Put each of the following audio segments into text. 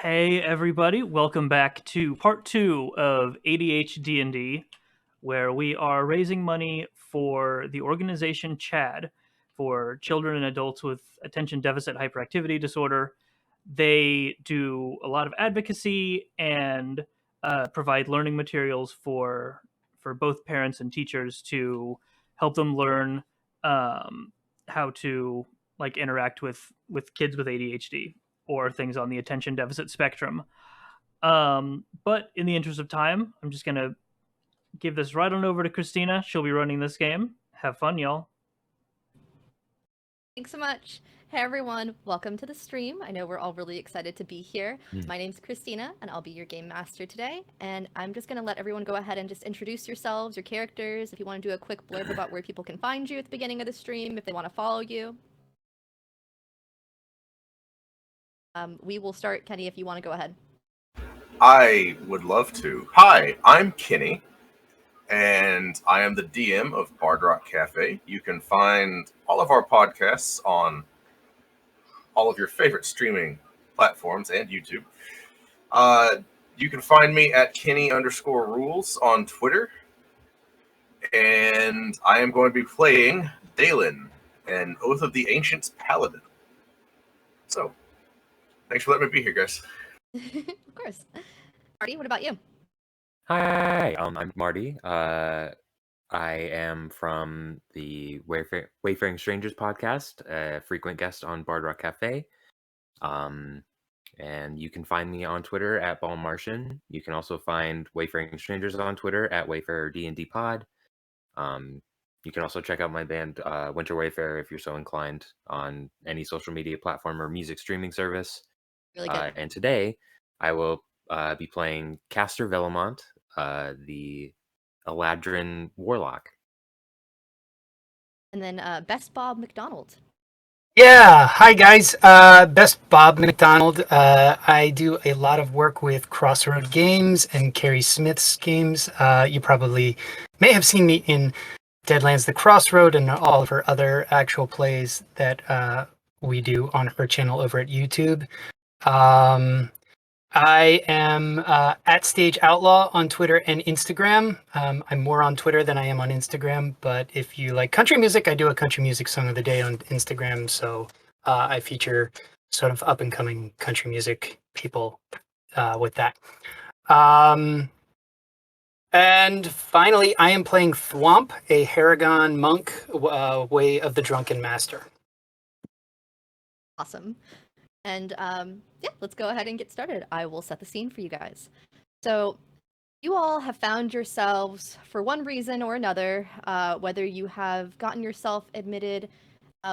Hey everybody, welcome back to part 2 of ADHDND, where we are raising money for the organization CHAD for children and adults with attention deficit hyperactivity disorder. They do a lot of advocacy and provide learning materials for both parents and teachers to help them learn how to interact with kids with ADHD or things on the attention deficit spectrum. But in the interest of time, I'm just going to give this right on over to Christina. She'll be running this game. Have fun, y'all. Thanks so much. Hey everyone, welcome to the stream. I know we're all really excited to be here. My name's Christina, and I'll be your game master today. And I'm just going to let everyone go ahead and just introduce yourselves, your characters. If you want to do a quick blurb about where people can find you at the beginning of the stream, if they want to follow you. We will start, Kenny, if you want to go ahead. I would love to. Hi, I'm Kenny, and I am the DM of Bard Rock Cafe. You can find all of our podcasts on all of your favorite streaming platforms and YouTube. You can find me at Kenny_rules on Twitter, and I am going to be playing Dalen, an Oath of the Ancients Paladin. So, thanks for letting me be here, guys. Of course. Marty, what about you? Hi, I'm Marty. I am from the Wayfaring Strangers podcast, a frequent guest on Bard Rock Cafe. And you can find me on Twitter at BallMartian. You can also find Wayfaring Strangers on Twitter at WayfarerDND Pod. You can also check out my band Winter Wayfarer if you're so inclined on any social media platform or music streaming service. Really good. And today I will be playing Castor Velamont, the Eladrin Warlock. And then Best Bob McDonald. Yeah, hi guys. Best Bob McDonald. I do a lot of work with Crossroad Games and Carrie Smith's games. You probably may have seen me in Deadlands: The Crossroad and all of her other actual plays that we do on her channel over at YouTube. I am at Stage Outlaw on Twitter and Instagram. I'm more on Twitter than I am on Instagram, but if you like country music, I do a country music song of the day on Instagram, so I feature sort of up-and-coming country music people with that. And finally, I am playing Thwomp, a Haragon monk, Way of the Drunken Master. Awesome. And yeah, let's go ahead and get started. I will set the scene for you guys. So you all have found yourselves, for one reason or another, whether you have gotten yourself admitted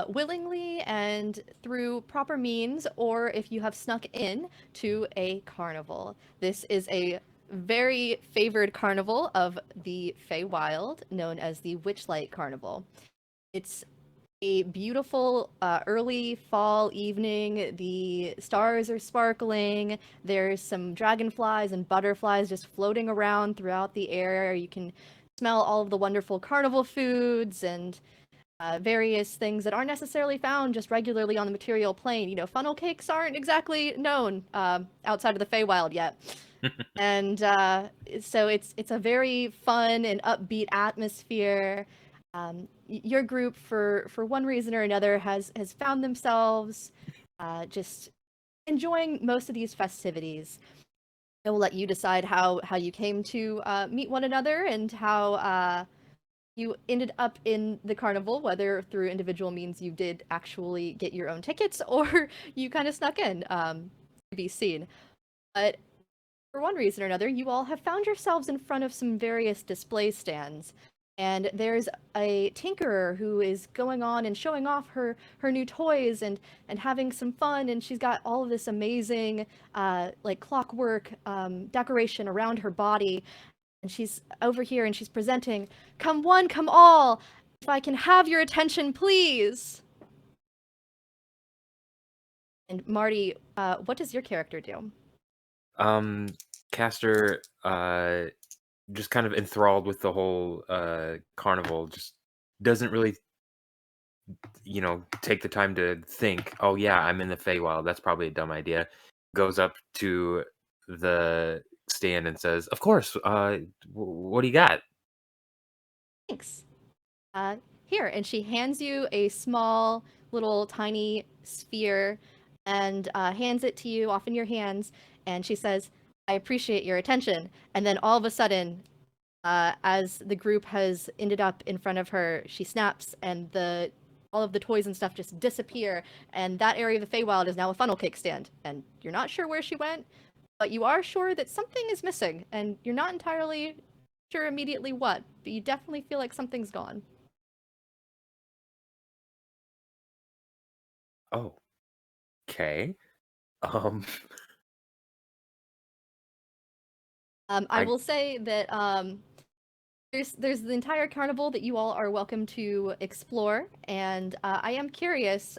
willingly and through proper means, or if you have snuck in to a carnival. This is a very favored carnival of the Feywild, known as the Witchlight Carnival. It's a beautiful early fall evening. The stars are sparkling. There's some dragonflies and butterflies just floating around throughout the air. You can smell all of the wonderful carnival foods and various things that aren't necessarily found just regularly on the material plane. You know, funnel cakes aren't exactly known outside of the Feywild yet. And so it's a very fun and upbeat atmosphere. Your group, for one reason or another, has found themselves just enjoying most of these festivities. I will let you decide how you came to meet one another and how you ended up in the carnival, whether through individual means you did actually get your own tickets or you kind of snuck in to be seen. But for one reason or another, you all have found yourselves in front of some various display stands. And there's a tinkerer who is going on and showing off her new toys and having some fun, and she's got all of this amazing like clockwork decoration around her body, and she's over here and she's presenting, "Come one, come all, if I can have your attention, please." And Marty, what does your character do? Castor, just kind of enthralled with the whole carnival, just doesn't really, take the time to think, oh yeah, I'm in the Feywild, that's probably a dumb idea. goes up to the stand and says, "Of course. What do you got?" Thanks. Here, and she hands you a small, little, tiny sphere, and hands it to you off in your hands. And she says, "I appreciate your attention." And then all of a sudden, as the group has ended up in front of her, she snaps, and all of the toys and stuff just disappear. And that area of the Feywild is now a funnel cake stand. And you're not sure where she went, but you are sure that something is missing, and you're not entirely sure immediately what, but you definitely feel like something's gone. Oh, okay. I will say that there's the entire carnival that you all are welcome to explore, and I am curious,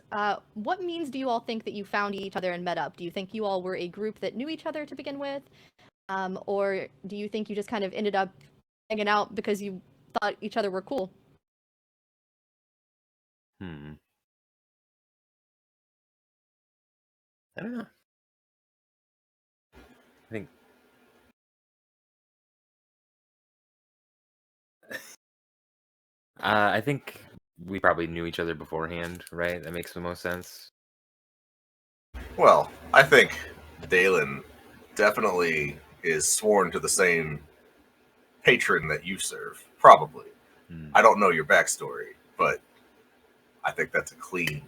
what means do you all think that you found each other and met up? Do you think you all were a group that knew each other to begin with, or do you think you just kind of ended up hanging out because you thought each other were cool? I don't know. I think I think we probably knew each other beforehand, right? That makes the most sense. Well, I think Dalen definitely is sworn to the same patron that you serve. Probably. I don't know your backstory, but I think that's a clean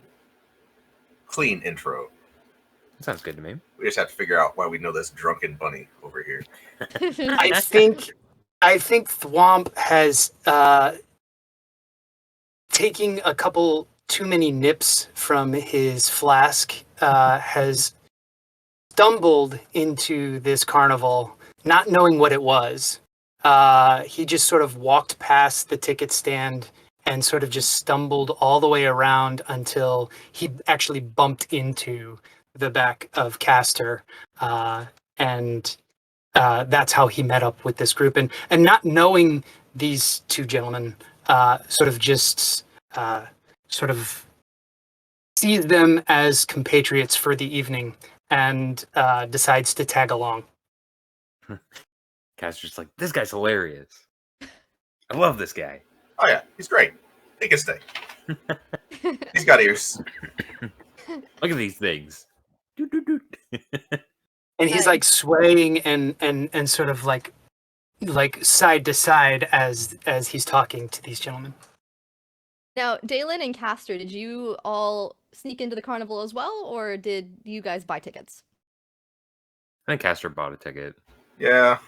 intro. Sounds good to me. We just have to figure out why we know this drunken bunny over here. I think Thwomp has taking a couple too many nips from his flask, has stumbled into this carnival, not knowing what it was. He just sort of walked past the ticket stand and sort of just stumbled all the way around until he actually bumped into the back of Castor, and that's how he met up with this group. And not knowing these two gentlemen, sort of sees them as compatriots for the evening and decides to tag along. Castor's like, "This guy's hilarious. I love this guy." Oh yeah, he's great. He can stay. He's got ears. Look at these things. Doot, doot, doot. And he's like swaying and sort of like side to side as he's talking to these gentlemen. Now, Dalen and Castor, did you all sneak into the carnival as well, or did you guys buy tickets? I think Castor bought a ticket. Yeah,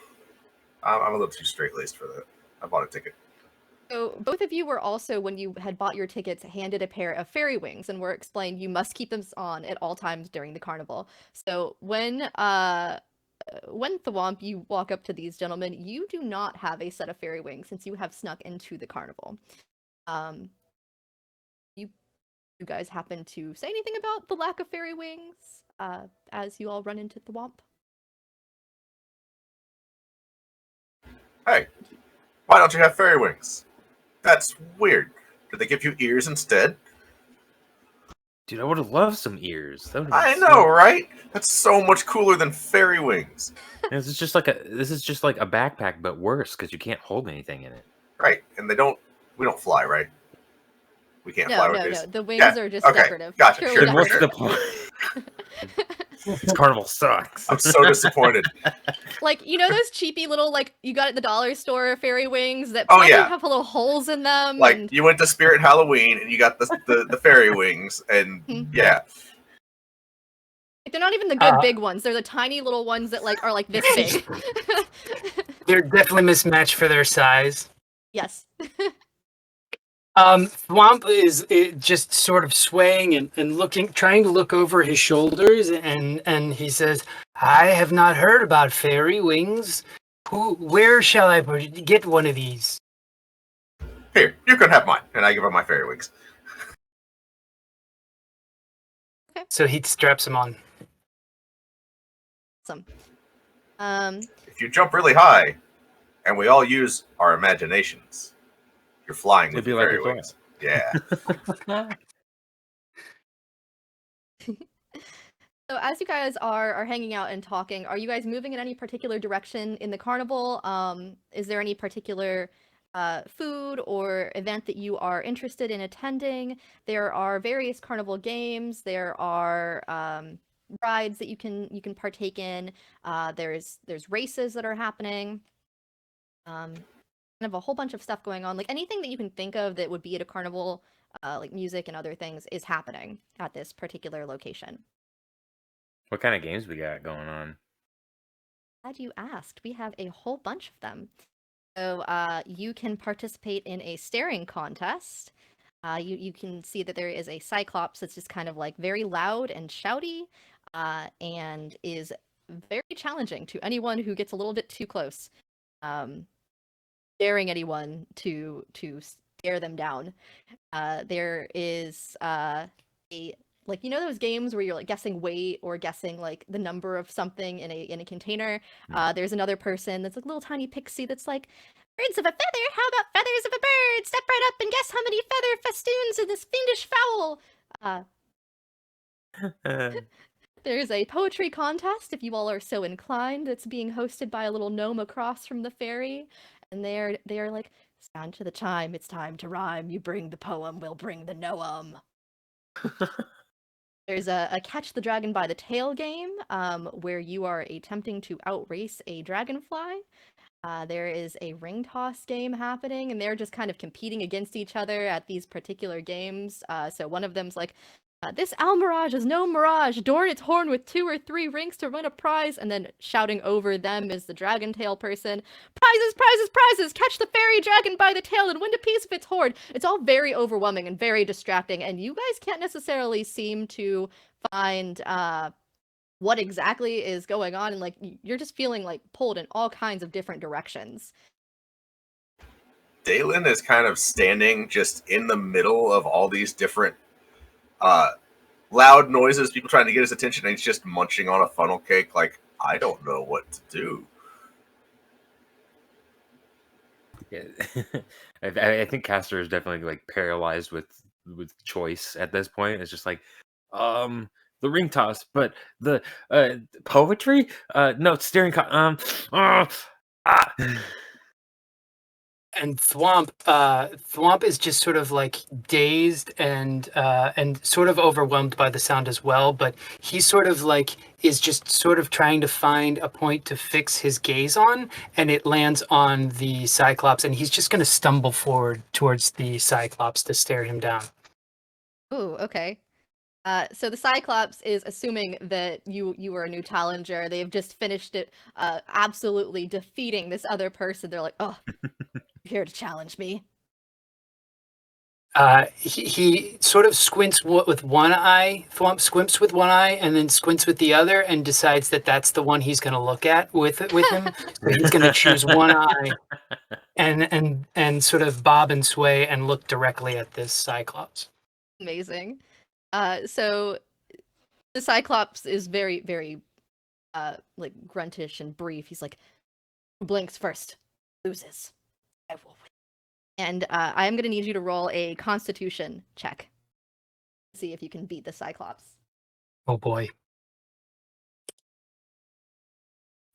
I'm a little too straight-laced for that. I bought a ticket. So both of you were also, when you had bought your tickets, handed a pair of fairy wings and were explained you must keep them on at all times during the carnival. So when Thwomp, you walk up to these gentlemen, you do not have a set of fairy wings since you have snuck into the carnival. You guys happen to say anything about the lack of fairy wings as you all run into Thwomp? Hey, why don't you have fairy wings? That's weird. Did they give you ears instead? Dude, I would have loved some ears. I know, right? That's so much cooler than fairy wings. This is just like a backpack, but worse because you can't hold anything in it. Right, and we don't fly, right? We can't fly with these. No. The wings are just decorative. Gotcha. Purely Sure, What's decorative. the point? This carnival sucks. I'm so disappointed. Like, you know those cheapy little, like, you got at the dollar store fairy wings that probably have little holes in them? Like, you went to Spirit Halloween and you got the fairy wings, and yeah. They're not even the good big ones. They're the tiny little ones that, like, are like this big. They're definitely mismatched for their size. Yes. Thwomp is just sort of swaying and looking, trying to look over his shoulders, and he says, "I have not heard about fairy wings. Where shall I get one of these?" Here, you can have mine, and I give him my fairy wings. Okay. So he straps them on. Awesome. If you jump really high, and we all use our imaginations, you're flying with your fairy wings. Yeah. So as you guys are hanging out and talking, are you guys moving in any particular direction in the carnival? Is there any particular food or event that you are interested in attending? There are various carnival games. There are rides that you can partake in. There's races that are happening. Kind of a whole bunch of stuff going on. Like anything that you can think of that would be at a carnival, like music and other things, is happening at this particular location. What kind of games we got going on? Glad you asked. We have a whole bunch of them. So you can participate in a staring contest. You can see that there is a Cyclops that's just kind of like very loud and shouty, and is very challenging to anyone who gets a little bit too close. Daring anyone to stare them down. There is a like, you know those games where you're like guessing weight or guessing like the number of something in a container? There's another person that's like a little tiny pixie that's like, birds of a feather, how about feathers of a bird? Step right up and guess how many feather festoons in this fiendish fowl. There's a poetry contest, if you all are so inclined, that's being hosted by a little gnome across from the ferry. And they're like, sound to the chime, it's time to rhyme. You bring the poem, we'll bring the noam. There's a catch the dragon by the tail game, where you are attempting to outrace a dragonfly. There is a ring toss game happening, and they're just kind of competing against each other at these particular games. So one of them's like, this Almirage is no mirage, adorn its horn with 2 or 3 rings to win a prize, and then shouting over them is the dragon tail person, prizes, prizes, prizes, catch the fairy dragon by the tail and win a piece of its hoard. It's all very overwhelming and very distracting, and you guys can't necessarily seem to find what exactly is going on, and like you're just feeling like pulled in all kinds of different directions. Dalen is kind of standing just in the middle of all these different loud noises, people trying to get his attention, and he's just munching on a funnel cake like, I don't know what to do. Yeah. I think Castor is definitely like paralyzed with choice at this point. It's just like, the ring toss, but the poetry, no, it's staring. And Thwomp is just sort of like dazed and sort of overwhelmed by the sound as well. But he sort of like is just sort of trying to find a point to fix his gaze on, and it lands on the Cyclops, and he's just going to stumble forward towards the Cyclops to stare him down. Ooh, okay. So the Cyclops is assuming that you are a new challenger. They've just finished it, absolutely defeating this other person. They're like, oh, you're here to challenge me. He sort of squints with one eye. Thwomp squints with one eye and then squints with the other, and decides that that's the one he's going to look at with him. So he's going to choose one eye and sort of bob and sway and look directly at this Cyclops. Amazing. So the Cyclops is very, very like gruntish and brief. He's like, who blinks first loses. I will win. And I am going to need you to roll a Constitution check. See if you can beat the Cyclops. Oh boy.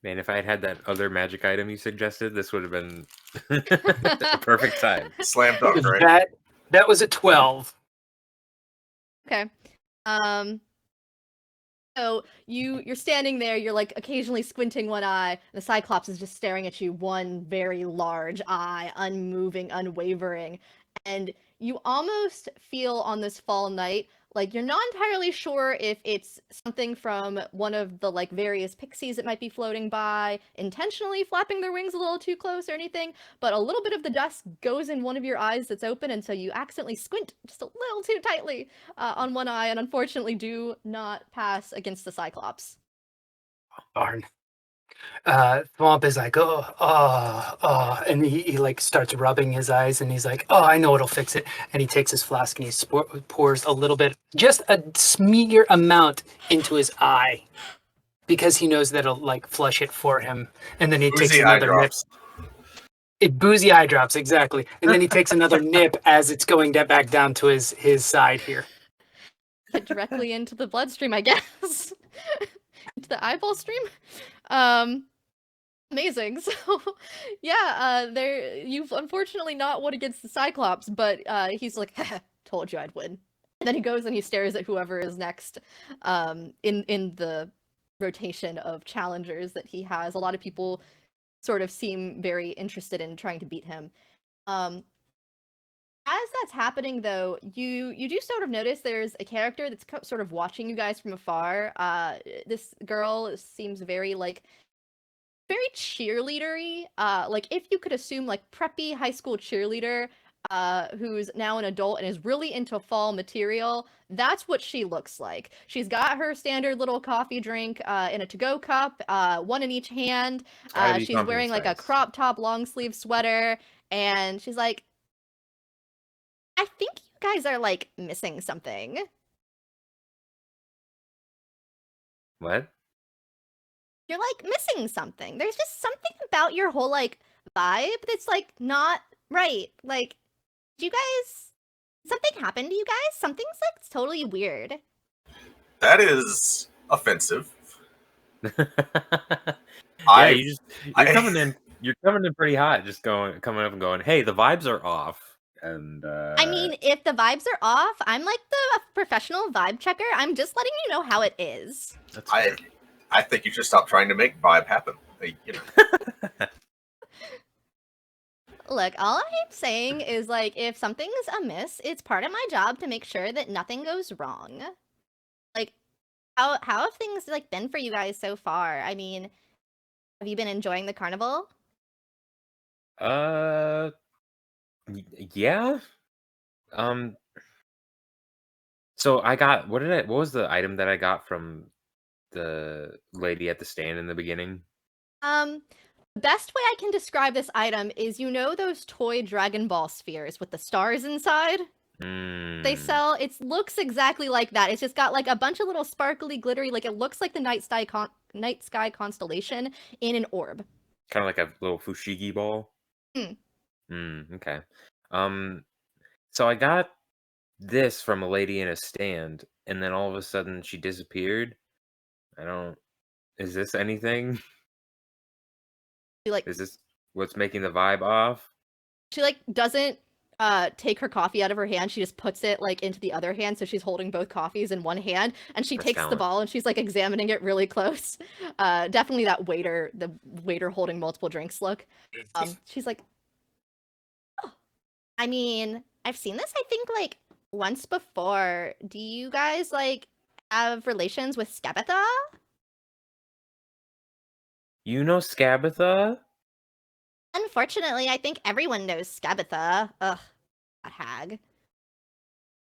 Man, if I had had that other magic item you suggested, this would have been a perfect time. Slam dunk, right? That was a 12. Okay. So you're standing there, you're like occasionally squinting one eye, and the Cyclops is just staring at you, one very large eye, unmoving, unwavering, and you almost feel on this fall night like you're not entirely sure if it's something from one of the like various pixies that might be floating by, intentionally flapping their wings a little too close or anything, but a little bit of the dust goes in one of your eyes that's open, and so you accidentally squint just a little too tightly on one eye, and unfortunately do not pass against the Cyclops. Darn. Thwomp is like, and he like starts rubbing his eyes, and he's like, oh, I know it'll fix it. And he takes his flask and he pours a little bit, just a meager amount, into his eye, because he knows that'll like flush it for him. And then he takes another nip. Boozy eye drops, exactly. And then he takes another nip as it's going back down to his side here. Get directly into the bloodstream, I guess. into the eyeball stream. Amazing. So, yeah, there you've unfortunately not won against the Cyclops, but he's like, told you I'd win. And then he goes and he stares at whoever is next, in the rotation of challengers that he has. A lot of people sort of seem very interested in trying to beat him. As that's happening, though, you do sort of notice there's a character that's sort of watching you guys from afar. This girl seems very very cheerleadery. Like if you could assume like preppy high school cheerleader, who's now an adult and is really into fall material. That's what she looks like. She's got her standard little coffee drink in a to-go cup, one in each hand. She's wearing like a crop top long sleeve sweater, and she's like, I think you guys are like missing something. What? You're like missing something. There's just something about your whole like vibe that's like not right. Like, do you guys, something happened to you guys? Something's like totally weird. That is offensive. Yeah, you're coming in pretty hot, just coming up and going, hey, the vibes are off. And I mean, if the vibes are off, I'm like the professional vibe checker. I'm just letting you know how it is. I think you should stop trying to make vibe happen. You know. Look, all I'm saying is like, if something's amiss, it's part of my job to make sure that nothing goes wrong. Like, how have things like been for you guys so far? I mean, have you been enjoying the carnival? Yeah. So I got what was the item that I got from the lady at the stand in the beginning? The best way I can describe this item is, you know those toy Dragon Ball spheres with the stars inside? They sell, it looks exactly like that. It's just got like a bunch of little sparkly, glittery, like it looks like the night sky constellation in an orb. Kind of like a little fushigi ball. Okay. So I got this from a lady in a stand, and then all of a sudden she disappeared. Is this anything? Is this what's making the vibe off? She like doesn't take her coffee out of her hand. She just puts it like into the other hand, so she's holding both coffees in one hand, and she takes the ball and she's like examining it really close. Definitely that the waiter holding multiple drinks look. She's like, oh, I mean, I've seen this I think like once before. Do you guys like have relations with Scabatha? You know Scabatha? Unfortunately, I think everyone knows Scabatha. Ugh, that hag.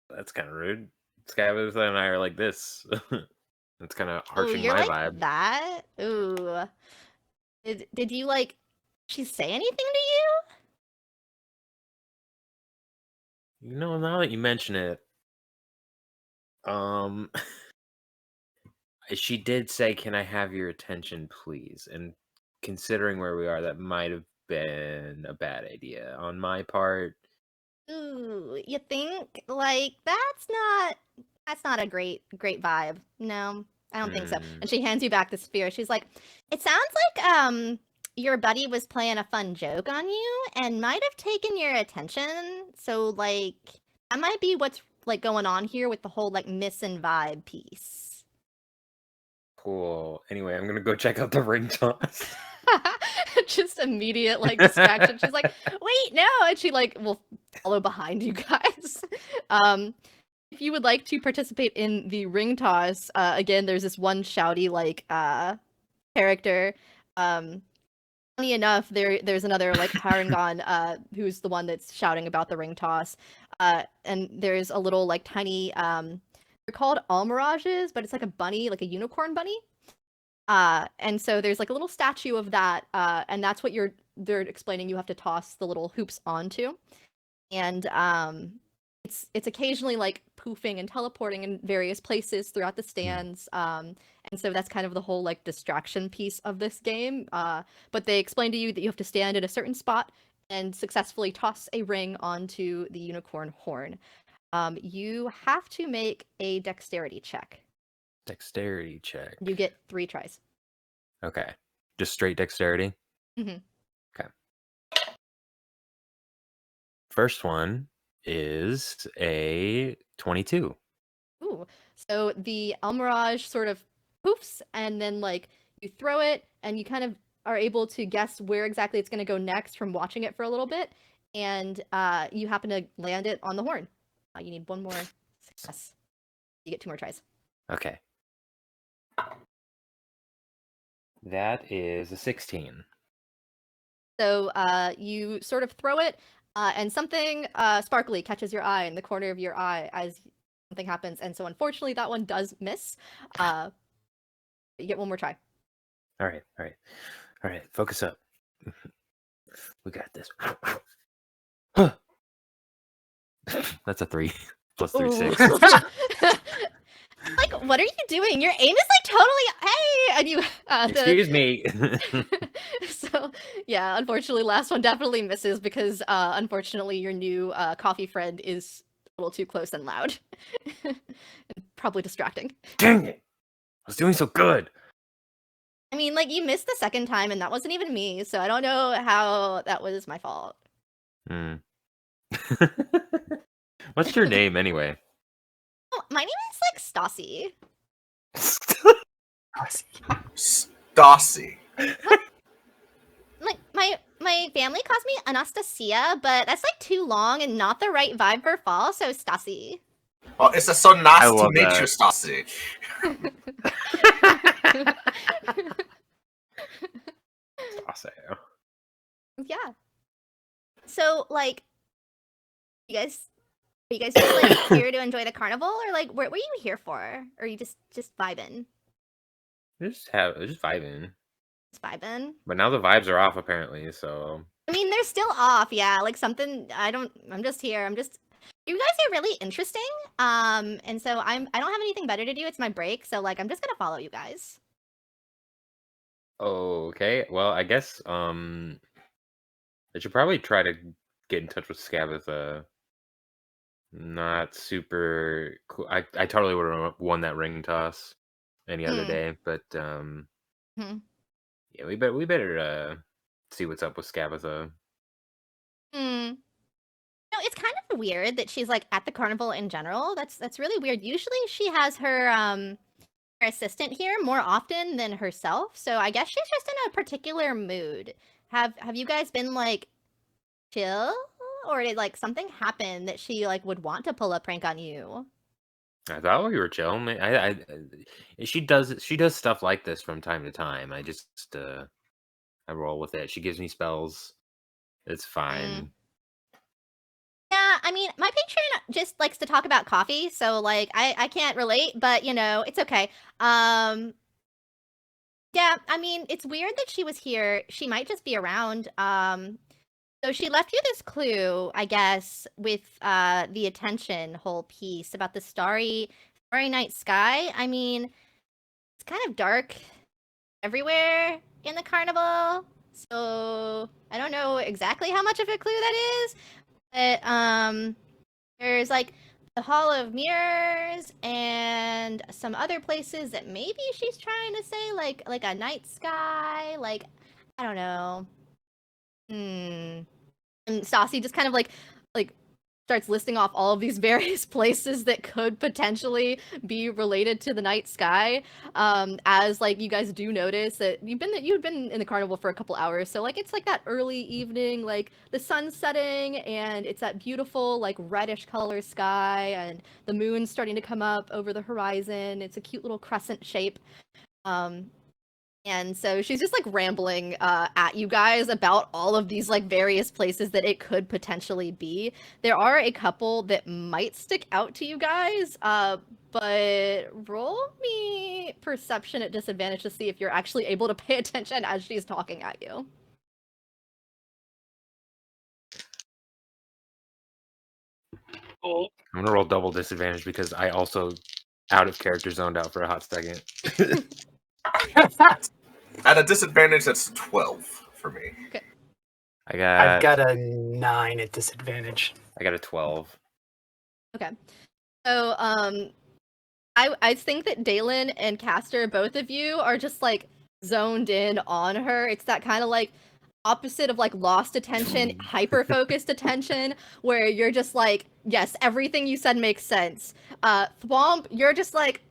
That's kind of rude. Scabatha and I are like this. That's kind of harshing my vibe. That? Ooh. Did you like? She say anything to you? You know, now that you mention it, she did say, "Can I have your attention, please?" And considering where we are, that might have been a bad idea on my part. Ooh, you think? Like, that's not a great vibe. No, I don't think so. And she hands you back the sphere. She's like, it sounds like your buddy was playing a fun joke on you and might have taken your attention. So like, that might be what's like going on here with the whole like missing vibe piece. Cool. Anyway, I'm gonna go check out the ring toss. Just immediate like distraction. She's like, wait, no, and she like will follow behind you guys. If you would like to participate in the ring toss, again, there's this one shouty like character. Funny enough, there's another like Harangon who's the one that's shouting about the ring toss. And there's a little like tiny they're called almirages, but it's like a bunny, like a unicorn bunny. And so there's like a little statue of that, and that's what they're explaining you have to toss the little hoops onto. And it's occasionally like poofing and teleporting in various places throughout the stands. And so that's kind of the whole like distraction piece of this game. But they explain to you that you have to stand at a certain spot and successfully toss a ring onto the unicorn horn. You have to make a dexterity check. Dexterity check. You get 3 tries. Okay. Just straight dexterity? Mhm. Okay. First one is a 22. Ooh. So the Almirage sort of poofs, and then like you throw it, and you kind of are able to guess where exactly it's going to go next from watching it for a little bit, and you happen to land it on the horn. You need 1 more success. You get 2 more tries. Okay. That is a 16. So you sort of throw it, and something sparkly catches your eye in the corner of your eye as something happens. And so unfortunately, that one does miss. You get 1 more try. All right. Focus up. We got this. That's a 3 plus 3, 6. Like, what are you doing? Your aim is like totally hey, and you Excuse me. So yeah, unfortunately, last one definitely misses because unfortunately your new coffee friend is a little too close and loud, and probably distracting. Dang it! I was doing so good. I mean, like you missed the second time, and that wasn't even me, so I don't know how that was my fault. Hmm. What's your name anyway? Oh, my name is like Stassi. Stassi. Like my family calls me Anastasia, but that's like too long and not the right vibe for fall, so Stassi. Oh, it's so nice to love meet that. you, Stassi. Awesome. Yeah. So like, you guys just like here to enjoy the carnival, or like what were you here for? Or are you just vibing? Just vibing. Just vibing. But now the vibes are off apparently, so I mean, they're still off, yeah. Like something I'm just here. You guys are really interesting. And so I don't have anything better to do. It's my break, so like I'm just gonna follow you guys. okay. Well, I guess I should probably try to get in touch with Scabatha. Not super cool. I totally would have won that ring toss any other day, but Mhm. yeah, we better see what's up with Scabatha. No, it's kind of weird that she's like at the carnival in general. That's really weird. Usually she has her assistant here more often than herself. So I guess she's just in a particular mood. Have you guys been like chill, or did like something happen that she like would want to pull a prank on you? I thought we were chill. She does stuff like this from time to time. I just I roll with it. She gives me spells. It's fine. Yeah, I mean, my patron just likes to talk about coffee, so like I can't relate, but you know, it's okay. Yeah, I mean, it's weird that she was here. She might just be around. So she left you this clue, I guess, with the attention whole piece about the starry night sky. I mean, it's kind of dark everywhere in the carnival, so I don't know exactly how much of a clue that is. But there's like the Hall of Mirrors and some other places that maybe she's trying to say like a night sky, like I don't know. And Stassi just kind of like starts listing off all of these various places that could potentially be related to the night sky. As like you guys do notice that you've been in the carnival for a couple hours, so like it's like that early evening, like the sun's setting, and it's that beautiful like reddish color sky, and the moon's starting to come up over the horizon. It's a cute little crescent shape. And so she's just like rambling at you guys about all of these like various places that it could potentially be. There are a couple that might stick out to you guys, but roll me perception at disadvantage to see if you're actually able to pay attention as she's talking at you. I'm gonna roll double disadvantage because I also out of character zoned out for a hot second. At a disadvantage, that's 12 for me. Okay. I've got a 9 at disadvantage. I got a 12. Okay. So I think that Dalen and Castor, both of you, are just like zoned in on her. It's that kind of like opposite of like lost attention, hyper focused attention, where you're just like, yes, everything you said makes sense. Thwomp, you're just like,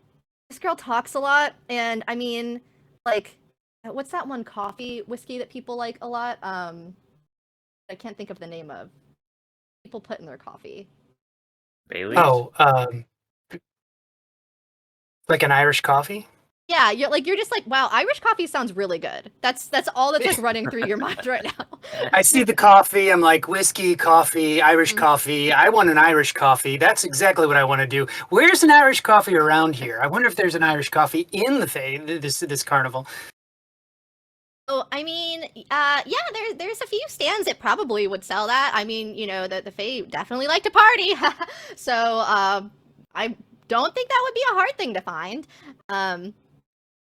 this girl talks a lot, and I mean, like, what's that one whiskey that people like a lot? I can't think of the name of. People put in their coffee. Bailey's? Oh, like an Irish coffee? Yeah, you're just like, wow, Irish coffee sounds really good. That's all that's like running through your mind right now. I see the coffee. I'm like, whiskey, coffee, Irish Mhm. coffee. I want an Irish coffee. That's exactly what I want to do. Where's an Irish coffee around here? I wonder if there's an Irish coffee in the this carnival. Oh, I mean, yeah, there's a few stands that probably would sell that. I mean, you know, the Fae definitely like to party, so I don't think that would be a hard thing to find.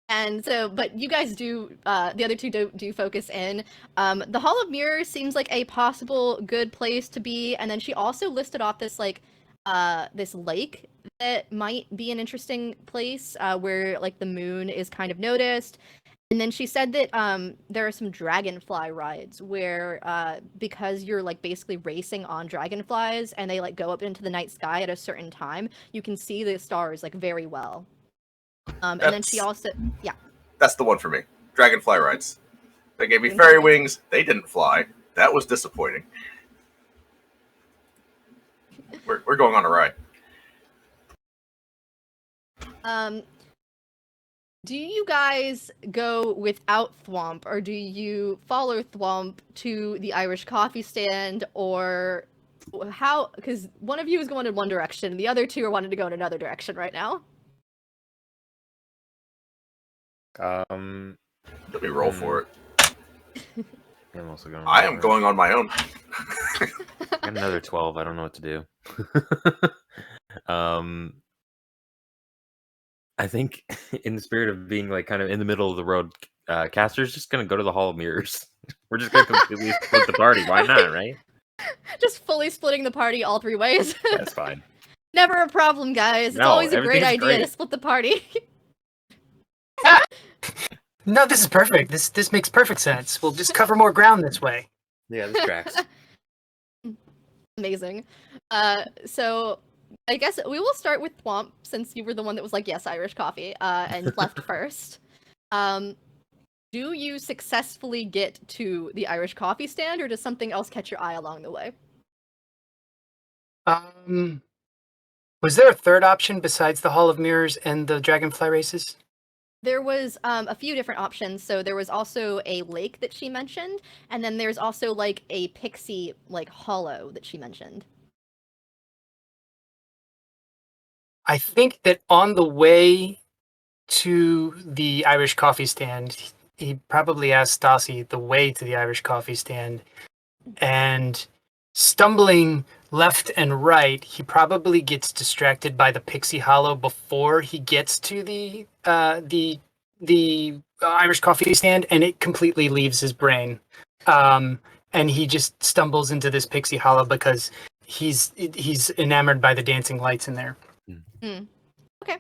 And so, but you guys do, the other two do focus in. The Hall of Mirrors seems like a possible good place to be, and then she also listed off this like this lake that might be an interesting place where like the moon is kind of noticed. And then she said that there are some dragonfly rides where because you're like basically racing on dragonflies and they like go up into the night sky at a certain time, you can see the stars like very well. And then she also, yeah. That's the one for me. Dragonfly rides. They gave me fairy wings. They didn't fly. That was disappointing. We're going on a ride. Do you guys go without Thwomp, or do you follow Thwomp to the Irish coffee stand, or how? Because one of you is going in one direction, and the other two are wanting to go in another direction right now. Let me roll for it. I'm also going. I am going on my own. I got another 12. I don't know what to do. I think in the spirit of being like kind of in the middle of the road, Castor's just gonna go to the Hall of Mirrors. We're just gonna completely split the party. Why not, right? Just fully splitting the party all three ways. That's fine. Never a problem, guys. It's No, always a great everything's idea great. to split the party. No, this is perfect. This makes perfect sense. We'll just cover more ground this way. Yeah, this tracks. Amazing. So I guess we will start with Thwomp, since you were the one that was like, yes, Irish coffee, and left first. Do you successfully get to the Irish coffee stand, or does something else catch your eye along the way? Was there a third option besides the Hall of Mirrors and the Dragonfly races? There was a few different options. So there was also a lake that she mentioned, and then there's also like a pixie like hollow that she mentioned. I think that on the way to the Irish coffee stand, he probably asked Stassi the way to the Irish coffee stand, and stumbling left and right, he probably gets distracted by the pixie hollow before he gets to the Irish coffee stand, and it completely leaves his brain. And he just stumbles into this pixie hollow because he's enamored by the dancing lights in there. Okay.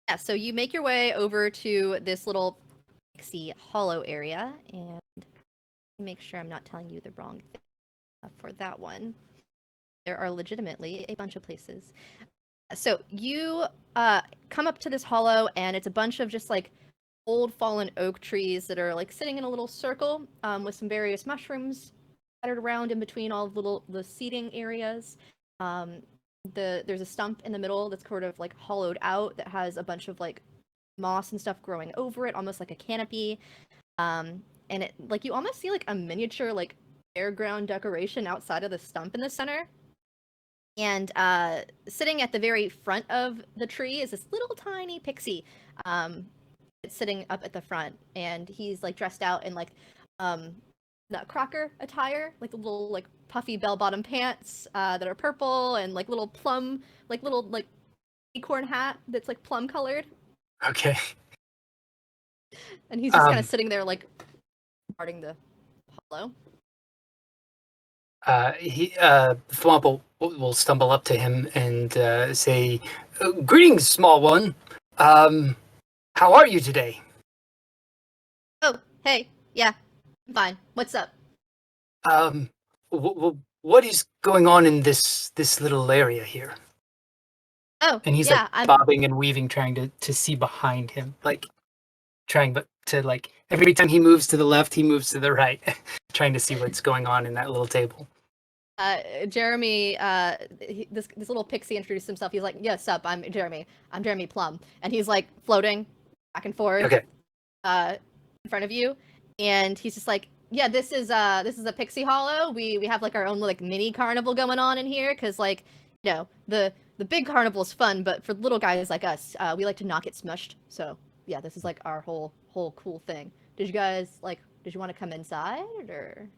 Yeah, so you make your way over to this little pixie hollow area, and make sure I'm not telling you the wrong thing for that one. There are legitimately a bunch of places. So you come up to this hollow, and it's a bunch of just like old fallen oak trees that are like sitting in a little circle with some various mushrooms scattered around in between all of the seating areas. There's a stump in the middle that's sort of like hollowed out that has a bunch of like moss and stuff growing over it, almost like a canopy. And it like you almost see like a miniature like fairground decoration outside of the stump in the center. And sitting at the very front of the tree is this little tiny pixie. It's sitting up at the front, and he's like dressed out in like Nutcracker attire, like the little like puffy bell-bottom pants that are purple, and like little plum, like little like acorn hat that's like plum colored. Okay. And he's just kind of sitting there like guarding the hollow. Thwomp will stumble up to him and say, "Greetings, small one. How are you today?" Oh, hey, yeah, I'm fine. What's up? What is going on in this little area here? Oh, And he's yeah, like I'm. bobbing and weaving, trying to see behind him, like trying, but to like every time he moves to the left, he moves to the right, trying to see what's going on in that little table. Jeremy, this little pixie introduced himself. He's like, "Yes, sup, I'm Jeremy. I'm Jeremy Plum," and he's like floating back and forth, Okay. In front of you, and he's just like, "Yeah, this is a Pixie Hollow. We have like our own like mini carnival going on in here, because like, you know, the big carnival's fun, but for little guys like us, we like to not get smushed. So yeah, this is like our whole cool thing. Did you guys like? Did you want to come inside or?"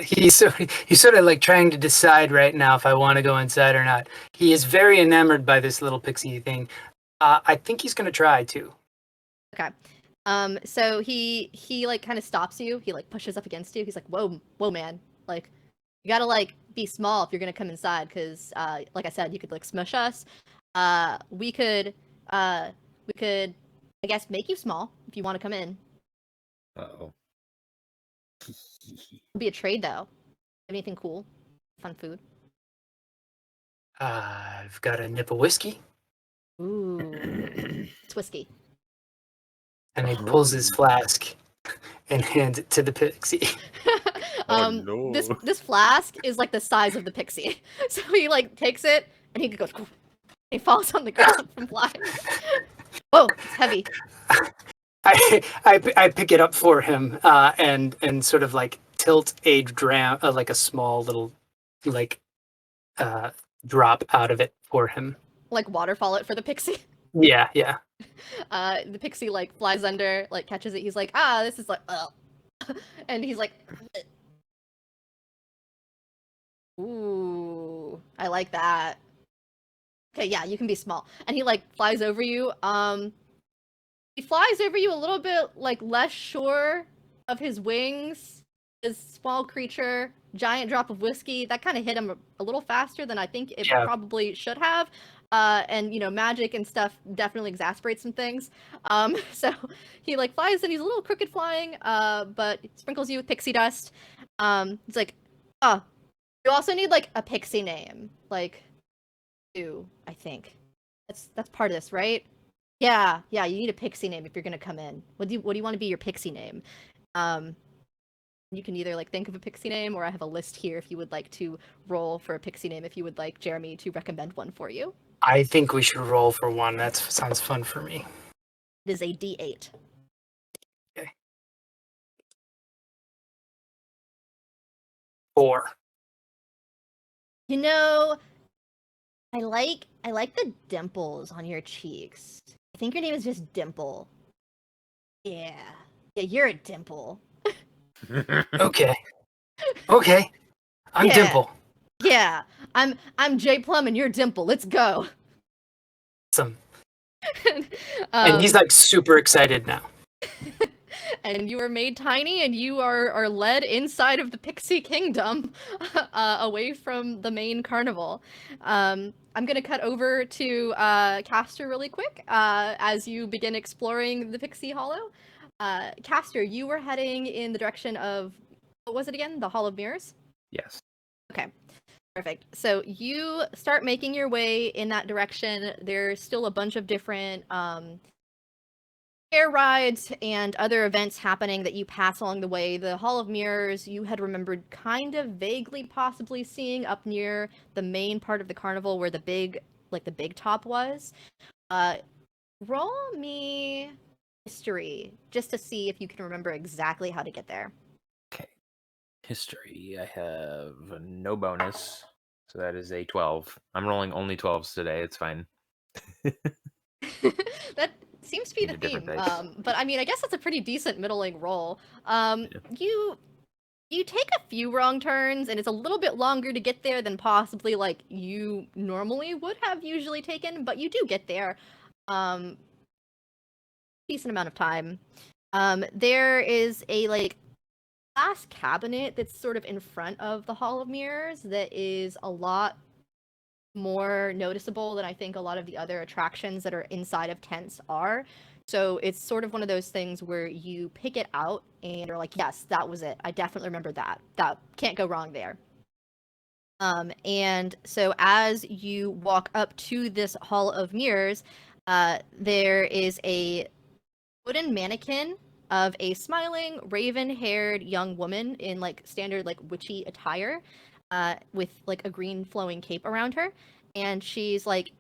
He's sort of like trying to decide right now if I want to go inside or not. He is very enamored by this little pixie thing. I think he's gonna try too. Okay. So he like kind of stops you. He like pushes up against you. He's like, "Whoa, man! Like, you gotta like be small if you're gonna come inside, because like I said, you could like smush us. We could, I guess, make you small if you want to come in. Uh-oh. It'll be a trade though. Anything cool? Fun food? I've got a nip of whiskey, Ooh, it's whiskey. and he pulls his flask and hands it to the pixie. No. This flask is like the size of the pixie. So he like takes it and he goes. He falls on the ground from flying. Whoa, it's heavy. I pick it up for him and sort of like tilt a dram like a small little like drop out of it for him. Like waterfall it for the pixie. Yeah. The pixie like flies under, like catches it. He's like, this is like, and he's like, ooh, I like that. Okay, yeah, you can be small. And he like flies over you. He flies over you a little bit like less sure of his wings. His small creature, giant drop of whiskey, that kind of hit him a little faster than I think it probably should have. And you know, magic and stuff definitely exasperates some things. So he like flies and he's a little crooked flying, but sprinkles you with pixie dust. It's like, you also need like a pixie name, like, you, I think. That's part of this, right? Yeah, you need a pixie name if you're gonna come in. What do you want to be your pixie name? You can either like think of a pixie name, or I have a list here if you would like to roll for a pixie name, if you would like Jeremy to recommend one for you. I think we should roll for one. That sounds fun for me. It is a D8. Okay. 4. You know, I like the dimples on your cheeks. I think your name is just Dimple. Yeah, you're a dimple. Okay. I'm Yeah. Dimple. Yeah, I'm J Plum and you're Dimple. Let's go. Awesome. And he's like super excited now. And you are made tiny, and you are led inside of the Pixie Kingdom, away from the main carnival. I'm gonna cut over to Castor really quick as you begin exploring the Pixie Hollow. Castor, you were heading in the direction of, what was it again? The Hall of Mirrors? Yes. Okay. Perfect. So you start making your way in that direction. There's still a bunch of different air rides and other events happening that you pass along the way. The Hall of Mirrors you had remembered kind of vaguely possibly seeing up near the main part of the carnival where the big top was. Roll me history just to see if you can remember exactly how to get there. Okay. History. I have no bonus, so that is a 12. I'm rolling only 12s today. It's fine. That seems to be the theme. But I mean, I guess that's a pretty decent middling roll. You take a few wrong turns, and it's a little bit longer to get there than possibly like you normally would have usually taken, but you do get there. Decent amount of time. There is a like glass cabinet that's sort of in front of the Hall of Mirrors that is a lot more noticeable than I think a lot of the other attractions that are inside of tents are. So it's sort of one of those things where you pick it out and you're like, yes, that was it. I definitely remember that. That can't go wrong there. And so as you walk up to this Hall of Mirrors, there is a wooden mannequin of a smiling, raven-haired young woman in like standard like witchy attire, with like a green flowing cape around her, and she's like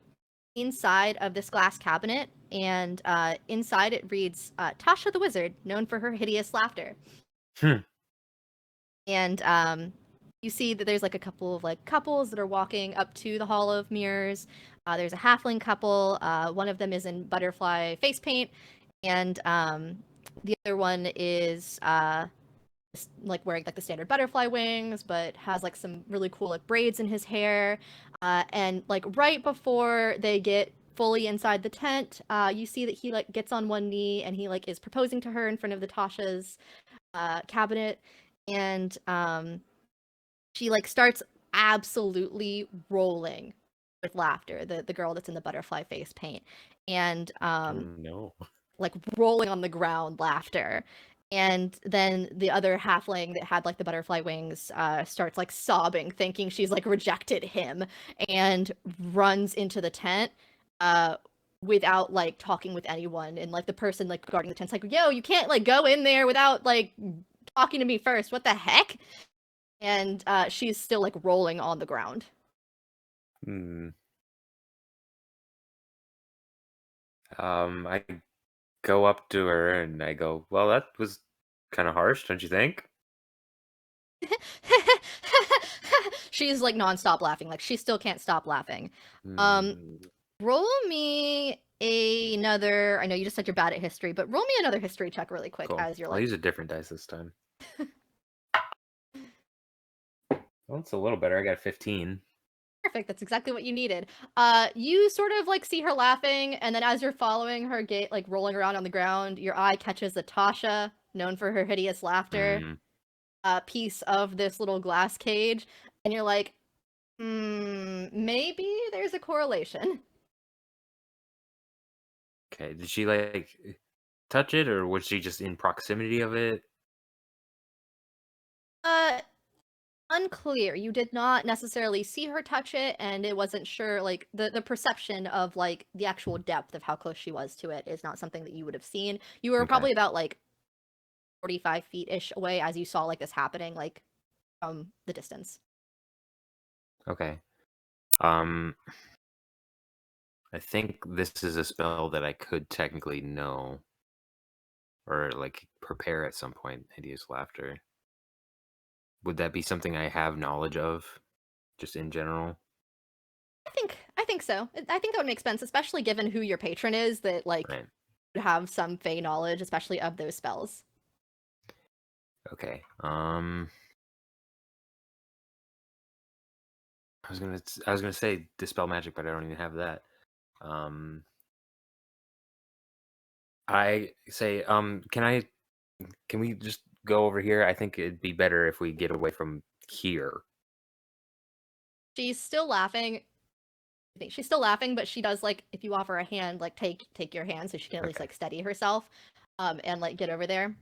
inside of this glass cabinet, and inside it reads Tasha the Wizard, known for her hideous laughter. And you see that there's like a couple of like couples that are walking up to the Hall of Mirrors. There's a halfling couple. One of them is in butterfly face paint, and the other one is like wearing like the standard butterfly wings, but has like some really cool like braids in his hair. And like right before they get fully inside the tent, you see that he like gets on one knee and he like is proposing to her in front of the Tasha's cabinet, and she like starts absolutely rolling with laughter. The girl that's in the butterfly face paint, and no. like rolling on the ground laughter. And then the other halfling that had like the butterfly wings starts like sobbing, thinking she's like rejected him, and runs into the tent without like talking with anyone. And like the person like guarding the tent's like, yo, you can't like go in there without like talking to me first. What the heck? And she's still like rolling on the ground. I go up to her and I go, well, that was kind of harsh, don't you think? She's like nonstop laughing. Like she still can't stop laughing. Roll me another. I know you just said you're bad at history, but roll me another history check really quick. Cool. As you're I'll like, use a different dice this time. Well, it's a little better. I got 15. Perfect. That's exactly what you needed. You sort of like see her laughing, and then as you're following her gait, like rolling around on the ground, your eye catches the Tasha, known for her hideous laughter, piece of this little glass cage, and you're like, maybe there's a correlation. Okay. Did she like touch it, or was she just in proximity of it? Unclear. You did not necessarily see her touch it, and it wasn't sure, like, the perception of, like, the actual depth of how close she was to it is not something that you would have seen. You were probably about, like, 45 feet-ish away as you saw, like, this happening, like, from the distance. Okay. I think this is a spell that I could technically know, or, like, prepare at some point, hideous laughter. Would that be something I have knowledge of, just in general? I think so. I think that would make sense, especially given who your patron is, that, like, Right. would have some Fey knowledge, especially of those spells. Okay. I was gonna say dispel magic, but I don't even have that. I say, can we just go over here? I think it'd be better if we get away from here. She's still laughing. I think she's still laughing, but she does, like, if you offer a hand, like, take your hand so she can at least, like, steady herself, and, like, get over there.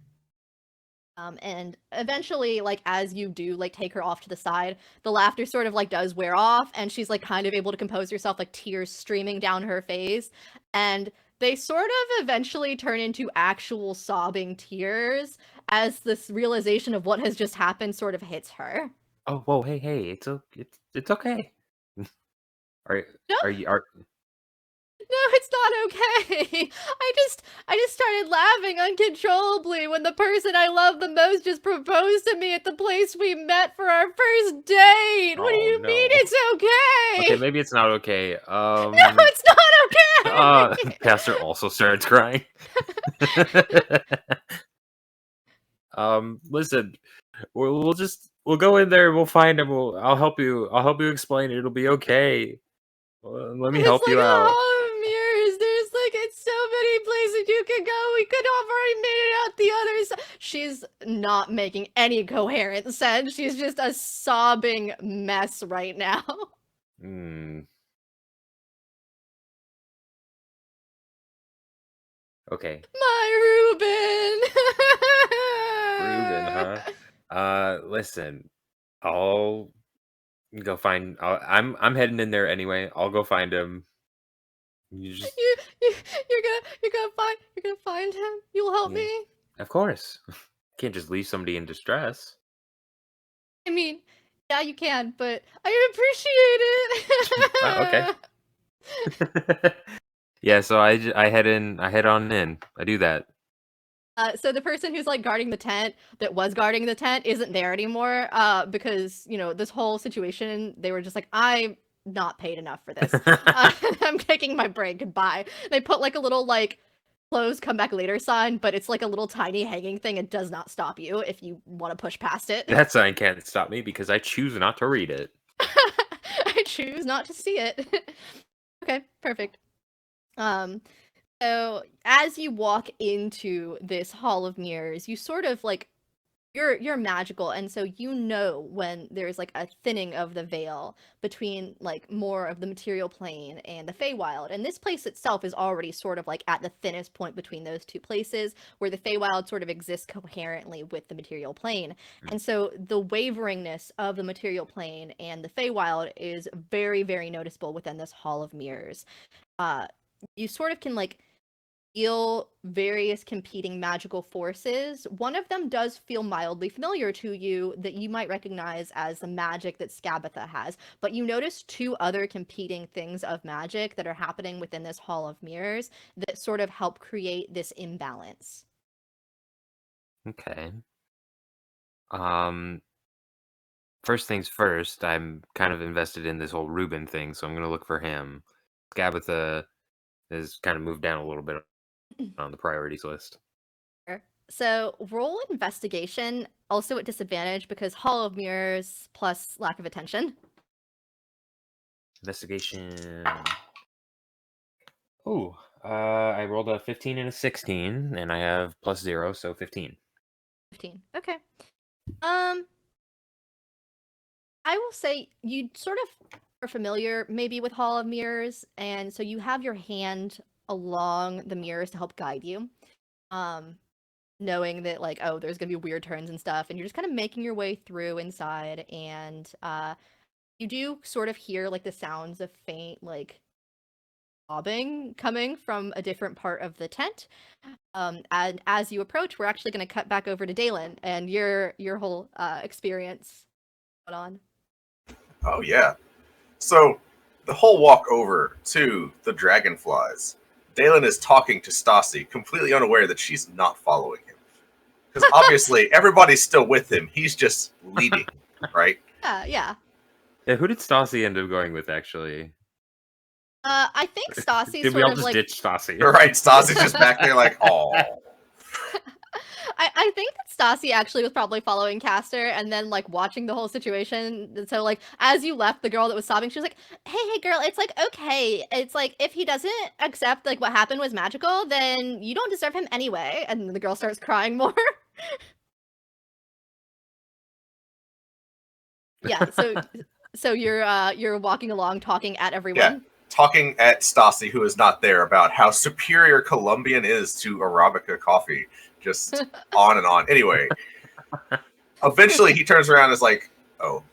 And eventually, like, as you do, like, take her off to the side, the laughter sort of, like, does wear off, and she's, like, kind of able to compose herself, like, tears streaming down her face, and they sort of eventually turn into actual sobbing tears as this realization of what has just happened sort of hits her. Oh, whoa, hey, it's okay. No, it's not okay. I just started laughing uncontrollably when the person I love the most just proposed to me at the place we met for our first date. What do you mean it's okay? Okay, maybe it's not okay. No, it's not okay. Castor also starts crying. Listen, we'll go in there. We'll find him. I'll help you. I'll help you explain it. It'll be okay. Let me help you out. Mirrors. There's like it's so many places you could go. We could have already made it out the not making any coherent sense. She's just a sobbing mess right now. Okay. My Reuben! Reuben, huh? Listen, I'll go find. I'm heading in there anyway. I'll go find him. You just, You're gonna find him. You'll help me. of course. Can't just leave somebody in distress. I mean, yeah, you can, but I appreciate it. Okay. Yeah, so I head on in. I do that. So the person who's like guarding the tent that was guarding the tent isn't there anymore. Because this whole situation, they were just like, I'm not paid enough for this. I'm taking my break. Goodbye. They put like a little like close, come back later sign, but it's like a little tiny hanging thing. It does not stop you if you want to push past it. That sign can't stop me because I choose not to read it. I choose not to see it. Okay, perfect. So as you walk into this Hall of Mirrors, you sort of like you're magical, and so you know when there's like a thinning of the veil between like more of the material plane and the Feywild. And this place itself is already sort of like at the thinnest point between those two places, where the Feywild sort of exists coherently with the material plane. And so the waveringness of the material plane and the Feywild is very, very noticeable within this Hall of Mirrors. You sort of can like feel various competing magical forces. One of them does feel mildly familiar to you that you might recognize as the magic that Scabatha has, but you notice two other competing things of magic that are happening within this Hall of Mirrors that sort of help create this imbalance. Okay. First things first, I'm kind of invested in this whole Reuben thing, so I'm going to look for him. Scabatha has kind of moved down a little bit on the priorities list. So roll investigation, also at disadvantage because Hall of Mirrors plus lack of attention. Investigation. Ooh, I rolled a 15 and a 16, and I have +0, so 15. 15. Okay. I will say you sort of are familiar maybe with Hall of Mirrors, and so you have your hand along the mirrors to help guide you. Knowing that like, oh, there's gonna be weird turns and stuff, and you're just kind of making your way through inside, and you do sort of hear like the sounds of faint like sobbing coming from a different part of the tent. And as you approach, we're actually gonna cut back over to Dalen and your whole experience on. Oh yeah. So the whole walk over to the dragonflies, Dalen is talking to Stassi, completely unaware that she's not following him. Because obviously everybody's still with him. He's just leading, right? Yeah. Yeah, who did Stassi end up going with, actually? I think Stassi Did we sort all of just like ditch Stassi? Right, Stassi's just back there like, oh. I think that Stassi actually was probably following Castor and then like watching the whole situation. So like as you left, the girl that was sobbing, she was like, hey girl, it's like okay. It's like if he doesn't accept like what happened was magical, then you don't deserve him anyway. And the girl starts crying more. Yeah, so you're walking along talking at everyone. Yeah, talking at Stassi, who is not there, about how superior Colombian is to Arabica coffee. Just on and on. Anyway, eventually he turns around and is like, oh.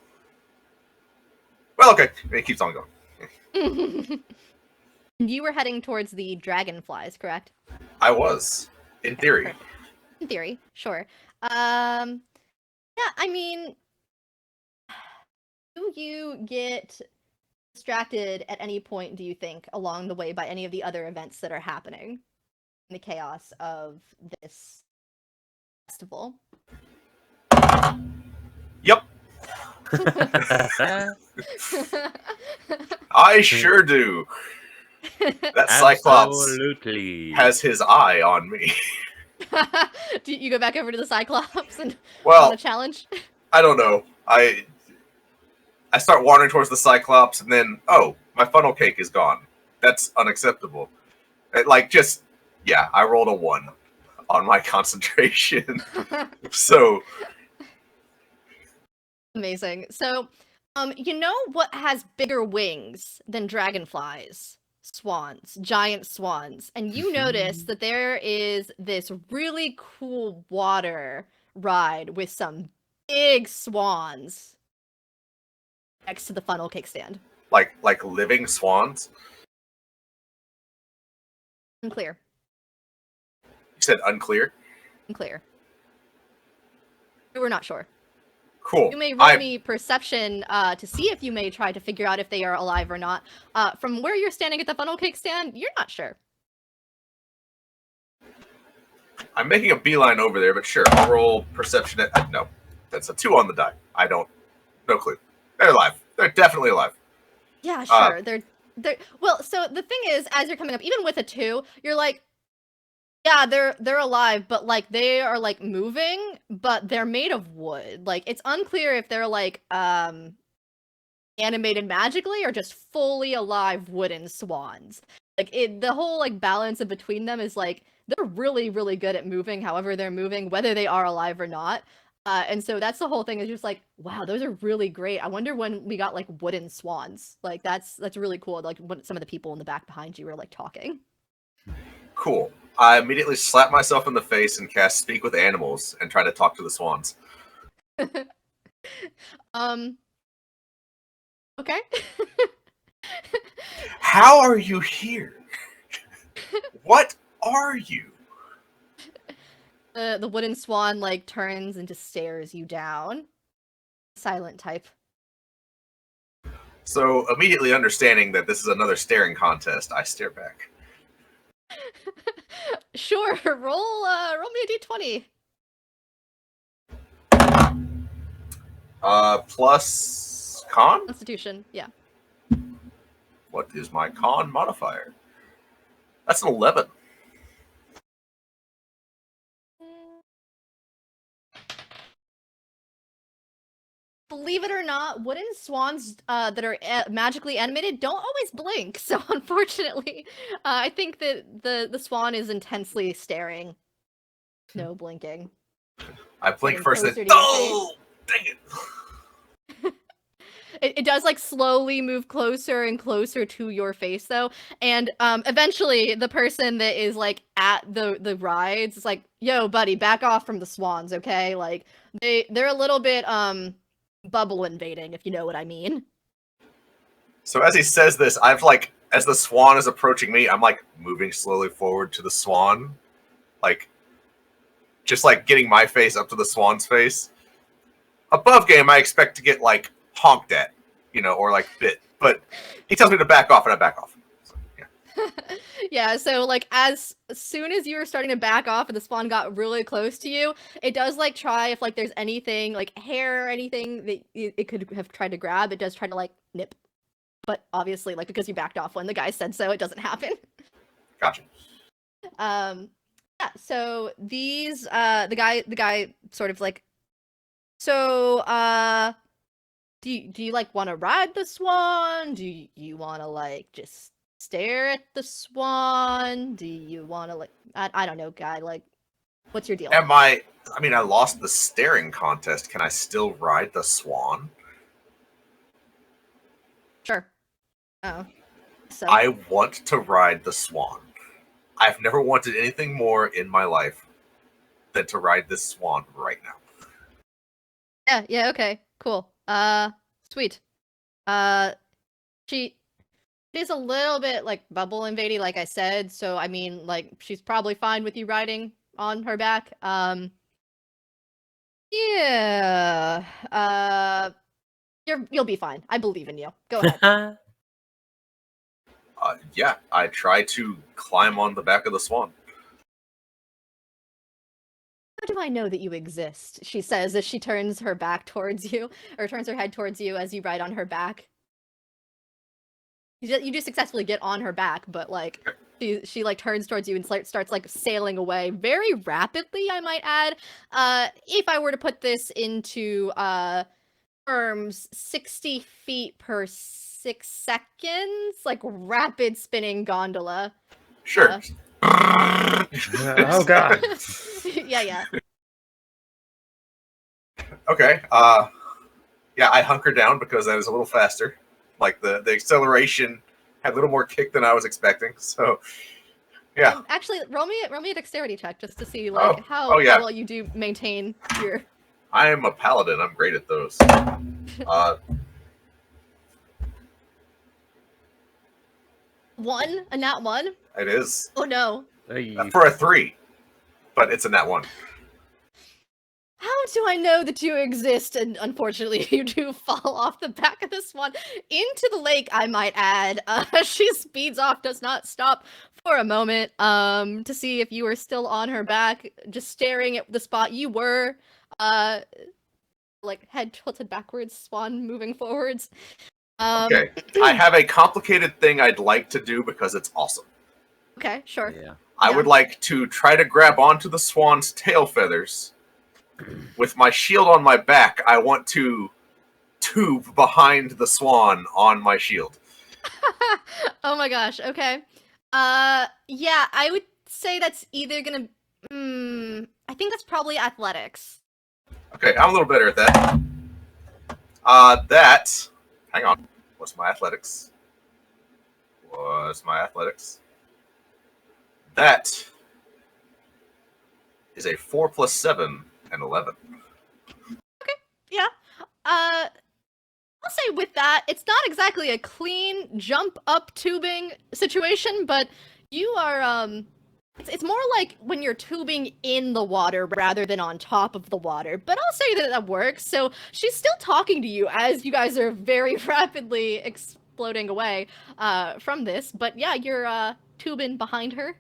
Well, okay. And he keeps on going. You were heading towards the dragonflies, correct? I was. In theory. In theory, sure. Yeah, I mean, do you get distracted at any point, do you think, along the way by any of the other events that are happening in the chaos of this festival? Yep. I sure do. That Cyclops Absolutely has his eye on me. Do you go back over to the Cyclops and Well, the challenge? I don't know. I start wandering towards the Cyclops, and then, oh, my funnel cake is gone. That's unacceptable. I rolled a 1. on my concentration. So Amazing. So, you know what has bigger wings than dragonflies? Swans, giant swans. And you notice that there is this really cool water ride with some big swans next to the funnel cake stand. like living swans. Unclear. You said unclear. Unclear. We're not sure. Cool. You may roll me perception to see if you may try to figure out if they are alive or not. From where you're standing at the funnel cake stand, you're not sure. I'm making a beeline over there, but sure, I'll roll perception. No, that's a 2 on the die. No clue. They're alive. They're definitely alive. Yeah, sure. They're well. So the thing is, as you're coming up, even with a 2, you're like, yeah, they're alive, but like they are like moving, but they're made of wood. Like it's unclear if they're like animated magically or just fully alive wooden swans. Like the whole like balance in between them is like they're really, really good at moving however they're moving, whether they are alive or not. And so that's the whole thing, is just like, wow, those are really great. I wonder when we got like wooden swans. Like that's really cool. Like when some of the people in the back behind you were like talking. Cool. I immediately slap myself in the face and cast Speak with Animals and try to talk to the swans. Okay. How are you here? What are you? The wooden swan like turns and just stares you down. Silent type. So immediately understanding that this is another staring contest, I stare back. Sure, roll me a d20. Plus con? Constitution, yeah. What is my con modifier? That's an 11. Believe it or not, wooden swans that are magically animated don't always blink. So unfortunately, I think that the swan is intensely staring. No blinking. I blink Getting first and closer to your oh, dang it. It does like slowly move closer and closer to your face though, and eventually the person that is like at the rides is like, yo buddy, back off from the swans, okay? Like they're a little bit bubble invading, if you know what I mean. So as he says this, I've like, as the swan is approaching me, I'm like moving slowly forward to the swan, like just like getting my face up to the swan's face. Above game, I expect to get like honked at, or like bit, but he tells me to back off and I back off. So, yeah. Yeah, so like as soon as you were starting to back off and the swan got really close to you, it does like try, if like there's anything like hair or anything that it could have tried to grab, it does try to like nip. But obviously, like because you backed off when the guy said so, it doesn't happen. Gotcha. Yeah, so these the guy sort of like, so do you like want to ride the swan? Do you want to like just stare at the swan? Do you want to like I don't know, guy, like what's your deal? I lost the staring contest. Can I still ride the swan? Sure. Oh. So I want to ride the swan. I've never wanted anything more in my life than to ride this swan right now. Yeah, okay. Cool. Sweet. She's a little bit like bubble invading, like I said, so I mean like she's probably fine with you riding on her back. Yeah. You'll be fine. I believe in you. Go ahead. Yeah, I try to climb on the back of the swan. How do I know that you exist? She says as she turns her back towards you, or turns her head towards you as you ride on her back. You do successfully get on her back, but like she like turns towards you and starts like sailing away very rapidly, I might add. If I were to put this into terms, 60 feet per 6 seconds, like rapid spinning gondola. Sure. Oh god. Yeah. Okay. Yeah, I hunker down because that is a little faster. Like the acceleration had a little more kick than I was expecting. So yeah. And actually, roll me a dexterity check just to see like how yeah. well you do maintain your. I am a paladin. I'm great at those. A nat 1? It is. Oh no. For a 3, but it's a nat 1. How do I know that you exist? And unfortunately, you do fall off the back of this one into the lake, I might add. She speeds off, does not stop for a moment to see if you are still on her back, just staring at the spot you were, like head tilted backwards, swan moving forwards. Okay. I have a complicated thing I'd like to do because it's awesome. Okay, sure. Yeah. I would like to try to grab onto the swan's tail feathers. With my shield on my back, I want to tube behind the swan on my shield. Oh my gosh, okay. Yeah, I would say that's either gonna... I think that's probably athletics. Okay, I'm a little better at that. Hang on. What's my athletics? That is a 4 plus 7 and 11. Okay, yeah. I'll say with that, it's not exactly a clean jump up tubing situation, but you are, it's more like when you're tubing in the water rather than on top of the water, but I'll say that works. So she's still talking to you as you guys are very rapidly exploding away from this, but yeah, you're tubing behind her.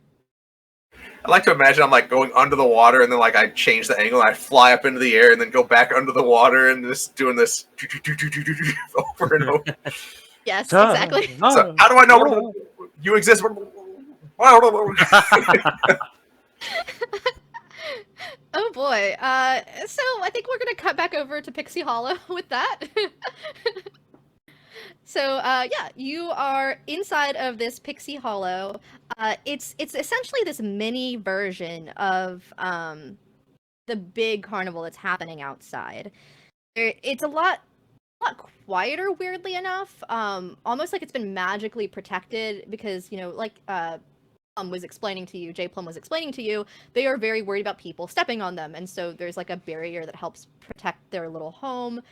I like to imagine I'm like going under the water and then like I change the angle and I fly up into the air and then go back under the water and just doing this over and over. Yes, exactly. So how do I know you exist? Oh boy. So I think we're gonna cut back over to Pixie Hollow with that. So yeah, you are inside of this Pixie Hollow. It's essentially this mini version of the big carnival that's happening outside. It's a lot quieter, weirdly enough. Almost like it's been magically protected because, you know, like Plum was explaining to you, J Plum was explaining to you, they are very worried about people stepping on them, and so there's like a barrier that helps protect their little home.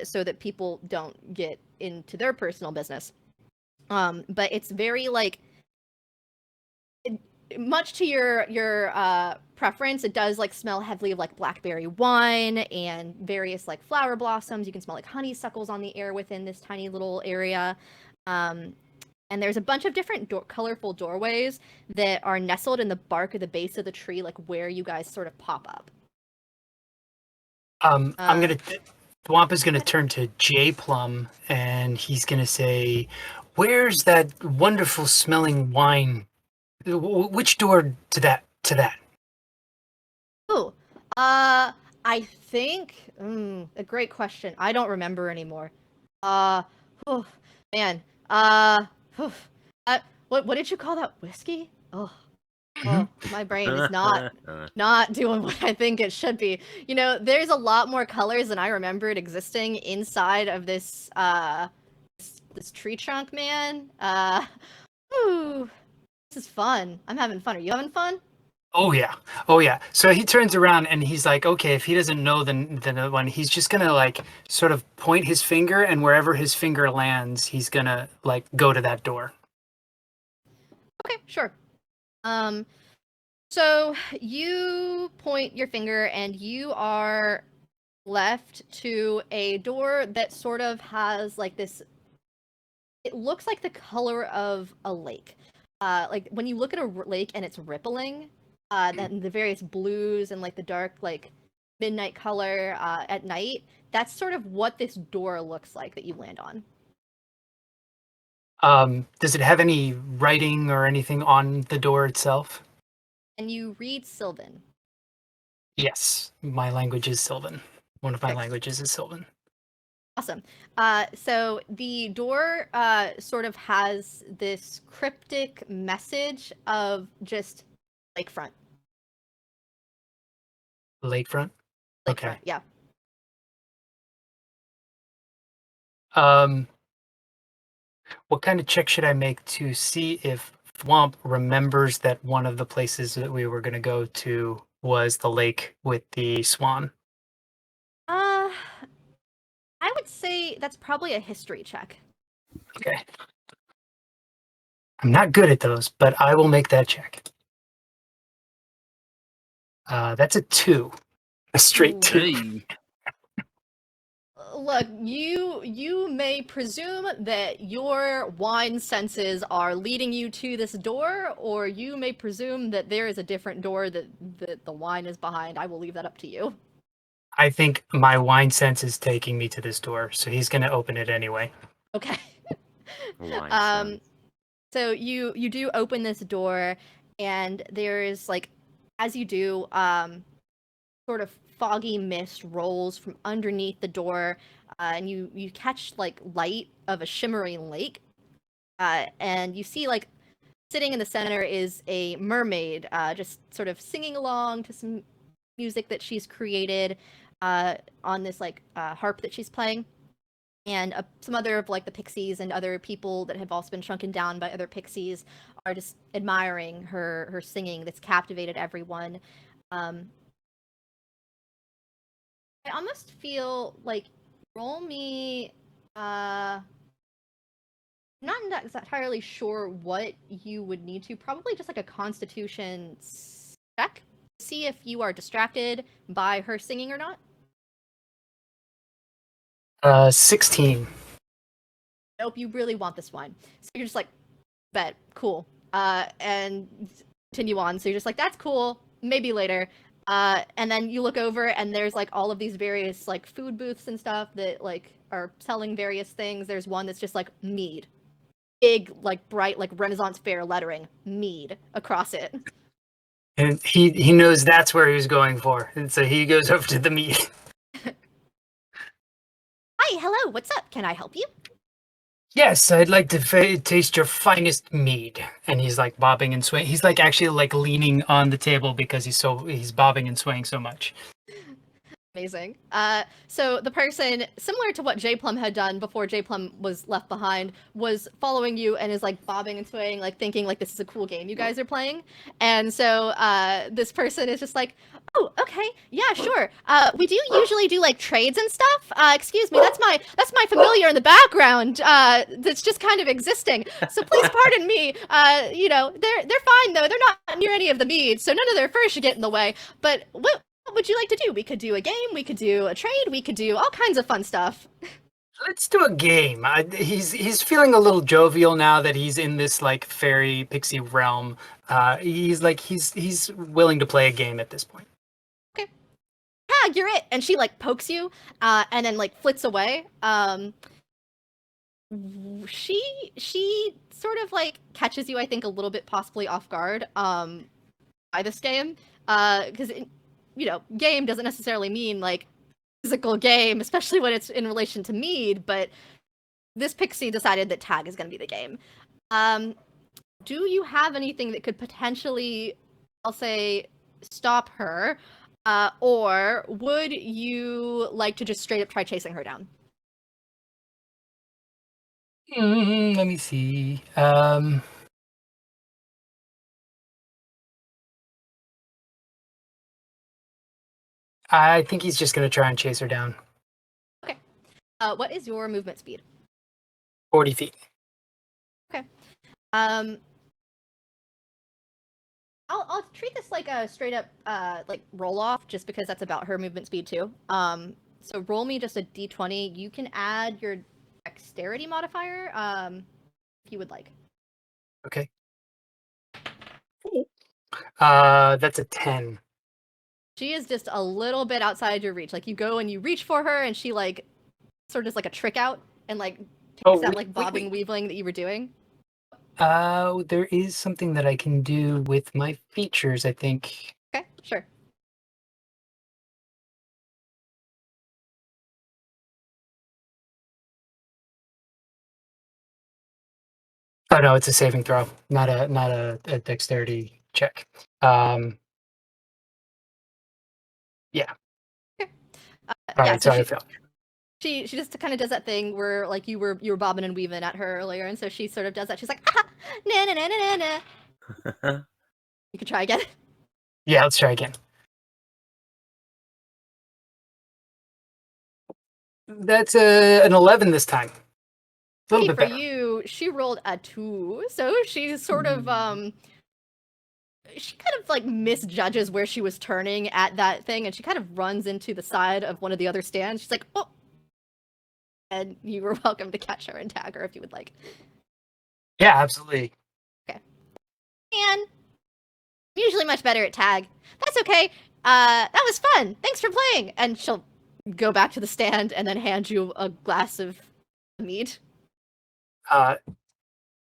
So that people don't get into their personal business. But it's very like, much to your preference, it does like smell heavily of like blackberry wine and various like flower blossoms. You can smell like honeysuckles on the air within this tiny little area. And there's a bunch of different colorful doorways that are nestled in the bark of the base of the tree, like where you guys sort of pop up. Thwomp is going to turn to J Plum and he's going to say, "Where's that wonderful smelling wine? Which door to that?" Oh, I think a great question. I don't remember anymore. Oh, man. What did you call that? Whiskey? Oh, my brain is not doing what I think it should be. You know, there's a lot more colors than I remembered existing inside of this this tree trunk, man. Ooh, this is fun. I'm having fun. Are you having fun? Oh yeah. So he turns around and he's like, okay, if he doesn't know the one, he's just gonna like sort of point his finger, and wherever his finger lands, he's gonna like go to that door. Okay, sure. So you point your finger and you are left to a door that sort of has like this, it looks like the color of a lake. Like when you look at a lake and it's rippling, then the various blues and like the dark like midnight color at night, that's sort of what this door looks like that you land on. Does it have any writing or anything on the door itself? And you read Sylvan. Yes, my language is Sylvan. One of my Okay. languages is Sylvan. Awesome. So the door sort of has this cryptic message of just lakefront. Lakefront. Okay. Lakefront, yeah. What kind of check should I make to see if Thwomp remembers that one of the places that we were going to go to was the lake with the swan? I would say that's probably a history check. Okay. I'm not good at those, but I will make that check. That's a 2. A straight 2. Hey. Look, you may presume that your wine senses are leading you to this door, or you may presume that there is a different door that the wine is behind. I will leave that up to you. I think my wine sense is taking me to this door, so he's going to open it anyway. Okay. Wine sense. So you do open this door, and there is like, as you do, sort of foggy mist rolls from underneath the door, and you catch like light of a shimmering lake, and you see like sitting in the center is a mermaid, just sort of singing along to some music that she's created on this like harp that she's playing. And some other of like the pixies and other people that have also been shrunken down by other pixies are just admiring her singing that's captivated everyone. I almost feel like roll me not entirely sure what you would need to, probably just like a constitution check, see if you are distracted by her singing or not. 16. Nope, you really want this wine. So you're just like, bet, cool. And continue on. So you're just like, that's cool, maybe later. And then you look over and there's like all of these various like food booths and stuff that like are selling various things. There's one that's just like mead. Big, like bright, like Renaissance fair lettering, mead across it. And he knows that's where he was going for. And so he goes over to the meat. Hi, hello, what's up? Can I help you? Yes, I'd like to taste your finest mead. And he's like bobbing and swaying. He's like actually like leaning on the table because he's bobbing and swaying so much. Amazing. So the person, similar to what J Plum had done before J Plum was left behind, was following you and is like bobbing and swaying, like thinking like this is a cool game you guys are playing. And so this person is just like, oh, okay, yeah, sure. We do usually do like trades and stuff. Excuse me, that's my familiar in the background. That's just kind of existing. So please pardon me. You know, they're fine though. They're not near any of the meads, so none of their fur should get in the way. But what would you like to do? We could do a game, we could do a trade, we could do all kinds of fun stuff. Let's do a game. He's feeling a little jovial now that he's in this like fairy pixie realm. He's willing to play a game at this point. Okay. Ah, you're it. And she like pokes you, and then like flits away. She sort of like catches you, I think, a little bit possibly off guard by this game. Because you know, game doesn't necessarily mean like physical game, especially when it's in relation to mead, but this pixie decided that tag is going to be the game. Do you have anything that could potentially, I'll say, stop her, or would you like to just straight up try chasing her down? Let me see. I think he's just going to try and chase her down. Okay. What is your movement speed? 40 feet. Okay. I'll treat this like a straight up like roll off, just because that's about her movement speed too. So roll me just a d20. You can add your dexterity modifier if you would like. Okay. That's a 10. She is just a little bit outside your reach. Like you go and you reach for her, and she like sort of does like a trick out and like takes that like bobbing weaving that you were doing. There is something that I can do with my features, I think. Okay, sure. Oh no, it's a saving throw, not a dexterity check. Yeah. All Yeah, right, so sorry, I failed. she just kind of does that thing where like you were bobbing and weaving at her earlier, and so she sort of does that. She's like, ah, na na na na na na. You can try again. Yeah, let's try again. That's an 11 this time. A little bit For better. you, she rolled a 2, so she sort of she kind of like misjudges where she was turning at that thing, and she kind of runs into the side of one of the other stands. She's like, oh, and you were welcome to catch her and tag her if you would like. Yeah, absolutely. And usually much better at tag. That's okay. That was fun. Thanks for playing. And she'll go back to the stand and then hand you a glass of mead.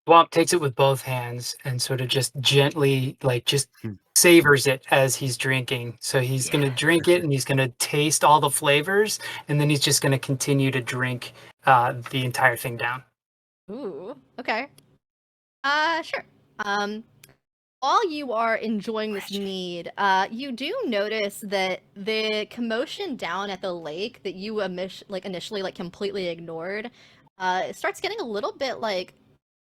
Thwomp takes it with both hands and sort of just gently, like, just savors it as he's drinking. So he's going to drink it and he's going to taste all the flavors, and then he's just going to continue to drink the entire thing down. Ooh, okay. Sure. While you are enjoying this mead, you do notice that the commotion down at the lake that you initially completely ignored, it starts getting a little bit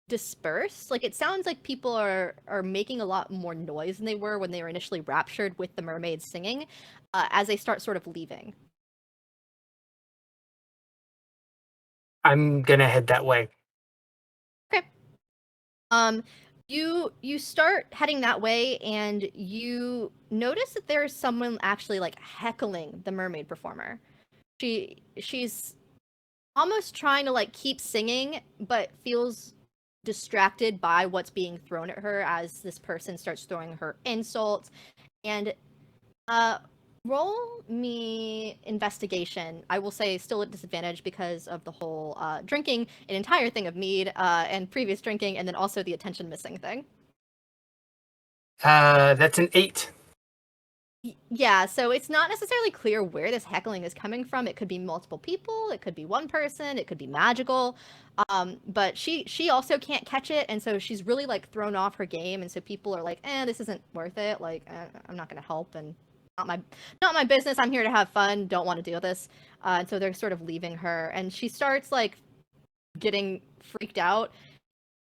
dispersed. Like it sounds like people are making a lot more noise than they were when they were initially raptured with the mermaids singing, as they start sort of leaving. I'm gonna head that way. Okay. You start heading that way, and you notice that there's someone actually heckling the mermaid performer. She's almost trying to keep singing, but feels distracted by what's being thrown at her as this person starts throwing her insults. And roll me investigation. I will say still at disadvantage because of the whole drinking an entire thing of mead and previous drinking, and then also the attention missing thing. That's an 8. Yeah, so it's not necessarily clear where this heckling is coming from. It could be multiple people, it could be one person, it could be magical. But she also can't catch it, and so she's really thrown off her game, and so people are like, this isn't worth it. I'm not gonna help, and not my business. I'm here to have fun. Don't want to deal with this. And so they're sort of leaving her, and she starts getting freaked out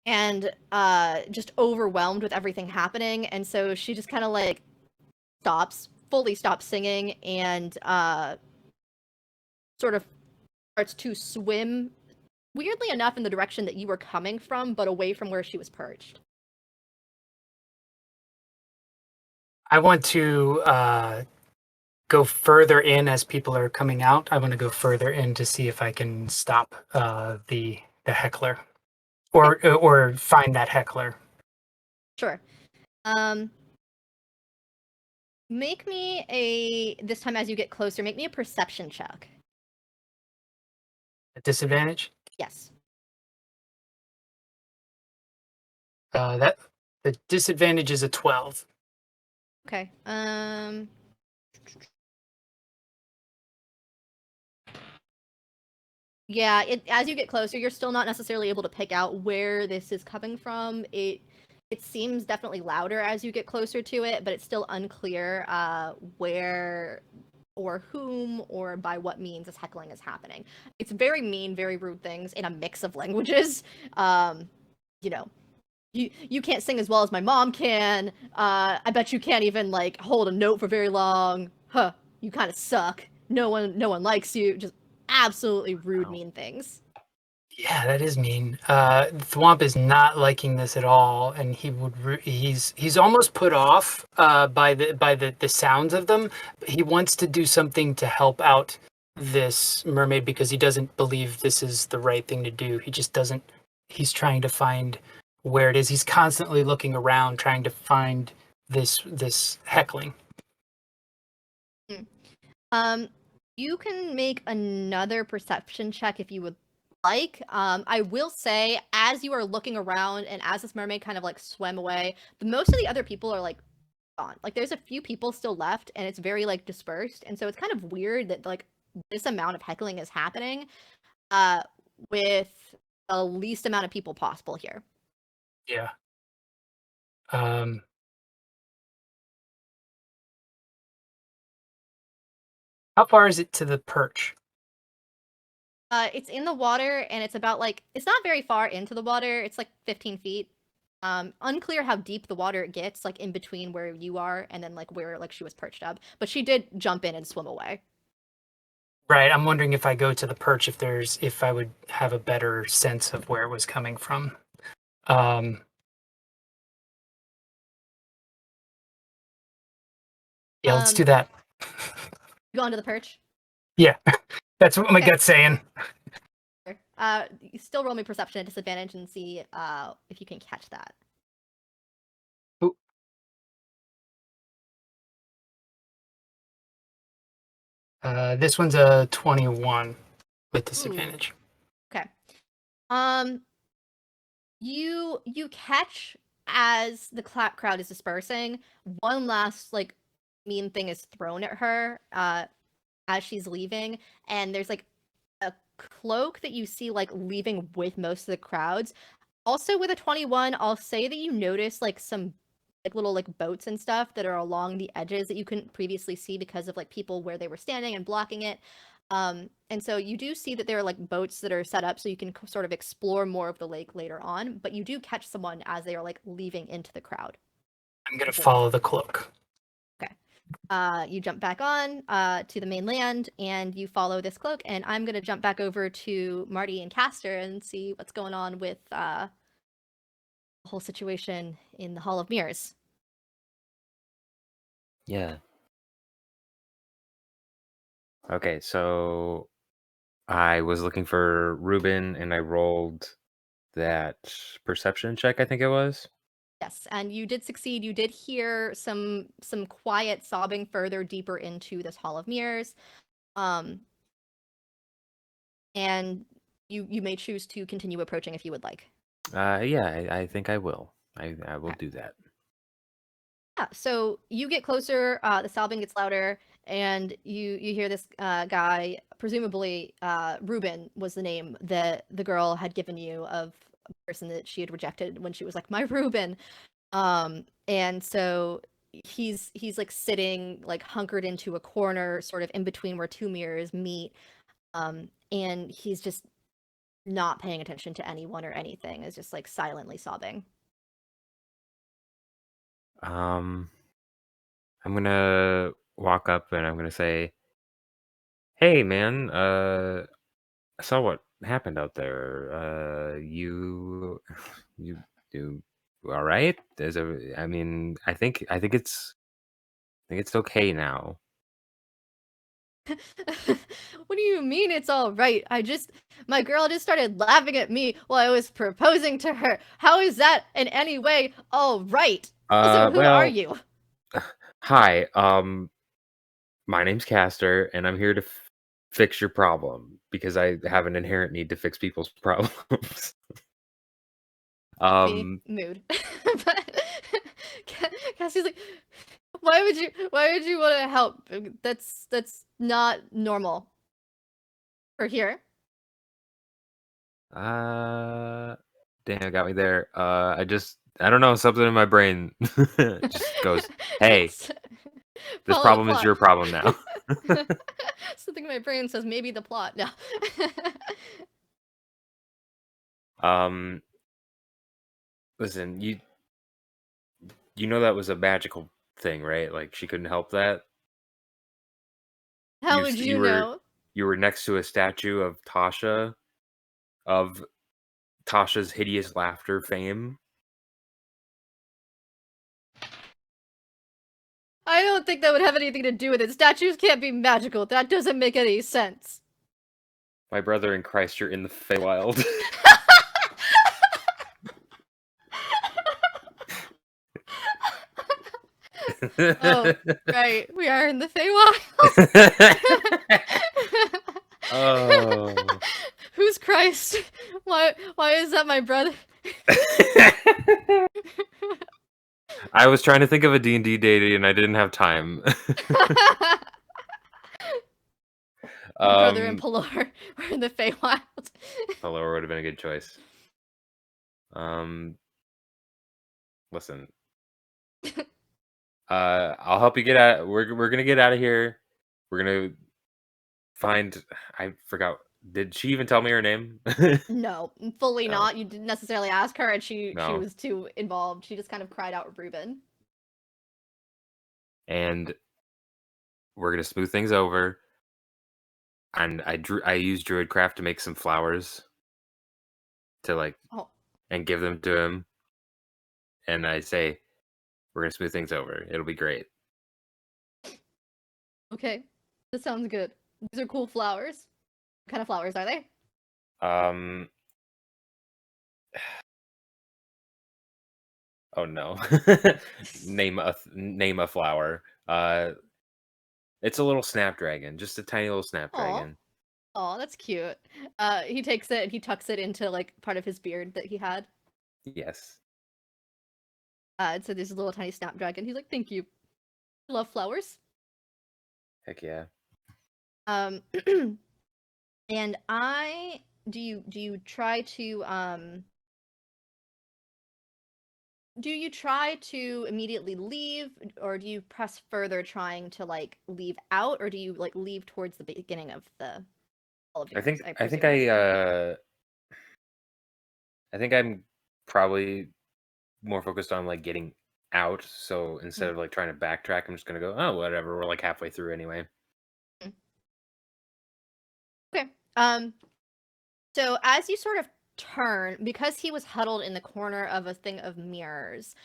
and just overwhelmed with everything happening, and so she just kind of fully stops singing and sort of starts to swim, weirdly enough, in the direction that you were coming from, but away from where she was perched. I want to go further in as people are coming out. I want to go further in to see if I can stop the heckler, or find that heckler. Sure. Make me this time as you get closer, make me a perception check. A disadvantage? Yes. That the disadvantage is a 12. Okay. Yeah, as you get closer, you're still not necessarily able to pick out where this is coming from. It seems definitely louder as you get closer to it, but it's still unclear where or whom or by what means this heckling is happening. It's very mean, very rude things in a mix of languages. You can't sing as well as my mom can. I bet you can't even hold a note for very long. Huh, you kind of suck. No one likes you. Just absolutely rude, mean things. Yeah, that is mean. Thwomp is not liking this at all, and he's almost put off by the sounds of them. He wants to do something to help out this mermaid because he doesn't believe this is the right thing to do. He just doesn't. He's trying to find where it is. He's constantly looking around, trying to find this heckling. You can make another perception check if you would like. I will say, as you are looking around and as this mermaid kind of swam away, most of the other people are gone. There's a few people still left, and it's very dispersed, and so it's kind of weird that this amount of heckling is happening with the least amount of people possible here. Yeah. Um, how far is it to the perch? It's in the water, and it's about like it's not very far into the water. It's like 15 feet. Unclear how deep the water gets, like in between where you are and then like where like she was perched up. But she did jump in and swim away. Right. I'm wondering if I go to the perch, if I would have a better sense of where it was coming from. Um, yeah, let's do that. You go onto the perch. Yeah, that's what my Okay. gut's saying. You still roll me perception at disadvantage and see if you can catch that. Ooh. This one's a 21 with disadvantage. Ooh. Okay. You catch as the crowd is dispersing. One last like mean thing is thrown at her as she's leaving, and there's like a cloak that you see like leaving with most of the crowds. Also with a 21, I'll say that you notice like some like little like boats and stuff that are along the edges that you couldn't previously see because of like people where they were standing and blocking it. And so you do see that there are like boats that are set up so you can sort of explore more of the lake later on, but you do catch someone as they are like leaving into the crowd. I'm gonna follow the cloak. You jump back on to the mainland and you follow this cloak, and I'm gonna jump back over to Marty and Castor and see what's going on with the whole situation in the Hall of Mirrors. Yeah. Okay, so I was looking for Ruben and I rolled that perception check, I think it was. Yes, and you did succeed. You did hear some quiet sobbing further deeper into this Hall of Mirrors. And you may choose to continue approaching if you would like. Yeah, I think I will. I will Okay. do that. Yeah, so you get closer, the sobbing gets louder, and you hear this guy, presumably Ruben was the name that the girl had given you of a person that she had rejected when she was like, my Ruben. And so he's like sitting like hunkered into a corner, sort of in between where two mirrors meet. And he's just not paying attention to anyone or anything, is just like silently sobbing. I'm gonna walk up and I'm gonna say, "Hey, man, I saw what happened out there. You do all right? I mean, I think it's okay now." What do you mean it's all right? My girl just started laughing at me while I was proposing to her. How is that in any way all right? Also, who are Well, you? hi. My name's Castor, and I'm here to fix your problem because I have an inherent need to fix people's problems. Mood. But Cassie's like, why would you want to help? That's not normal. For here. Damn, got me there. I don't know, something in my brain just goes, "Hey, this Follow the problem is plot. your problem now." Something in my brain says maybe the plot. No. Listen, you know that was a magical thing, right? Like she couldn't help that. How would you know? You were next to a statue of Tasha's hideous laughter fame. I don't think that would have anything to do with it. Statues can't be magical. That doesn't make any sense. My brother in Christ, you're in the Feywild. Oh, right. We are in the Feywild. Oh. Who's Christ? Why is that my brother? I was trying to think of a D&D deity and I didn't have time. Brother and Pelor were in the Feywild. Pelor would have been a good choice. Listen. I'll help you get out. We're gonna get out of here. We're gonna find. I forgot. Did she even tell me her name? No, fully No. not. You didn't necessarily ask her, and she No. was too involved. She just kind of cried out Reuben. And we're gonna smooth things over. And I used Druidcraft to make some flowers to like Oh, and give them to him. And I say, we're gonna smooth things over. It'll be great. okay. This sounds good. These are cool flowers. What kind of flowers are they? Oh no. Name a flower. It's a little snapdragon, just a tiny little snapdragon. Oh, that's cute. He takes it and he tucks it into like part of his beard that he had. Yes. And so there's a little tiny snapdragon. He's like, "Thank you. I love flowers." Heck yeah. And do you try to immediately leave, or do you press further trying to like leave out, or do you like leave towards the beginning of all of I yours? I think I'm probably more focused on like getting out. So instead of like trying to backtrack, I'm just gonna go, oh whatever, we're like halfway through anyway. Okay. So as you sort of turn, because he was huddled in the corner of a thing of mirrors,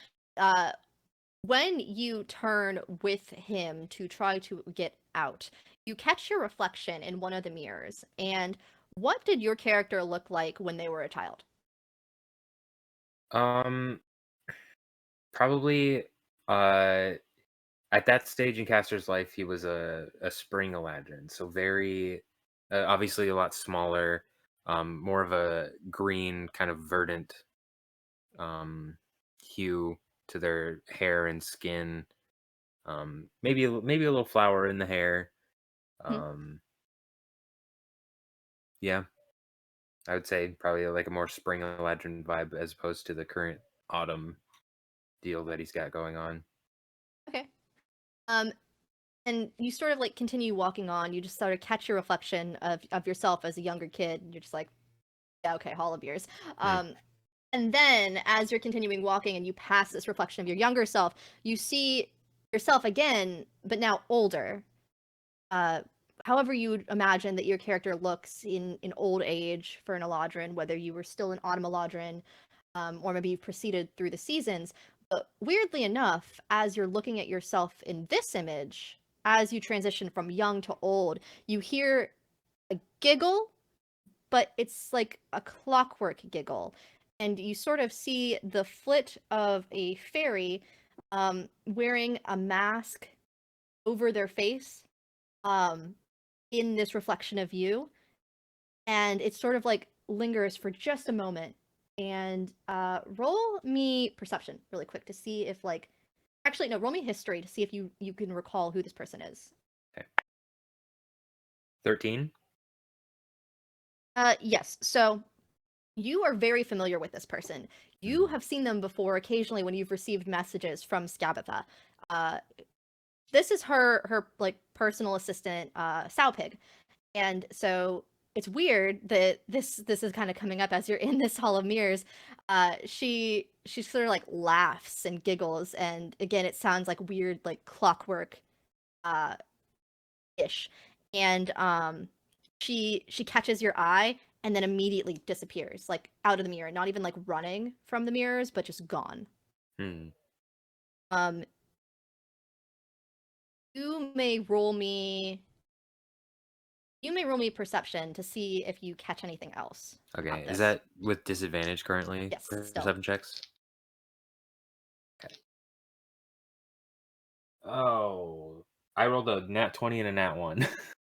when you turn with him to try to get out, you catch your reflection in one of the mirrors. And what did your character look like when they were a child? Probably at that stage in Castor's life, he was a spring Eladrin, so very obviously a lot smaller, more of a green kind of verdant hue to their hair and skin. Maybe a little flower in the hair. Yeah, I would say probably like a more spring Eladrin vibe as opposed to the current autumn deal that he's got going on. Okay. And you sort of like continue walking on. You just sort of catch your reflection of yourself as a younger kid. And you're just like, yeah, okay, Hall of Years. And then as you're continuing walking and you pass this reflection of your younger self, you see yourself again, but now older. However you would imagine that your character looks in old age for an Eladrin, whether you were still an autumn Eladrin, or maybe you've proceeded through the seasons. But weirdly enough, as you're looking at yourself in this image, as you transition from young to old, you hear a giggle, but it's like a clockwork giggle. And you sort of see the flit of a fairy wearing a mask over their face in this reflection of you. And it sort of like lingers for just a moment. And roll me perception really quick to see if like... Actually, no, roll me history to see if you can recall who this person is. Okay. 13? Yes. So you are very familiar with this person. You have seen them before occasionally when you've received messages from Scabatha. This is her like personal assistant, Sowpig. And so it's weird that this is kind of coming up as you're in this Hall of Mirrors. She sort of like laughs and giggles, and again it sounds like weird like clockwork ish. And she catches your eye and then immediately disappears, like out of the mirror, not even like running from the mirrors, but just gone. You may roll me perception to see if you catch anything else. Okay, is that with disadvantage currently? Yes, for still. perception checks? Okay. Oh, I rolled a nat 20 and a nat 1.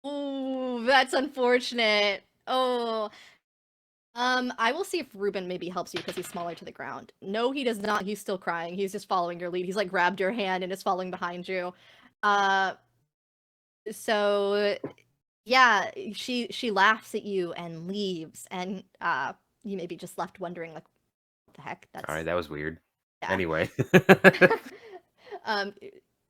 Ooh, that's unfortunate. Oh. I will see if Reuben maybe helps you because he's smaller to the ground. No, he does not. He's still crying. He's just following your lead. He's like grabbed your hand and is following behind you. So yeah, she laughs at you and leaves, and you may be just left wondering like, what the heck? That's All right, that was weird. Anyway.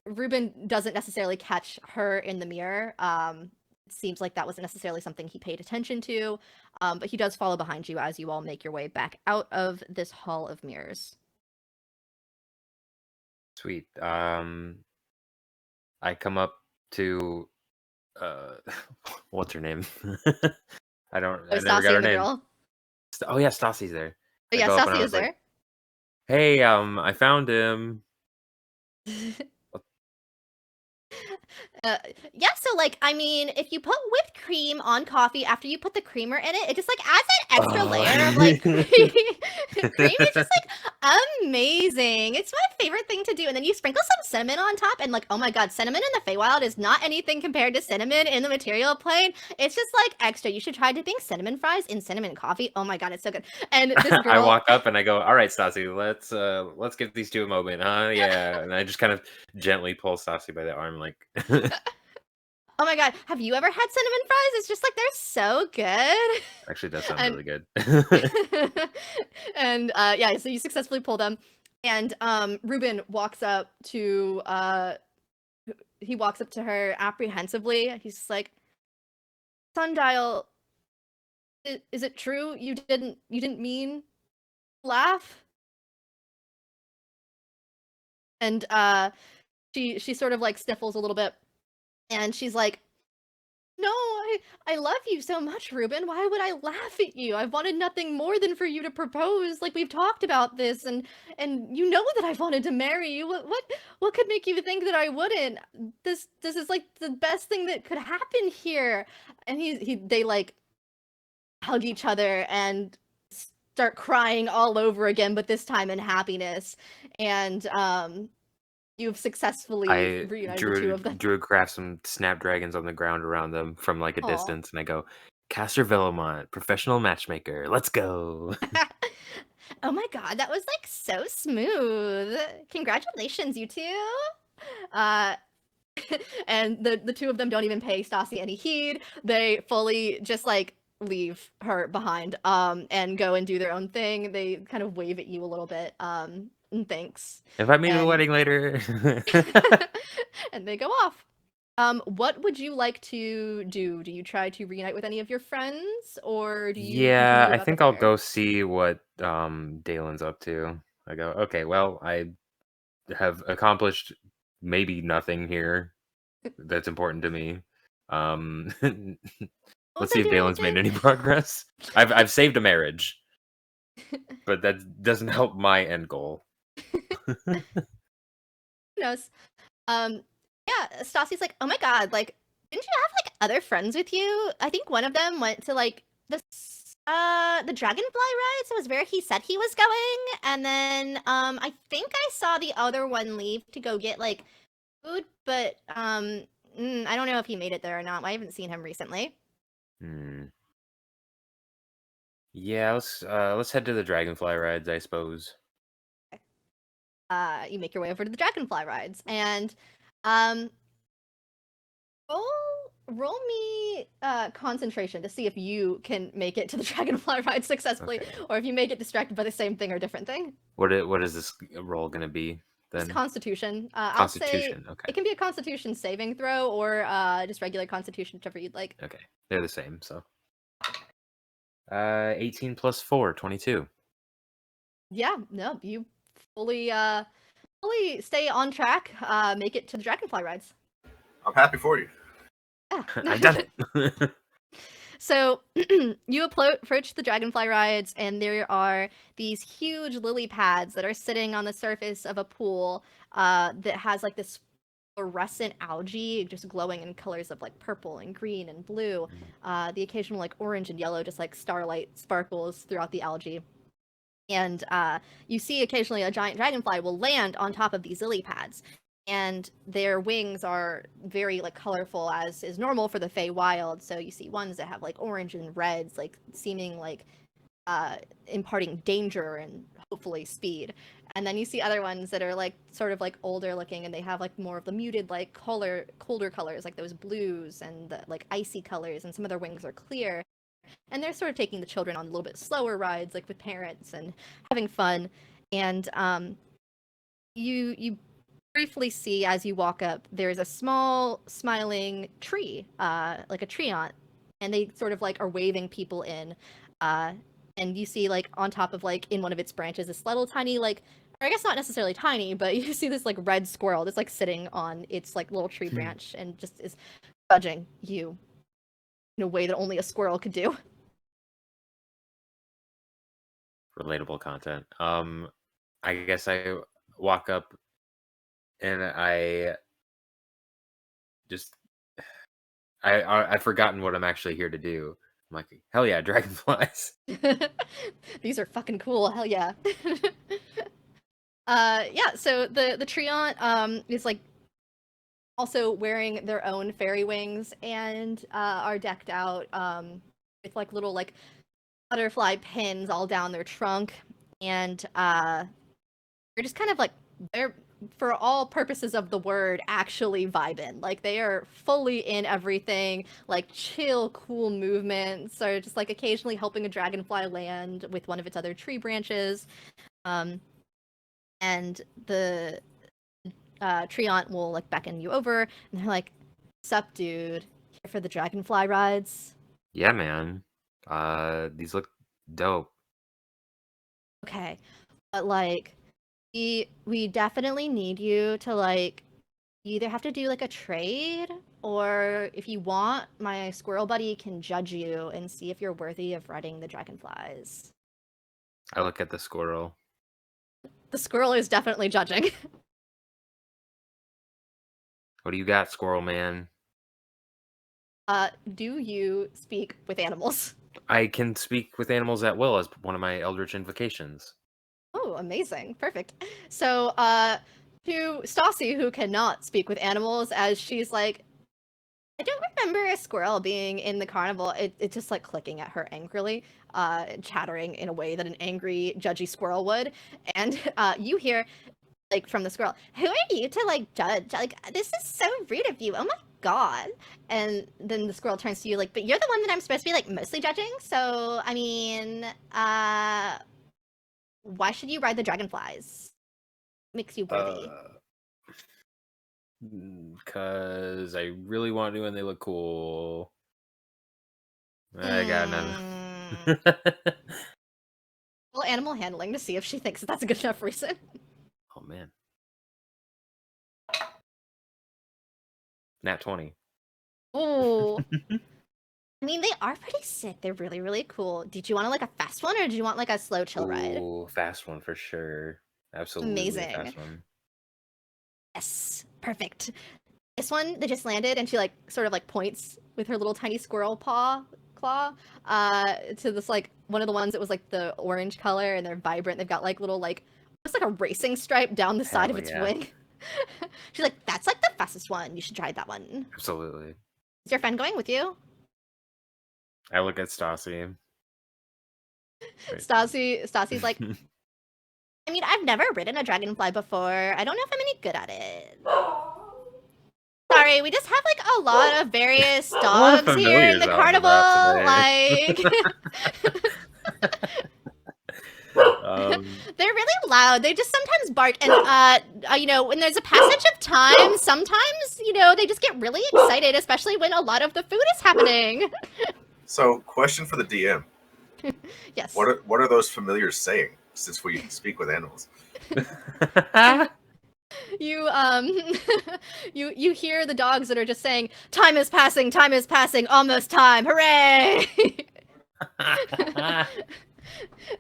Ruben doesn't necessarily catch her in the mirror. It seems like that wasn't necessarily something he paid attention to, but he does follow behind you as you all make your way back out of this hall of mirrors. Sweet. I come up to what's her name? I never got her the name. girl. Oh yeah, Stassi's there. Oh, yeah, Stassi is there. Hey, I found him. Yeah, so like, I mean, if you put whipped cream on coffee after you put the creamer in it, it just like adds an extra layer of like cream. It's just like amazing. It's my favorite thing to do. And then you sprinkle some cinnamon on top, and like, oh my god, cinnamon in the Feywild is not anything compared to cinnamon in the material plane. It's just like extra. You should try dipping cinnamon fries in cinnamon coffee. Oh my god, it's so good. And this girl, I walk up and I go, "All right, Stassi, let's give these two a moment, huh?" Yeah, and I just kind of gently pull Stassi by the arm, like. Oh my god, have you ever had cinnamon fries? It's just like they're so good. Actually, that sounds really good. And yeah, so you successfully pull them, and Ruben walks up to her apprehensively. He's just like, Sundial, is it true you didn't mean laugh? And she sort of like sniffles a little bit, and she's like, no, I love you so much, Ruben. Why would I laugh at you? I've wanted nothing more than for you to propose. Like, we've talked about this, and you know that I've wanted to marry you. What could make you think that I wouldn't? This is like the best thing that could happen here. And they like hug each other and start crying all over again, but this time in happiness. And you've successfully reunited the two of them. Drew crafts some snapdragons on the ground around them from like a distance, and I go, Castor Velomont, professional matchmaker, let's go. Oh my god, that was like so smooth. Congratulations, you two. And the two of them don't even pay Stassi any heed. They fully just like leave her behind and go and do their own thing. They kind of wave at you a little bit. And thanks. Invite me to the wedding later. And they go off. What would you like to do? Do you try to reunite with any of your friends, or do you? Yeah, I think I'll go see what Dalen's up to. I go, okay, well, I have accomplished maybe nothing here that's important to me. Let's see if Dalen's made any progress. I've saved a marriage, but that doesn't help my end goal. Who knows? Yeah, Stassi's like, oh my god, like, didn't you have like other friends with you? I think one of them went to like the dragonfly rides. It was where he said he was going, and then I think I saw the other one leave to go get like food, but I don't know if he made it there or not. I haven't seen him recently. Yeah, let's head to the dragonfly rides, I suppose. You make your way over to the dragonfly rides, and roll me concentration to see if you can make it to the dragonfly ride successfully, or if you may get distracted by the same thing or different thing. What is this roll gonna be then? It's Constitution. Constitution. Okay. It can be a Constitution saving throw or just regular Constitution, whichever you'd like. Okay, they're the same. So 18 plus 4, 22. Yeah, no, you fully stay on track. Make it to the dragonfly rides. I'm happy for you. Yeah. I've done it. So you approach the dragonfly rides, and there are these huge lily pads that are sitting on the surface of a pool that has like this fluorescent algae just glowing in colors of like purple and green and blue. The occasional like orange and yellow, just like starlight sparkles throughout the algae. And you see occasionally a giant dragonfly will land on top of these lily pads, and their wings are very like colorful, as is normal for the Feywild. So you see ones that have like orange and reds, like seeming like imparting danger and hopefully speed. And then you see other ones that are like sort of like older looking, and they have like more of the muted like colder colors, like those blues and the like icy colors, and some of their wings are clear. And they're sort of taking the children on a little bit slower rides, like with parents, and having fun. And you briefly see as you walk up, there's a small smiling tree, like a treant, and they sort of like are waving people in. And you see like on top of like in one of its branches this little tiny like, or I guess not necessarily tiny, but you see this like red squirrel that's like sitting on its like little tree branch and just is judging you in a way that only a squirrel could do. Relatable content. I guess I walk up and I've forgotten what I'm actually here to do. I'm like, hell yeah, dragonflies. These are fucking cool. Hell yeah. Yeah, so the treant is like also wearing their own fairy wings and are decked out with like little like butterfly pins all down their trunk, and they're just kind of like, they're, for all purposes of the word, actually vibing. Like they are fully in everything, like chill, cool movements, or just like occasionally helping a dragonfly land with one of its other tree branches. And the treant will like beckon you over, and they're like, "Sup, dude? Here for the dragonfly rides?" Yeah, man. These look dope. Okay, but like, we definitely need you to like, you either have to do like a trade, or if you want, my squirrel buddy can judge you and see if you're worthy of riding the dragonflies. I look at the squirrel. The squirrel is definitely judging. What do you got, squirrel man? Do you speak with animals? I can speak with animals at will as one of my eldritch invocations. Oh, amazing. Perfect. So, to Stassi, who cannot speak with animals, as she's like, I don't remember a squirrel being in the carnival. It's just like clicking at her angrily, chattering in a way that an angry, judgy squirrel would. And you hear, like, from the squirrel, "Who are you to, like, judge? Like, this is so rude of you. Oh my god." And then the squirrel turns to you, like, "But you're the one that I'm supposed to be, like, mostly judging? So, I mean, why should you ride the dragonflies? Makes you worthy." Because I really want to and they look cool. I got none. Well, animal handling to see if she thinks that's a good enough reason. Oh, man. Nat 20. Ooh. I mean, they are pretty sick. They're really, really cool. Did you want like a fast one, or did you want like a slow chill ride? Ooh, fast one for sure. Absolutely Amazing. fast one. Yes, perfect. This one, they just landed, and she like sort of like points with her little tiny squirrel claw to this like one of the ones that was like the orange color, and they're vibrant. They've got like little like, looks like a racing stripe down the side of its wing. She's like, "That's like the fastest one. You should try that one." Absolutely. Is your friend going with you? I look at Stassi. Stassi's like, "I mean, I've never ridden a dragonfly before. I don't know if I'm any good at it. Sorry, we just have like a lot of various dogs here in the carnival. Like, they're really loud. They just sometimes bark, and you know, when there's a passage of time, sometimes you know they just get really excited, especially when a lot of the food is happening." So, question for the DM. Yes. What are those familiars saying, since we speak with animals? You you hear the dogs that are just saying, time is passing, almost time, hooray!"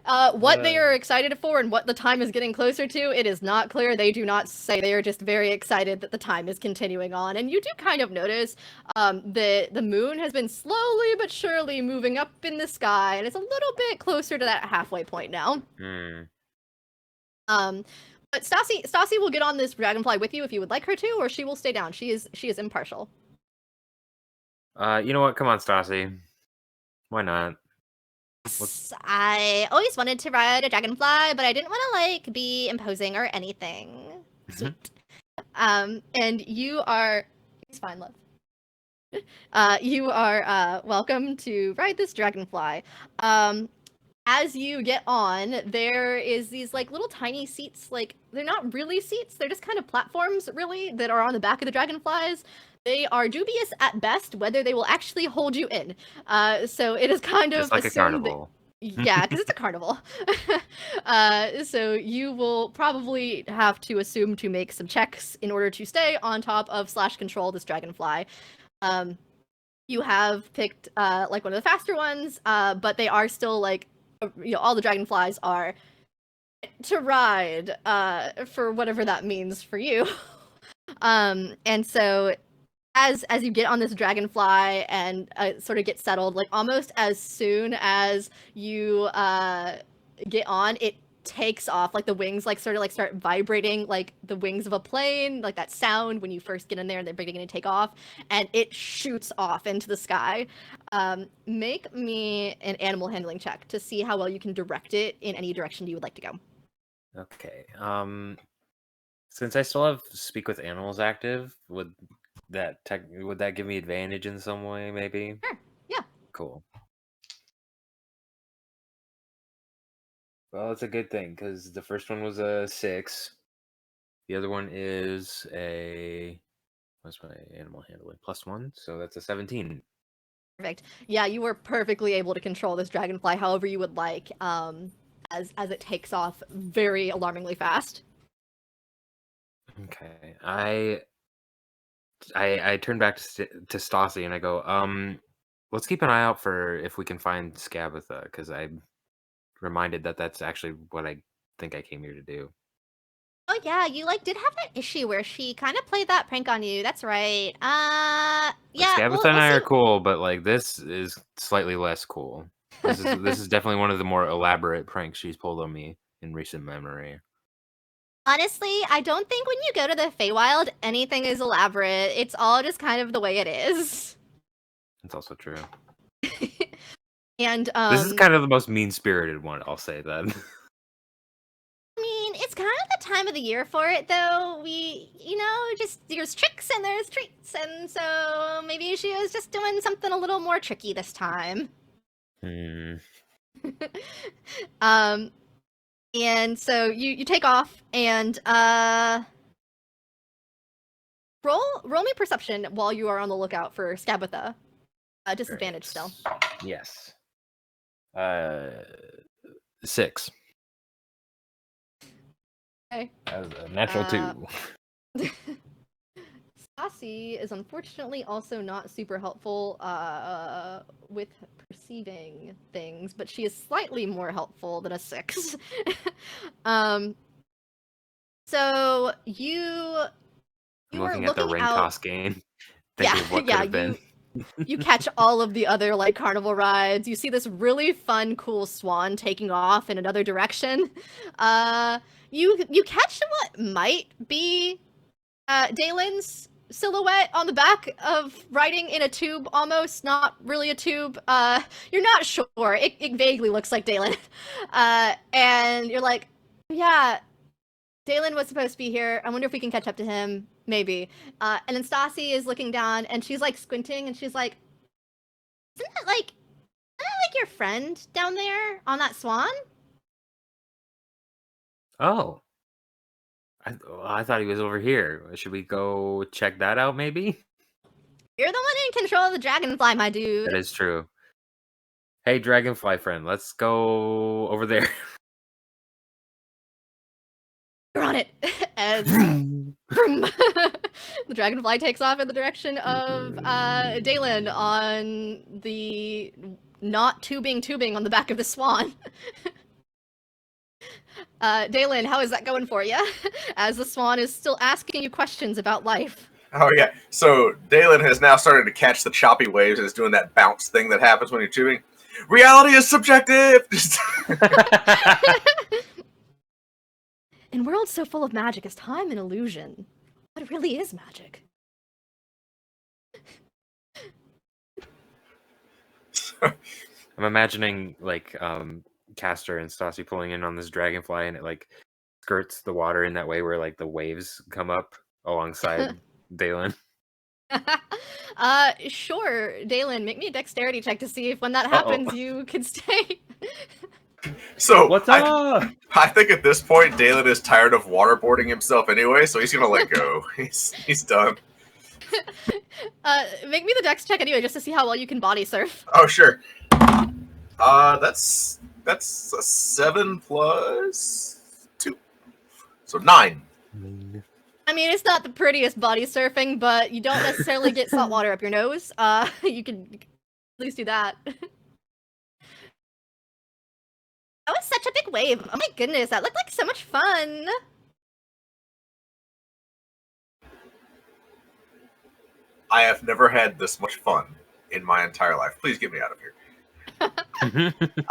What they are excited for and what the time is getting closer to, it is not clear. They do not say. They are just very excited that the time is continuing on. And you do kind of notice the moon has been slowly but surely moving up in the sky, and it's a little bit closer to that halfway point now. But Stassi will get on this dragonfly with you if you would like her to, or she will stay down. She is impartial. You know what? Come on, Stassi. Why not? I always wanted to ride a dragonfly, but I didn't want to like be imposing or anything. Sweet. And you are, it's fine, love. You are welcome to ride this dragonfly. as you get on, there is these like little tiny seats, like they're not really seats, they're just kind of platforms really that are on the back of the dragonflies. They are dubious at best whether they will actually hold you in. So it is kind of Just like a assumed carnival. yeah, because it's a carnival. So you will probably have to assume to make some checks in order to stay on top of / control this dragonfly. You have picked like one of the faster ones, but they are still like, all the dragonflies are to ride for whatever that means for you. And so as you get on this dragonfly and sort of get settled, like almost as soon as you get on, it takes off. Like the wings like sort of like start vibrating like the wings of a plane, like that sound when you first get in there and they're beginning to take off, and it shoots off into the sky. Make me an animal handling check to see how well you can direct it in any direction you would like to go. Okay. Since I still have speak with animals active, would that give me advantage in some way? Maybe. Sure. Yeah. Cool. Well, it's a good thing because the first one was a 6. The other one is a what's my animal handling +1, so that's a 17. Perfect. Yeah, you were perfectly able to control this dragonfly however you would like, as it takes off very alarmingly fast. Okay, I turn back to Stassi and I go, let's keep an eye out for if we can find Scabatha, because I'm reminded that that's actually what I think I came here to do. Oh yeah, you did have that issue where she kind of played that prank on you. That's right. Yeah. Scabatha and I are cool, but like this is slightly less cool. This is definitely one of the more elaborate pranks she's pulled on me in recent memory. Honestly, I don't think when you go to the Feywild, anything is elaborate. It's all just kind of the way it is. That's also true. And this is kind of the most mean-spirited one, I'll say that. I mean, it's kind of the time of the year for it, though. Just there's tricks and there's treats, and so maybe she was just doing something a little more tricky this time. And so you take off and roll me perception while you are on the lookout for Scabatha. Disadvantage still. Yes. 6. Okay. That was a natural 2. Stassi is unfortunately also not super helpful with perceiving things, but she is slightly more helpful than a 6. So I'm looking at the ring toss game. Thinking of what could have been. You catch all of the other like carnival rides. You see this really fun, cool swan taking off in another direction. You catch what might be Dalen's silhouette on the back of riding in a tube, almost not really a tube. You're not sure. It vaguely looks like Dalen. And you're like, yeah, Dalen was supposed to be here. I wonder if we can catch up to him. Maybe. And then Stassi is looking down and she's like squinting and she's like, isn't that like your friend down there on that swan? Oh. I thought he was over here. Should we go check that out, maybe? You're the one in control of the dragonfly, my dude. That is true. Hey, dragonfly friend, let's go over there. You're on it. And the dragonfly takes off in the direction of Dalen on the not tubing on the back of the swan. Dalen, how is that going for you? As the swan is still asking you questions about life. Oh yeah, so Dalen has now started to catch the choppy waves and is doing that bounce thing that happens when you're tubing. Reality is subjective! In worlds so full of magic is time an illusion? What really is magic? I'm imagining like Castor and Stassi pulling in on this dragonfly and it like skirts the water in that way where like the waves come up alongside Dalen. Sure. Dalen, make me a dexterity check to see if when that happens you can stay. So What's up? I think at this point, Dalen is tired of waterboarding himself anyway, so he's gonna let go. He's done. Make me the dex check anyway, just to see how well you can body surf. Oh sure. That's a 7 plus 2, so 9. I mean, it's not the prettiest body surfing, but you don't necessarily get salt water up your nose. You can at least do that. That was such a big wave. Oh my goodness, that looked like so much fun. I have never had this much fun in my entire life. Please get me out of here.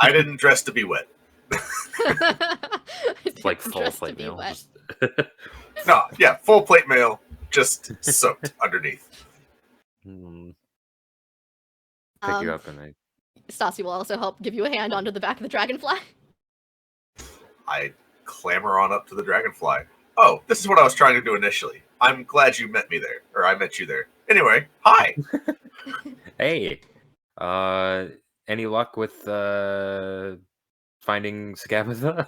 I didn't dress to be wet. It's like full Dressed to plate be meal. wet. No, yeah, full plate mail, just soaked underneath. Pick Um, you up and I. Stassi will also help give you a hand onto the back of the dragonfly. I clamber on up to the dragonfly. Oh, this is what I was trying to do initially. I'm glad you met me there, or I met you there. Anyway, hi. Hey, any luck with finding Scabatha?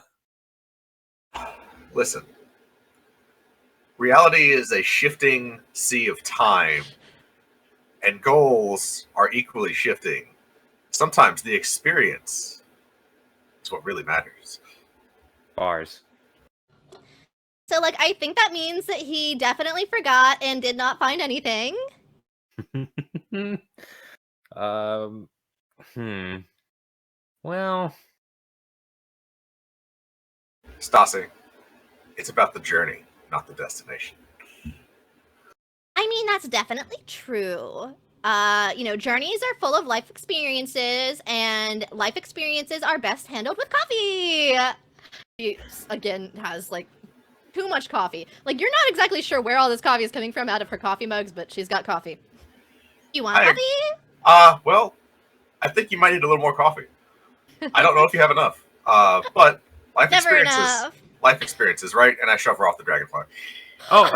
Listen, reality is a shifting sea of time, and goals are equally shifting. Sometimes the experience is what really matters. Bars. So, like, I think that means that he definitely forgot and did not find anything. Well, Stassi, it's about the journey, not the destination. I mean, that's definitely true. Journeys are full of life experiences, and life experiences are best handled with coffee. She, again, has, like, too much coffee. Like, you're not exactly sure where all this coffee is coming from out of her coffee mugs, but she's got coffee. You want Hey. coffee? Well, I think you might need a little more coffee. I don't know if you have enough, but life Never experiences. enough. Life experiences, right? And I shove her off the dragonfly. oh.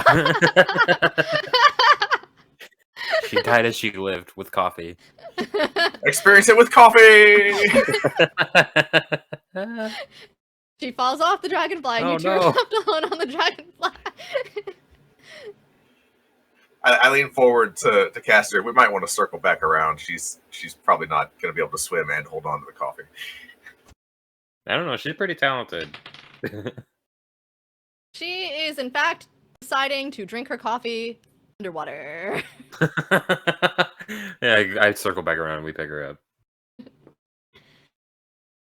She died as she lived with coffee. Experience it with coffee. She falls off the dragonfly, and Oh, you two are no. left alone on the dragonfly. I lean forward to Castor. We might want to circle back around. She's probably not going to be able to swim and hold on to the coffee. I don't know. She's pretty talented. She is, in fact, deciding to drink her coffee underwater. Yeah, I circle back around and we pick her up.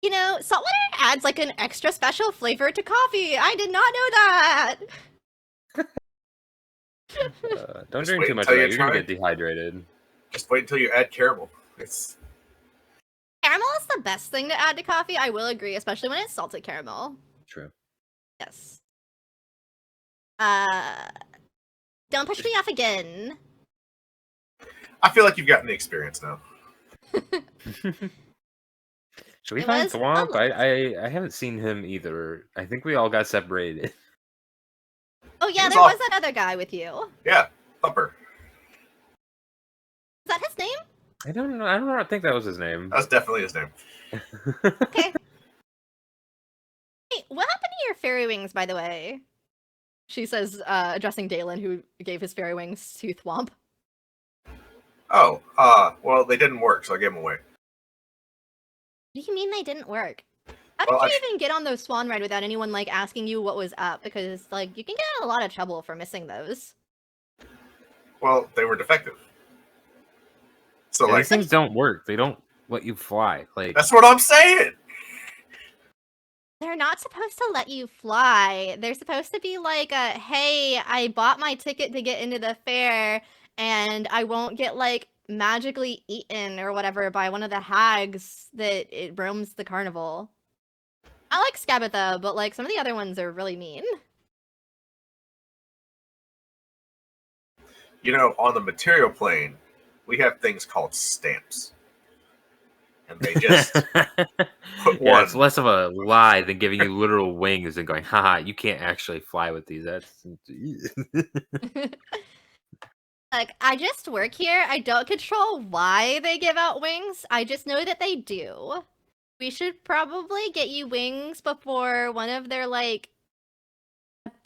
You know, saltwater adds like an extra special flavor to coffee. I did not know that. Don't Just drink wait too much until of you that. You're gonna try. get dehydrated. Just wait until you add caramel. It's Caramel is the best thing to add to coffee. I will agree, especially when it's salted caramel. True. Yes. Don't push me off again. I feel like you've gotten the experience now. Should we It find was Thwomp? almost. I haven't seen him either. I think we all got separated. Oh yeah, was there off. was that other guy with you. Yeah, Thumper. Is that his name? I don't know. I don't think that was his name. That's definitely his name. Okay. Hey, what happened to your fairy wings, by the way? She says, addressing Dalen, who gave his fairy wings to Thwomp. Oh, well, they didn't work, so I gave them away. What do you mean they didn't work? How Well, did you even get on those swan ride without anyone, like, asking you what was up? Because, like, you can get in a lot of trouble for missing those. Well, they were defective. So, Yeah, like, these things don't work. They don't let you fly. Like that's what I'm saying. They're not supposed to let you fly. They're supposed to be like a, hey, I bought my ticket to get into the fair, and I won't get, like, magically eaten or whatever by one of the hags that it roams the carnival. I like Scabatha, but, like, some of the other ones are really mean. You know, on the material plane, we have things called stamps. And they just put yeah, one. it's less of a lie than giving you literal wings and going, haha, you can't actually fly with these. That's Like, I just work here. I don't control why they give out wings. I just know that they do. We should probably get you wings before one of their like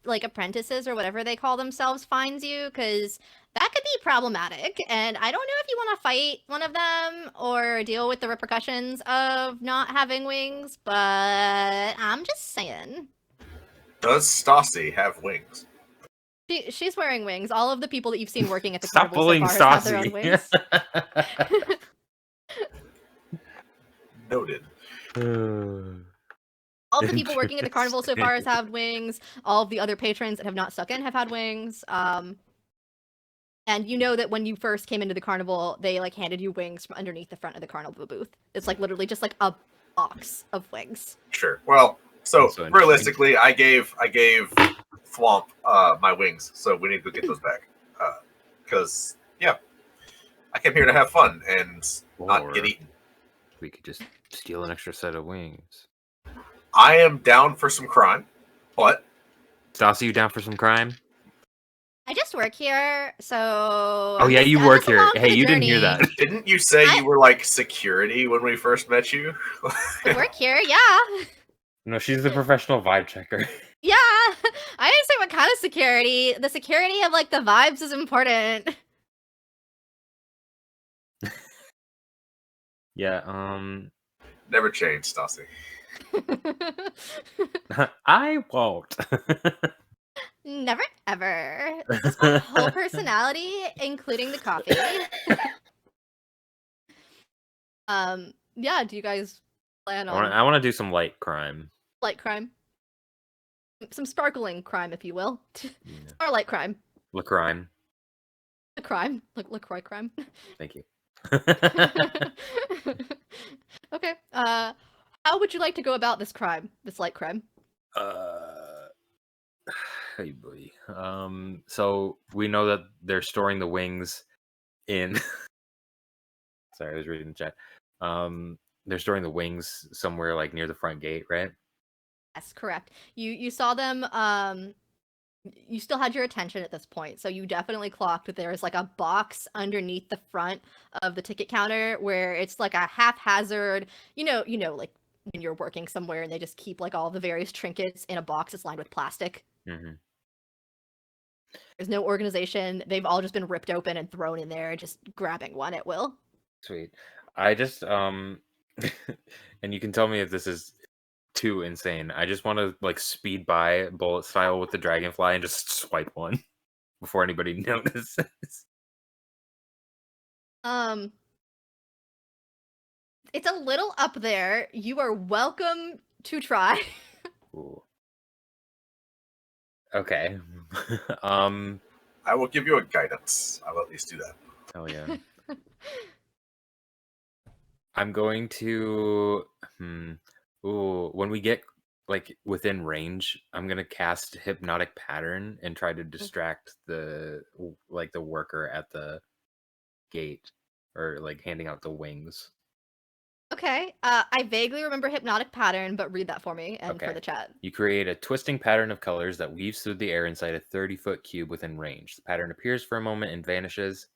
apprentices or whatever they call themselves finds you, because that could be problematic. And I don't know if you want to fight one of them or deal with the repercussions of not having wings, but I'm just saying. Does Stassi have wings? She's wearing wings. All of the people that you've seen working at the Stop carnival so bullying far have their own Stassi. wings. Noted. All the people working at the carnival so far has had wings. All of the other patrons that have not stuck in have had wings. And you know that when you first came into the carnival, they like handed you wings from underneath the front of the carnival booth. It's like literally just like a box of wings. Sure. Well, so So interesting. realistically, I gave Thwomp my wings, so we need to get those back. Because yeah, I came here to have fun and not get Or eaten. we could just steal an extra set of wings. I am down for some crime, but Stassi, you down for some crime? I just work here, so. Oh yeah, you I'm work just here. along for Hey, the you didn't hear journey. that. didn't you say you were like security when we first met you? I work here, yeah. No, she's the professional vibe checker. Yeah. I didn't say what kind of security. The security of like the vibes is important. Yeah, Never changed, Stassi. I won't. Never ever. This is my whole personality, including the coffee. Yeah, do you guys plan on I want to do some light crime. light crime? Some sparkling crime, if you will. Yeah. Or light crime. La crime. A crime. Like LaCroix crime. Thank you. Okay. How would you like to go about this crime? This light crime? Hey boy. So we know that they're storing the wings in. Sorry, I was reading the chat. They're storing the wings somewhere like near the front gate, right? Yes, correct. You saw them, you still had your attention at this point, so you definitely clocked that there is like a box underneath the front of the ticket counter where it's like a haphazard, you know, like when you're working somewhere and they just keep like all the various trinkets in a box that's lined with plastic. Mm-hmm. There's no organization. They've all just been ripped open and thrown in there, just grabbing one at will. Sweet. I just and you can tell me if this is too insane. I just want to like speed by bullet style with the dragonfly and just swipe one before anybody notices. It's a little up there. You are welcome to try. Ooh. Okay. I will give you a guidance. I will at least do that. Hell yeah. I'm going to when we get like within range, I'm gonna cast hypnotic pattern and try to distract the worker at the gate or like handing out the wings. Okay. I vaguely remember hypnotic pattern, but read that for me and for Okay. the chat. You create a twisting pattern of colors that weaves through the air inside a 30-foot cube within range. The pattern appears for a moment and vanishes.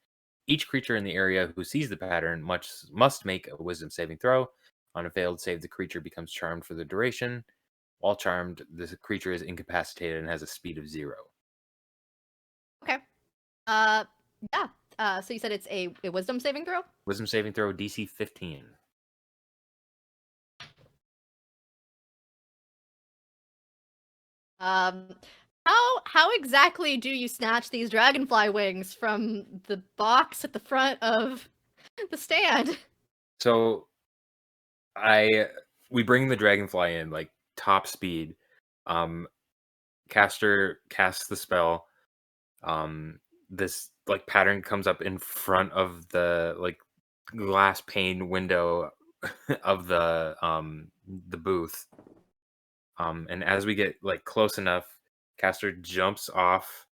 Each creature in the area who sees the pattern must make a wisdom saving throw. On a failed save, the creature becomes charmed for the duration. While charmed, the creature is incapacitated and has a speed of 0. Okay. Yeah. So you said it's a wisdom saving throw? Wisdom saving throw DC 15. How exactly do you snatch these dragonfly wings from the box at the front of the stand? So we bring the dragonfly in like top speed. Castor casts the spell. This like pattern comes up in front of the like glass pane window of the booth. And as we get like close enough, Castor jumps off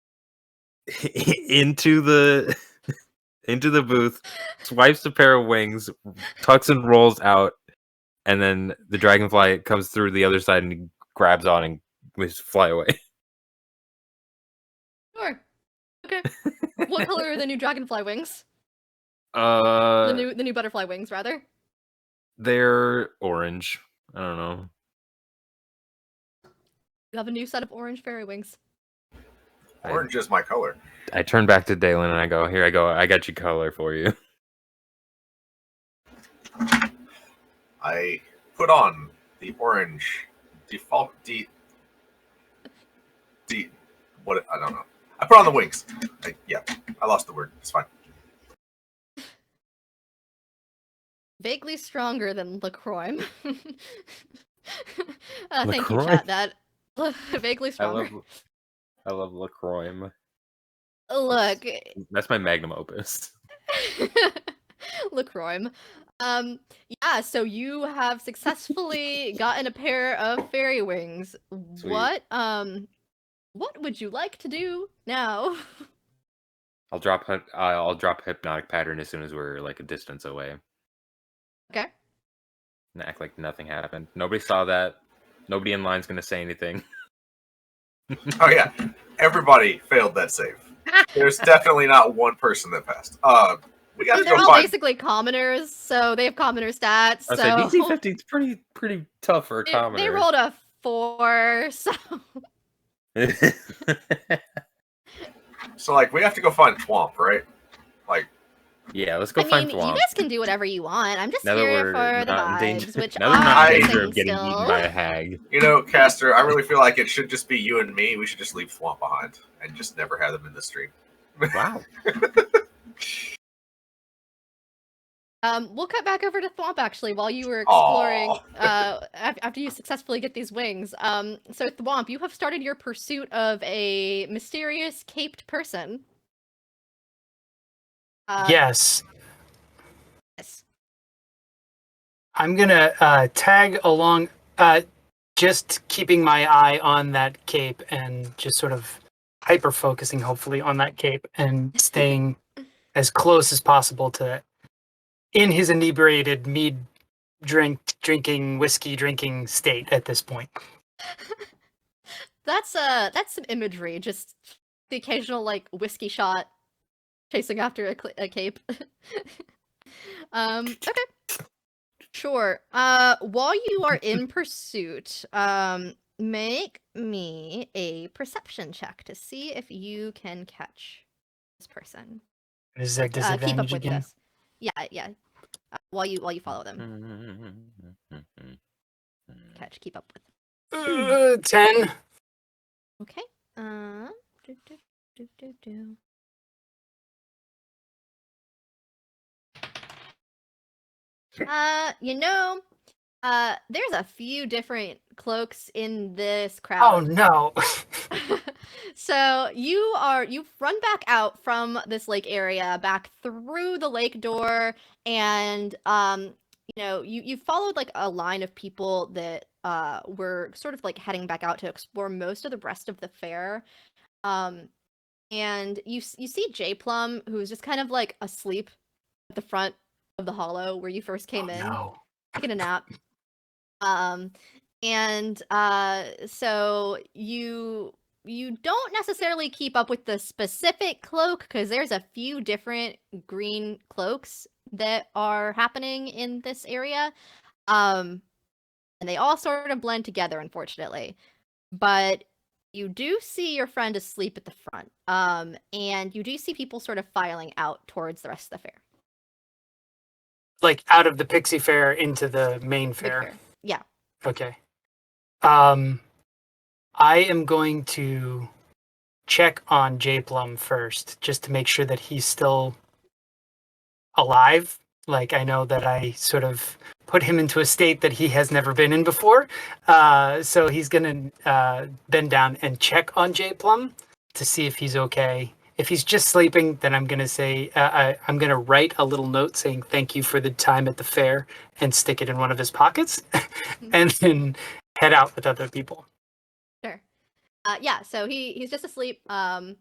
into the booth, swipes a pair of wings, tucks and rolls out, and then the dragonfly comes through the other side and grabs on and we just fly away. Sure. Okay. What color are the new dragonfly wings? The The new butterfly wings, rather. They're orange. I don't know. You have a new set of orange fairy wings. Orange is my color. I turn back to Dalen and I go, here I go. I got your color for you. I put on the orange default what I don't know. I put on the wings. I lost the word. It's fine. Vaguely stronger than LaCroix. Thank you, LaCroix? chat. That vaguely stronger. I love LaCroix. Look, That's my magnum opus. LaCroix. Yeah, so you have successfully gotten a pair of fairy wings. Sweet. What would you like to do now? I'll drop hypnotic pattern as soon as we're like a distance away. Okay. And act like nothing happened. Nobody saw that. Nobody in line's gonna say anything. Oh yeah, everybody failed that save. There's definitely not one person that passed. We got to They're go all find. basically commoners, so they have commoner stats. I So say DC 15 is pretty tough for a commoner. they rolled a 4, so So like, we have to go find Thwomp, right? Like, yeah, let's go find you Thwomp. guys can do whatever you want. I'm just Now that here we're for the not in vibes, danger, which now that we're not I'm in danger missing of getting eaten still. by a hag. you know, Castor, I really feel like it should just be you and me. We should just leave Thwomp behind and just never have them in the stream. Wow. We'll cut back over to Thwomp actually while you were exploring. Aw. After you successfully get these wings. So Thwomp, you have started your pursuit of a mysterious caped person. Yes. Yes. I'm gonna tag along, just keeping my eye on that cape and just sort of hyper focusing, hopefully, on that cape and staying as close as possible to in his inebriated mead drinking whiskey drinking state at this point. That's some imagery. Just the occasional like whiskey shot, chasing after a cape. Okay. Sure. While you are in pursuit, make me a perception check to see if you can catch this person. Is there Keep up disadvantage with again? this. Yeah. While you follow them, keep up with. 10. Okay. Do. There's a few different cloaks in this crowd. Oh no. So you've run back out from this lake area, back through the lake door, and you followed like a line of people that were sort of like heading back out to explore most of the rest of the fair. And you see J Plum, who's just kind of like asleep at the front of the hollow where you first came in, No. taking a nap. So you don't necessarily keep up with the specific cloak because there's a few different green cloaks that are happening in this area. And they all sort of blend together, unfortunately. But you do see your friend asleep at the front. And you do see people sort of filing out towards the rest of the fair. Like out of the Pixie Fair into the main Big fair. fair. Yeah. Okay. I am going to check on J Plum first, just to make sure that he's still alive. Like, I know that I sort of put him into a state that he has never been in before. So he's going to bend down and check on J Plum to see if he's okay. If he's just sleeping, then I'm going to say, I'm going to write a little note saying thank you for the time at the fair and stick it in one of his pockets and then head out with other people. Sure. Yeah, so he's just asleep. Actually,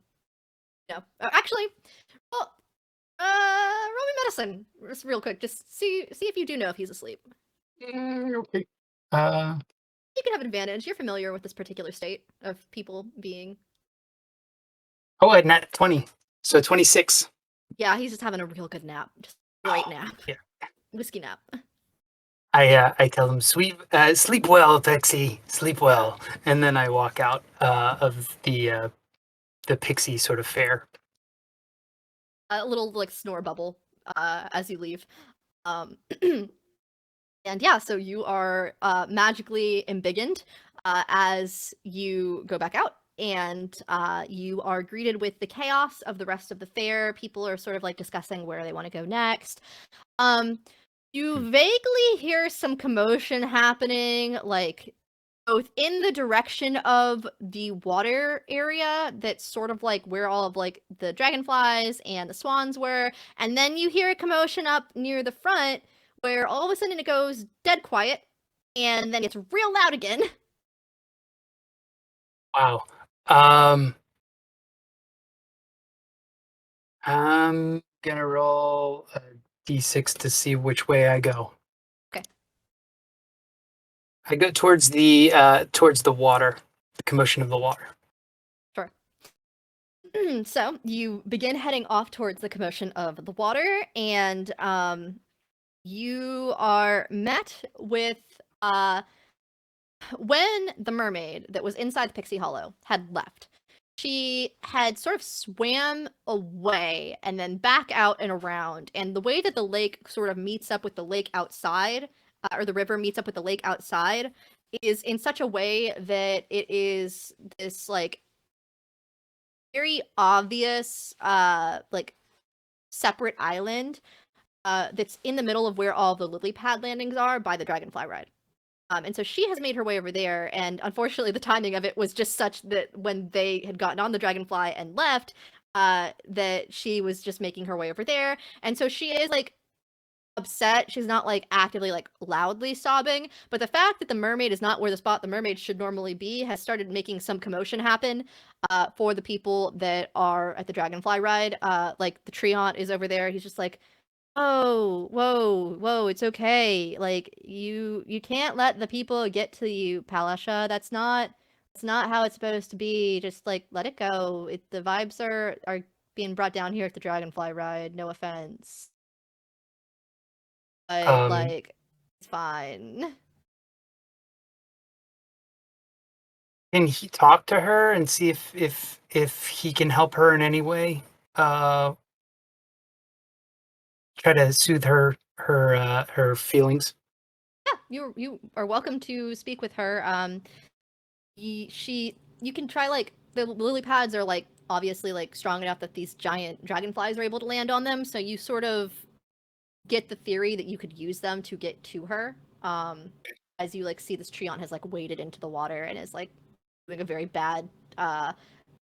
well, roll me medicine, just real quick. Just see if you do know if he's asleep. Okay. You can have advantage. You're familiar with this particular state of people being. Oh, I had nat 20. So 26. Yeah, he's just having a real good nap. Just a great nap. Yeah. Whiskey nap. I tell him, sleep well, Pixie, sleep well, and then I walk out of the Pixie sort of fair. A little like snore bubble as you leave. And yeah, so you are magically embiggened as you go back out, and you are greeted with the chaos of the rest of the fair. People are sort of like discussing where they want to go next. You vaguely hear some commotion happening, like both in the direction of the water area that's sort of like where all of like the dragonflies and the swans were, and then you hear a commotion up near the front where all of a sudden it goes dead quiet and then it's real loud again. Wow. I'm gonna roll a d6 to see which way I go. Okay. I go towards the water, the commotion of the water. Sure. So you begin heading off towards the commotion of the water, and you are met with when the mermaid that was inside the Pixie Hollow had left. She had sort of swam away and then back out and around. And the way that the lake sort of meets up with the lake outside, or the river meets up with the lake outside, is in such a way that it is this like very obvious like separate island that's in the middle of where all the lily pad landings are by the dragonfly ride. And so she has made her way over there, and unfortunately the timing of it was just such that when they had gotten on the dragonfly and left, that she was just making her way over there. And so she is like upset. She's not like actively like loudly sobbing, but the fact that the mermaid is not where the spot the mermaid should normally be has started making some commotion happen for the people that are at the dragonfly ride. Like the treant is over there. He's just like, oh, whoa, it's okay. Like you can't let the people get to you, Palasha. That's not how it's supposed to be. Just like let it go. The vibes are being brought down here at the dragonfly ride. No offense. But like it's fine. Can he talk to her and see if he can help her in any way? Try to soothe her feelings. Yeah, you are welcome to speak with her. You can try like the lily pads are like obviously like strong enough that these giant dragonflies are able to land on them, so you sort of get the theory that you could use them to get to her. As you like see this treant has like waded into the water and is like doing a very bad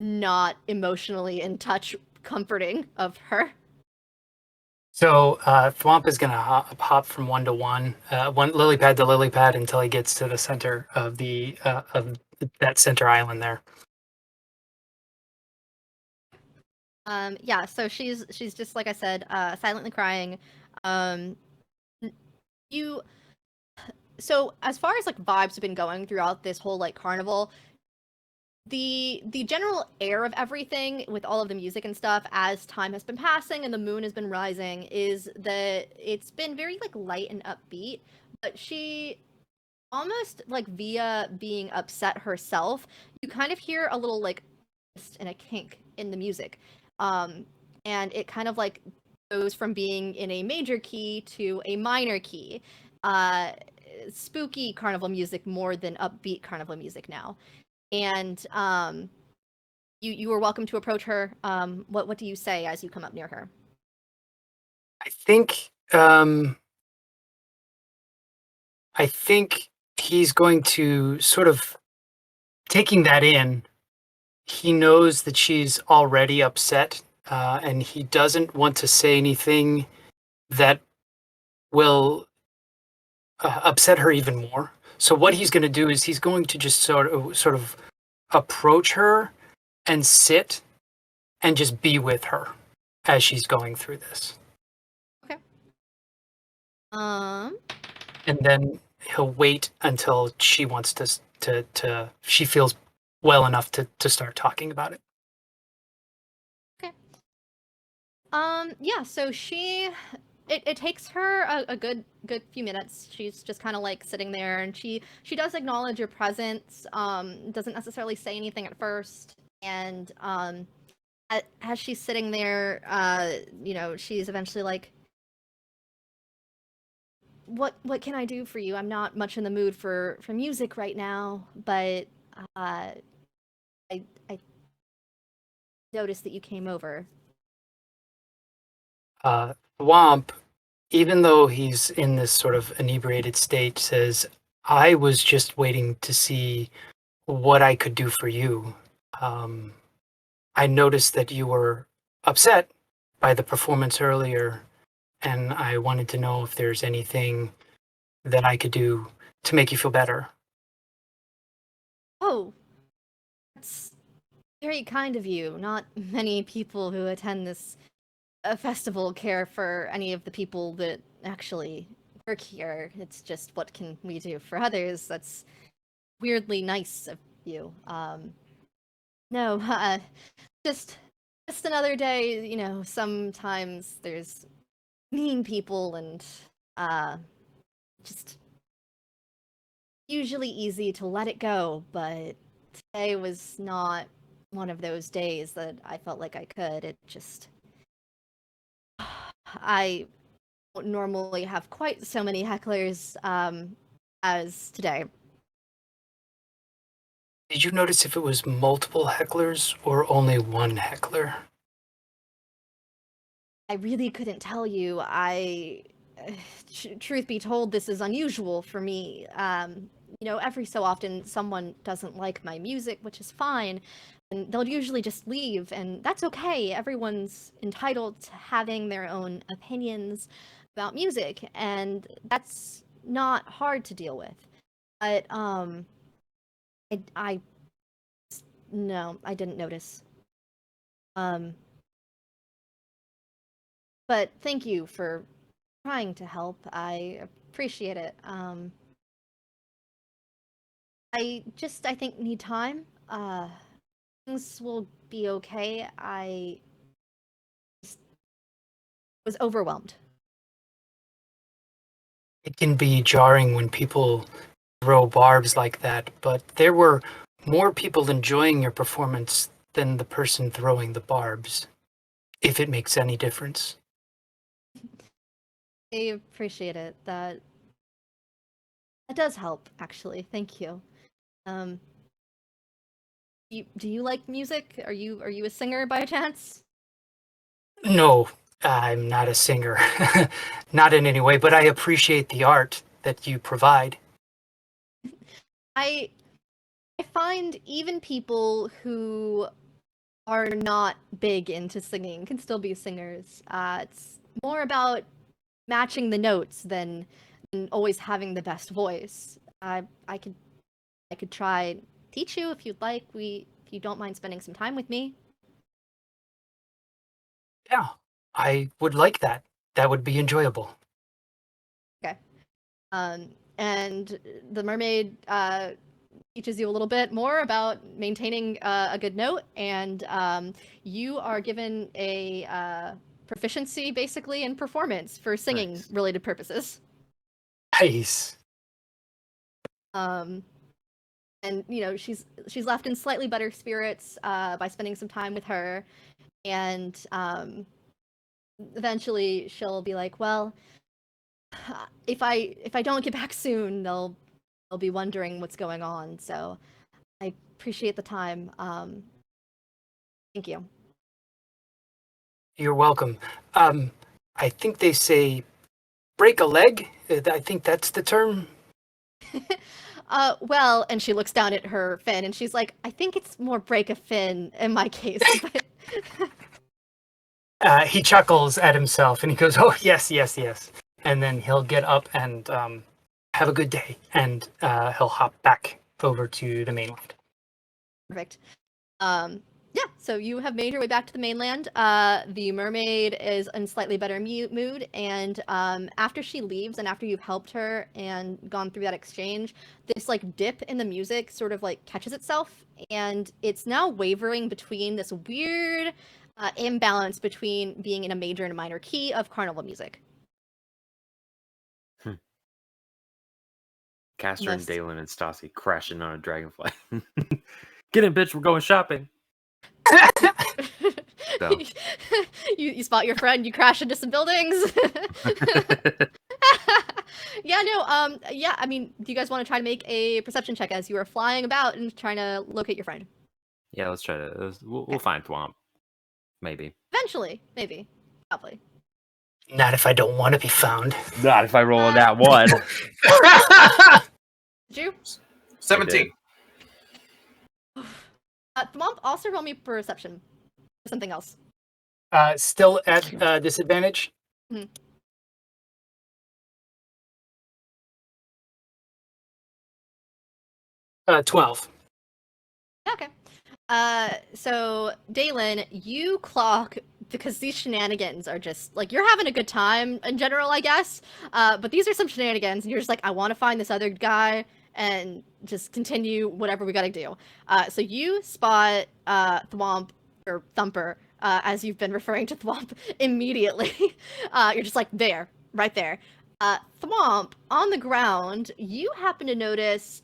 not emotionally in touch comforting of her. So Thwomp is going to hop from one to one lily pad to lily pad until he gets to the center of the of that center island there. Yeah, so she's just like I said, silently crying. So as far as like vibes have been going throughout this whole like carnival, the general air of everything with all of the music and stuff as time has been passing and the moon has been rising is that it's been very like light and upbeat, but she almost like via being upset herself, you kind of hear a little like twist and a kink in the music. And it kind of like goes from being in a major key to a minor key. Spooky carnival music more than upbeat carnival music now. And you are welcome to approach her. What do you say as you come up near her? I think he's going to sort of taking that in. He knows that she's already upset, and he doesn't want to say anything that will upset her even more. So what he's going to do is he's going to just sort of approach her and sit and just be with her as she's going through this. Okay. And then he'll wait until she wants to she feels well enough to start talking about it. Okay. Yeah, so she it takes her a good few minutes. She's just kind of like sitting there, and she does acknowledge your presence. Doesn't necessarily say anything at first, and as she's sitting there, she's eventually like, what can I do for you? I'm not much in the mood for music right now, but I noticed that you came over. Thwomp, even though he's in this sort of inebriated state, says, I was just waiting to see what I could do for you. I noticed that you were upset by the performance earlier, and I wanted to know if there's anything that I could do to make you feel better. Oh, that's very kind of you. Not many people who attend this festival care for any of the people that actually work here. It's just, what can we do for others? That's weirdly nice of you. No, just another day. You know, sometimes there's mean people, and just usually easy to let it go, but today was not one of those days that I felt like I could. It just, I don't normally have quite so many hecklers as today. Did you notice if it was multiple hecklers or only one heckler? I really couldn't tell you. Truth be told, this is unusual for me. Every so often someone doesn't like my music, which is fine, and they'll usually just leave, and that's okay. Everyone's entitled to having their own opinions about music, and that's not hard to deal with. But no, I didn't notice. But thank you for trying to help. I appreciate it. I think need time. Things will be okay. I just was overwhelmed. It can be jarring when people throw barbs like that, but there were more people enjoying your performance than the person throwing the barbs, if it makes any difference. I appreciate it. That does help, actually. Thank you. Do you like music? Are you a singer by chance? No, I'm not a singer. Not in any way, but I appreciate the art that you provide. I find even people who are not big into singing can still be singers. It's more about matching the notes than always having the best voice. I could try teach you if you'd like. If you don't mind spending some time with me. Yeah, I would like that. That would be enjoyable. Okay. And the mermaid teaches you a little bit more about maintaining a good note, and you are given a proficiency basically in performance for singing Nice. related purposes. Nice. And she's left in slightly better spirits by spending some time with her, and eventually she'll be like, well, if I don't get back soon, they'll be wondering what's going on. So I appreciate the time. Thank you. You're welcome. I think they say break a leg. I think that's the term. Well, and she looks down at her fin, and she's like, I think it's more break a fin in my case. But He chuckles at himself and he goes, oh, yes. And then he'll get up and have a good day. And he'll hop back over to the mainland. Perfect. Yeah, so you have made your way back to the mainland. The mermaid is in slightly better mood, and after she leaves and after you've helped her and gone through that exchange, this like dip in the music sort of like catches itself, and it's now wavering between this weird imbalance between being in a major and a minor key of carnival music. Castor and most- Dalen and Stassi crashing on a dragonfly. Get in, bitch. We're going shopping. So. you spot your friend, you crash into some buildings. Yeah, no, yeah, I mean, do you guys want to try to make a perception check as you are flying about and trying to locate your friend? Yeah, let's try to. We'll find Thwomp. Maybe. Eventually, maybe. Probably. Not if I don't want to be found. Not if I roll on that one. Did you? 17. Thwomp, also roll me perception. Something else. Still at disadvantage. Mhm. 12. Okay. So Dalen, you clock because these shenanigans are just like you're having a good time in general, I guess. But these are some shenanigans, and you're just like, I want to find this other guy and just continue whatever we got to do. So you spot Thwomp or Thumper, as you've been referring to Thwomp immediately. You're just like there, right there. Thwomp on the ground. You happen to notice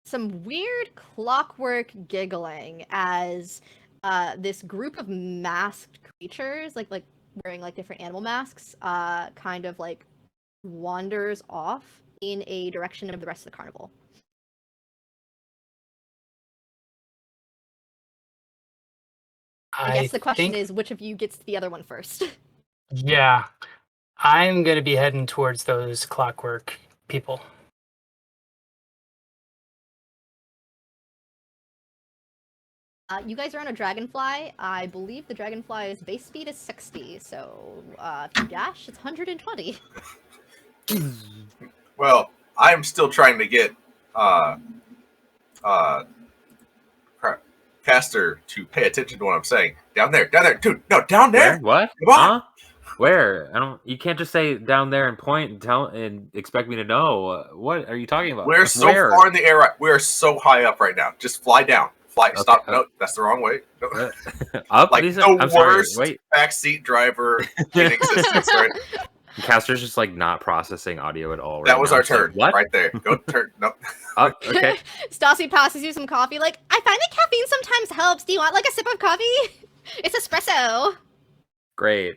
some weird clockwork giggling as this group of masked creatures, like wearing like different animal masks, kind of like wanders off in a direction of the rest of the carnival. I guess the question is, which of you gets to the other one first? Yeah, I'm gonna be heading towards those clockwork people. You guys are on a dragonfly. I believe the dragonfly's base speed is 60, so if you dash, it's 120. Well, I'm still trying to get Castor to pay attention to what I'm saying. Down there, dude. No, down there. Where? What? Come on. Huh? Where? I don't. You can't just say down there and point and tell and expect me to know. What are you talking about? We're so Where? far in the air. We are so high up right now. Just fly down. Fly. Okay, Stop. No, that's the wrong way. No. Up? Like These the I'm sorry. worst Wait. backseat driver in existence. Right. Castor's just like not processing audio at all. That was now. our turn. What? Right there. Go turn. No. Up. Okay. Stassi passes you some coffee. Like, I find that caffeine sometimes helps. Do you want like a sip of coffee? It's espresso. Great.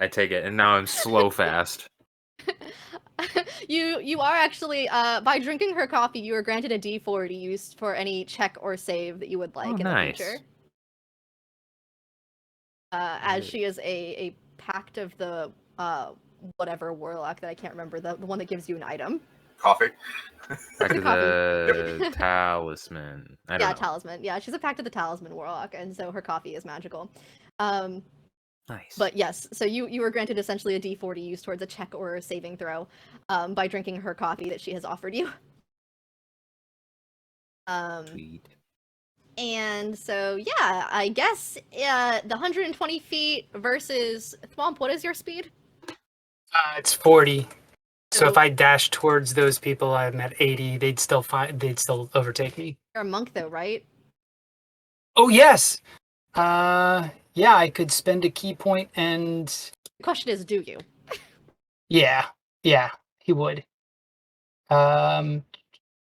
I take it, and now I'm slow fast. You are actually by drinking her coffee, you are granted a D4 to use for any check or save that you would like in nice. the future. As she is a pact of the whatever warlock that I can't remember, the one that gives you an item. Coffee. Back to Coffee. the talisman. I don't know. Talisman. Yeah, she's a pact of the talisman warlock, and so her coffee is magical. Nice. But yes, so you were granted essentially a D4 to use towards a check or a saving throw by drinking her coffee that she has offered you. Sweet. And so, yeah, I guess the 120 feet versus Thwomp, what is your speed? It's 40. So So- if I dash towards those people, I'm at 80. They'd still overtake me. You're a monk, though, right? Oh yes. Yeah, I could spend a key point and The question is, do you? yeah, he would.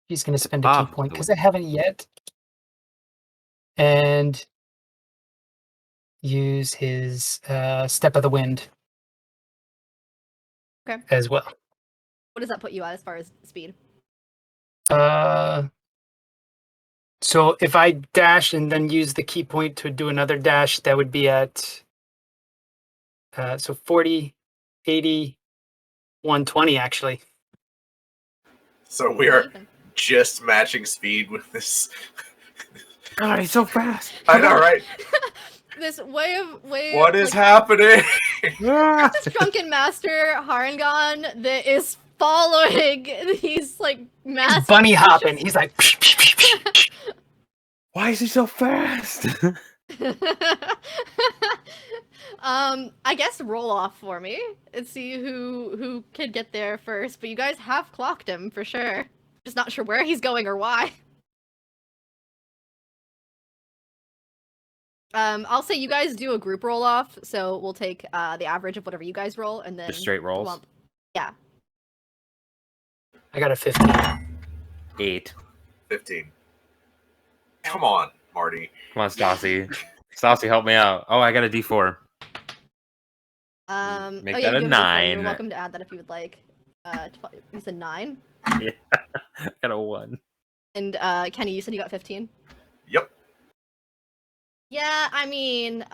He's gonna spend a key point because I haven't yet, and use his step of the wind. Okay. As well. What does that put you at as far as speed? So if I dash and then use the key point to do another dash, that would be at so 40, 80, 120 actually. So we are just matching speed with this. God, he's so fast. I know, right? This way. What is happening? This drunken master Harangon that is following these like mass He's bunny hopping. He's like. Why is he so fast? I guess roll off for me and see who can get there first. But you guys have clocked him for sure. Just not sure where he's going or why. I'll say you guys do a group roll off, so we'll take the average of whatever you guys roll, and then Just straight rolls? Yeah. I got a 15. 8. 15. Come on, Marty. Come on, Stassi. Stassi, help me out. Oh, I got a D4. Make oh yeah, that you a do have a D4. You're 9. welcome to add that if you would like. You said 9, Yeah, I got a 1. and Kenny, you said you got 15. Yep. Yeah, I mean,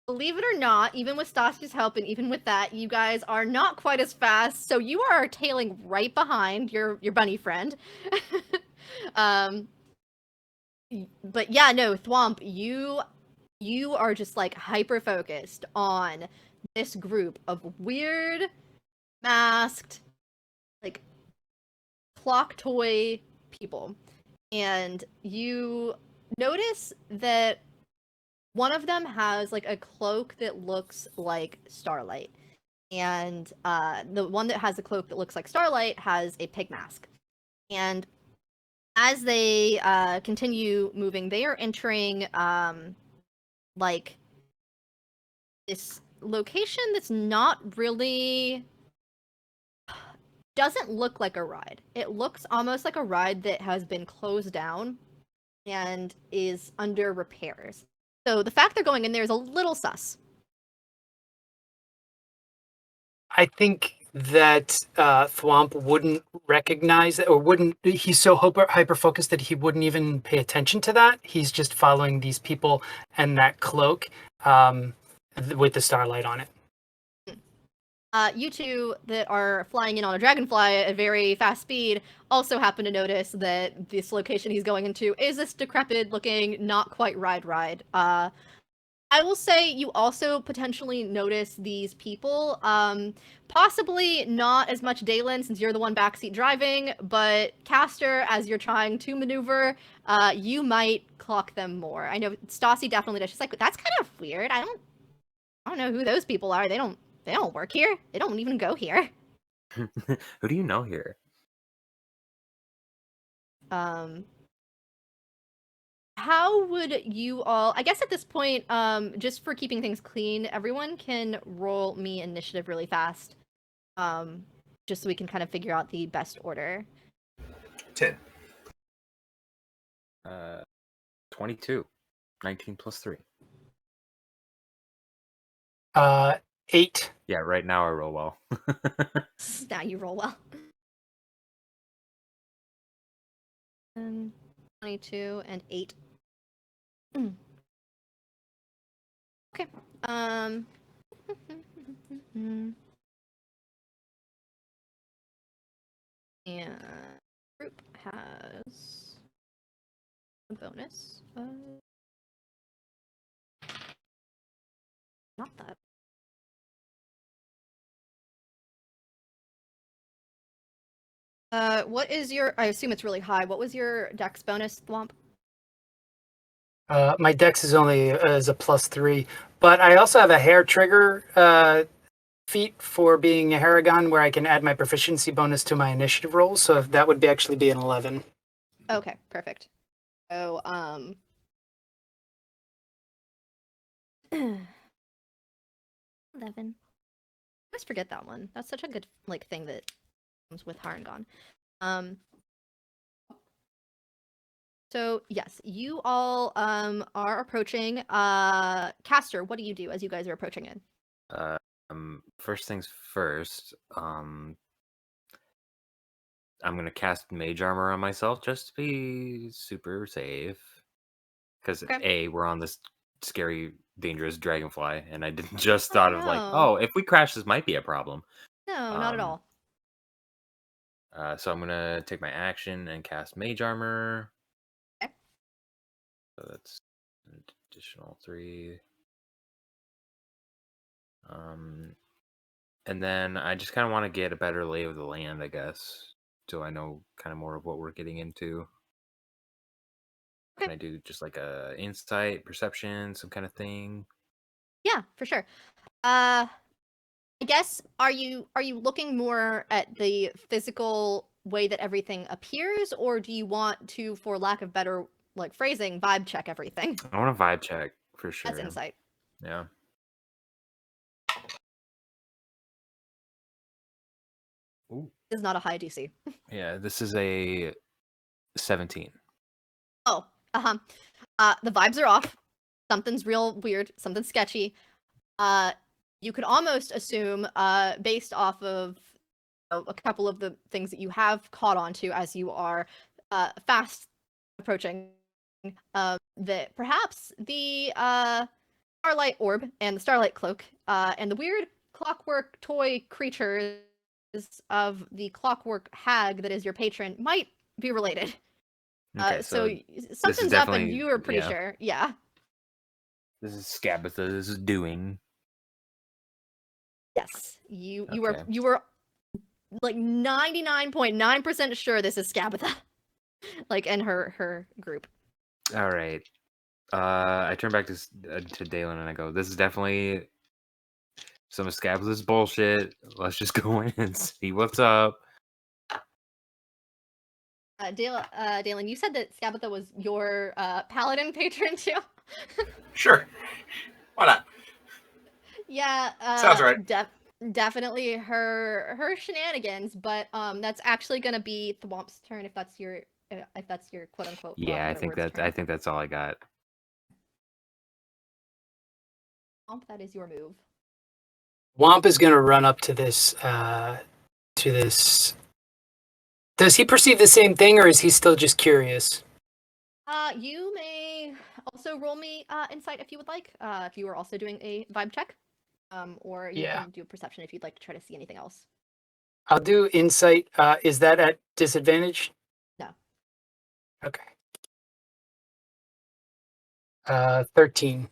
believe it or not, even with Stassi's help and even with that, you guys are not quite as fast, so you are tailing right behind your bunny friend. But yeah, no, Thwomp, you are just like hyper focused on this group of weird, masked, like clock toy people, and you notice that one of them has like a cloak that looks like Starlight, and the one that has a cloak that looks like Starlight has a pig mask. And as they continue moving, they are entering like this location that's not really, doesn't look like a ride. It looks almost like a ride that has been closed down and is under repairs. So the fact they're going in there is a little sus. I think that Thwomp wouldn't recognize it, or wouldn't. He's so hyper focused that he wouldn't even pay attention to that. He's just following these people and that cloak with the starlight on it. You two that are flying in on a dragonfly at a very fast speed also happen to notice that this location he's going into is this decrepit looking, not quite ride. I will say you also potentially notice these people, possibly not as much Dalen since you're the one backseat driving, but Castor, as you're trying to maneuver, you might clock them more. I know Stassi definitely does. She's like, that's kind of weird. I don't know who those people are. They don't work here. They don't even go here. Who do you know here? How would you all, I guess at this point, just for keeping things clean, everyone can roll me initiative really fast. Just so we can kind of figure out the best order. 10. 22. 19 plus 3. 8. Yeah, right now I roll well. Now you roll well. 22 and 8. Okay. And group has a bonus. Not that. What is your? I assume it's really high. What was your dex bonus, Thwomp? My dex is only as a +3, but I also have a hair trigger feat for being a Haragon where I can add my proficiency bonus to my initiative roll, so that would be an 11. Okay, perfect. So 11. I always forget that one. That's such a good thing that comes with Harangon. So yes, you all are approaching. Castor, what do you do as you guys are approaching it? First things first, I'm gonna cast Mage Armor on myself just to be super safe. Because Okay. we're on this scary, dangerous dragonfly, and I didn't just thought of like, no. oh, if we crash, this might be a problem. No, not at all. So I'm gonna take my action and cast Mage Armor. Okay. So that's an additional 3. And then I just kind of want to get a better lay of the land, I guess, so I know kind of more of what we're getting into. Okay. Can I do just like a insight, perception, some kind of thing? Yeah, for sure. I guess are you looking more at the physical way that everything appears, or do you want to, for lack of better phrasing, vibe check everything? I want a vibe check for sure. That's insight. Yeah. Ooh. This is not a high DC. Yeah, this is a 17. Oh, the vibes are off. Something's real weird. Something's sketchy. You could almost assume, based off of a couple of the things that you have caught on to as you are fast approaching, that perhaps the Starlight Orb and the Starlight Cloak and the weird clockwork toy creatures of the clockwork hag that is your patron might be related. Okay, so this something's is up, and definitely you are pretty sure. Yeah. This is Scabatha's doing. Yes. You Okay. were like 99.9% sure this is Scabatha. Like, and her group. All right. I turn back to Dalen and I go, "This is definitely some of Scabatha's bullshit. Let's just go in and see what's up." Dalen, you said that Scabatha was your paladin patron too. Sure. Why not? Yeah. Sounds right. Definitely her shenanigans, but that's actually gonna be Thwomp's turn if that's your quote unquote. Yeah, I think that's all I got. Thwomp, that is your move. Womp is going to run up to this. Does he perceive the same thing, or is he still just curious? You may also roll me insight if you would like. If you are also doing a vibe check, or you can do a perception if you'd like to try to see anything else. I'll do insight. Is that at disadvantage? No. Okay. 13.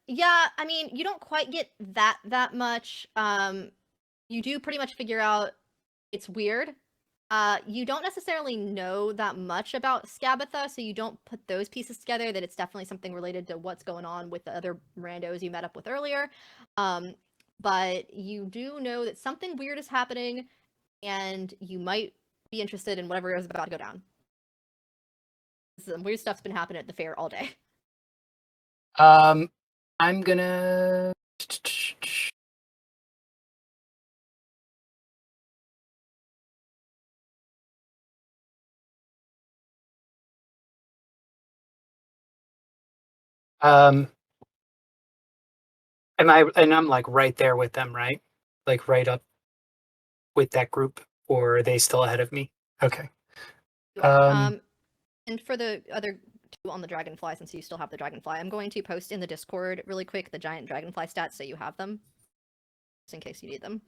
Yeah, I mean, you don't quite get that much. You do pretty much figure out it's weird. You don't necessarily know that much about Scabatha, so you don't put those pieces together that it's definitely something related to what's going on with the other randos you met up with earlier. But you do know that something weird is happening, and you might be interested in whatever is about to go down. Some weird stuff's been happening at the fair all day. I'm gonna. I'm like right there with them, right? Like right up with that group, or are they still ahead of me? Okay. And for the other two on the dragonfly, since you still have the dragonfly, I'm going to post in the Discord really quick the giant dragonfly stats so you have them, just in case you need them.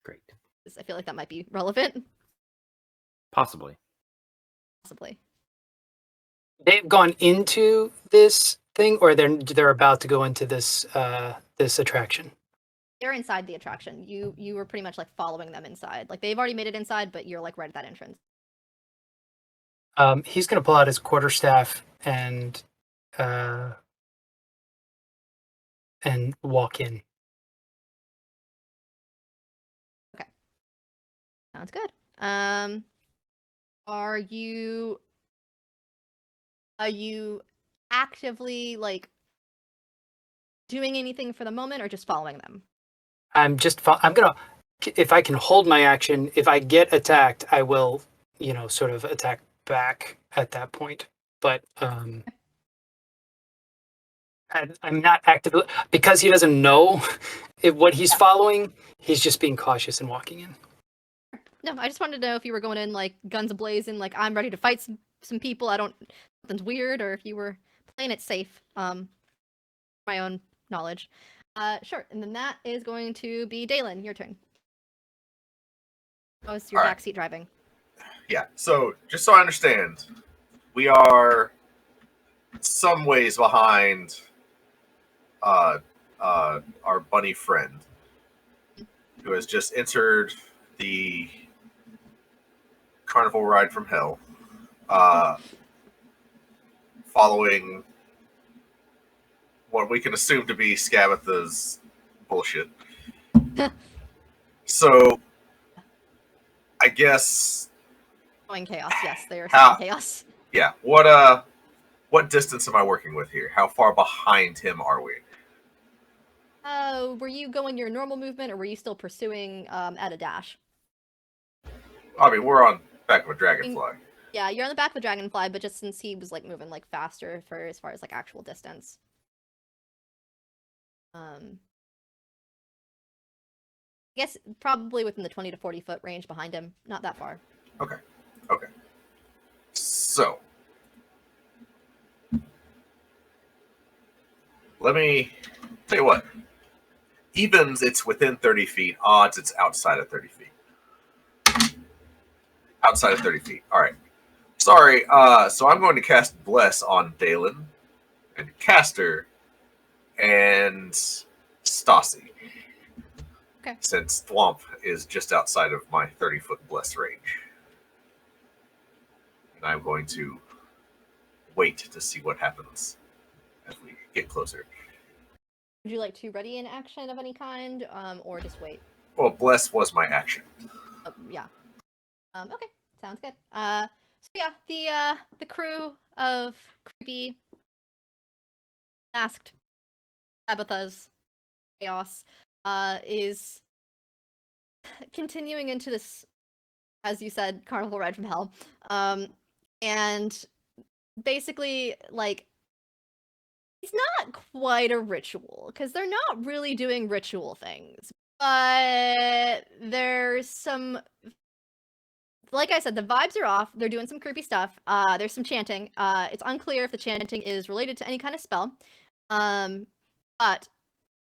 Great. I feel like that might be relevant. Possibly. They've gone into this thing, or they're about to go into this this attraction. They're inside the attraction. You were pretty much like following them inside. Like they've already made it inside, but you're like right at that entrance. He's gonna pull out his quarterstaff and walk in. Okay. Sounds good. Are you actively like doing anything for the moment, or just following them? I'm gonna, if I can hold my action, if I get attacked, I will, sort of attack back at that point. But I'm not actively, because he doesn't know what he's following. He's just being cautious and walking in. No, I just wanted to know if you were going in like guns ablazing, like I'm ready to fight some people. Something's weird, or if you were playing it safe. My own knowledge. Sure. And then that is going to be Dalen. Your turn. How was your backseat driving? Yeah. So just so I understand, we are some ways behind our bunny friend who has just entered the carnival ride from hell, following what we can assume to be Scabatha's bullshit. So, I guess... Showing chaos, yes. They are showing chaos. Yeah. What distance am I working with here? How far behind him are we? were you going your normal movement, or were you still pursuing at a dash? I mean, we're on back of a dragonfly. Yeah, you're on the back of a dragonfly, but just since he was like moving like faster for as far as like actual distance. I guess probably within the 20 to 40 foot range behind him, not that far. Okay. So, let me tell you what. Evens, it's within 30 feet. Odds, it's outside of 30 feet. Outside of 30 feet. All right. Sorry. So I'm going to cast Bless on Dalen and Castor and Stassi. Okay. Since Thwomp is just outside of my 30-foot Bless range. And I'm going to wait to see what happens as we get closer. Would you like to ready an action of any kind, or just wait? Well, Bless was my action. Yeah. Okay, sounds good. So yeah, the crew of creepy masked Tabitha's chaos is continuing into this, as you said, carnival ride from hell. And basically, like, it's not quite a ritual, because they're not really doing ritual things. But there's some, like I said, the vibes are off. They're doing some creepy stuff. There's some chanting. It's unclear if the chanting is related to any kind of spell. But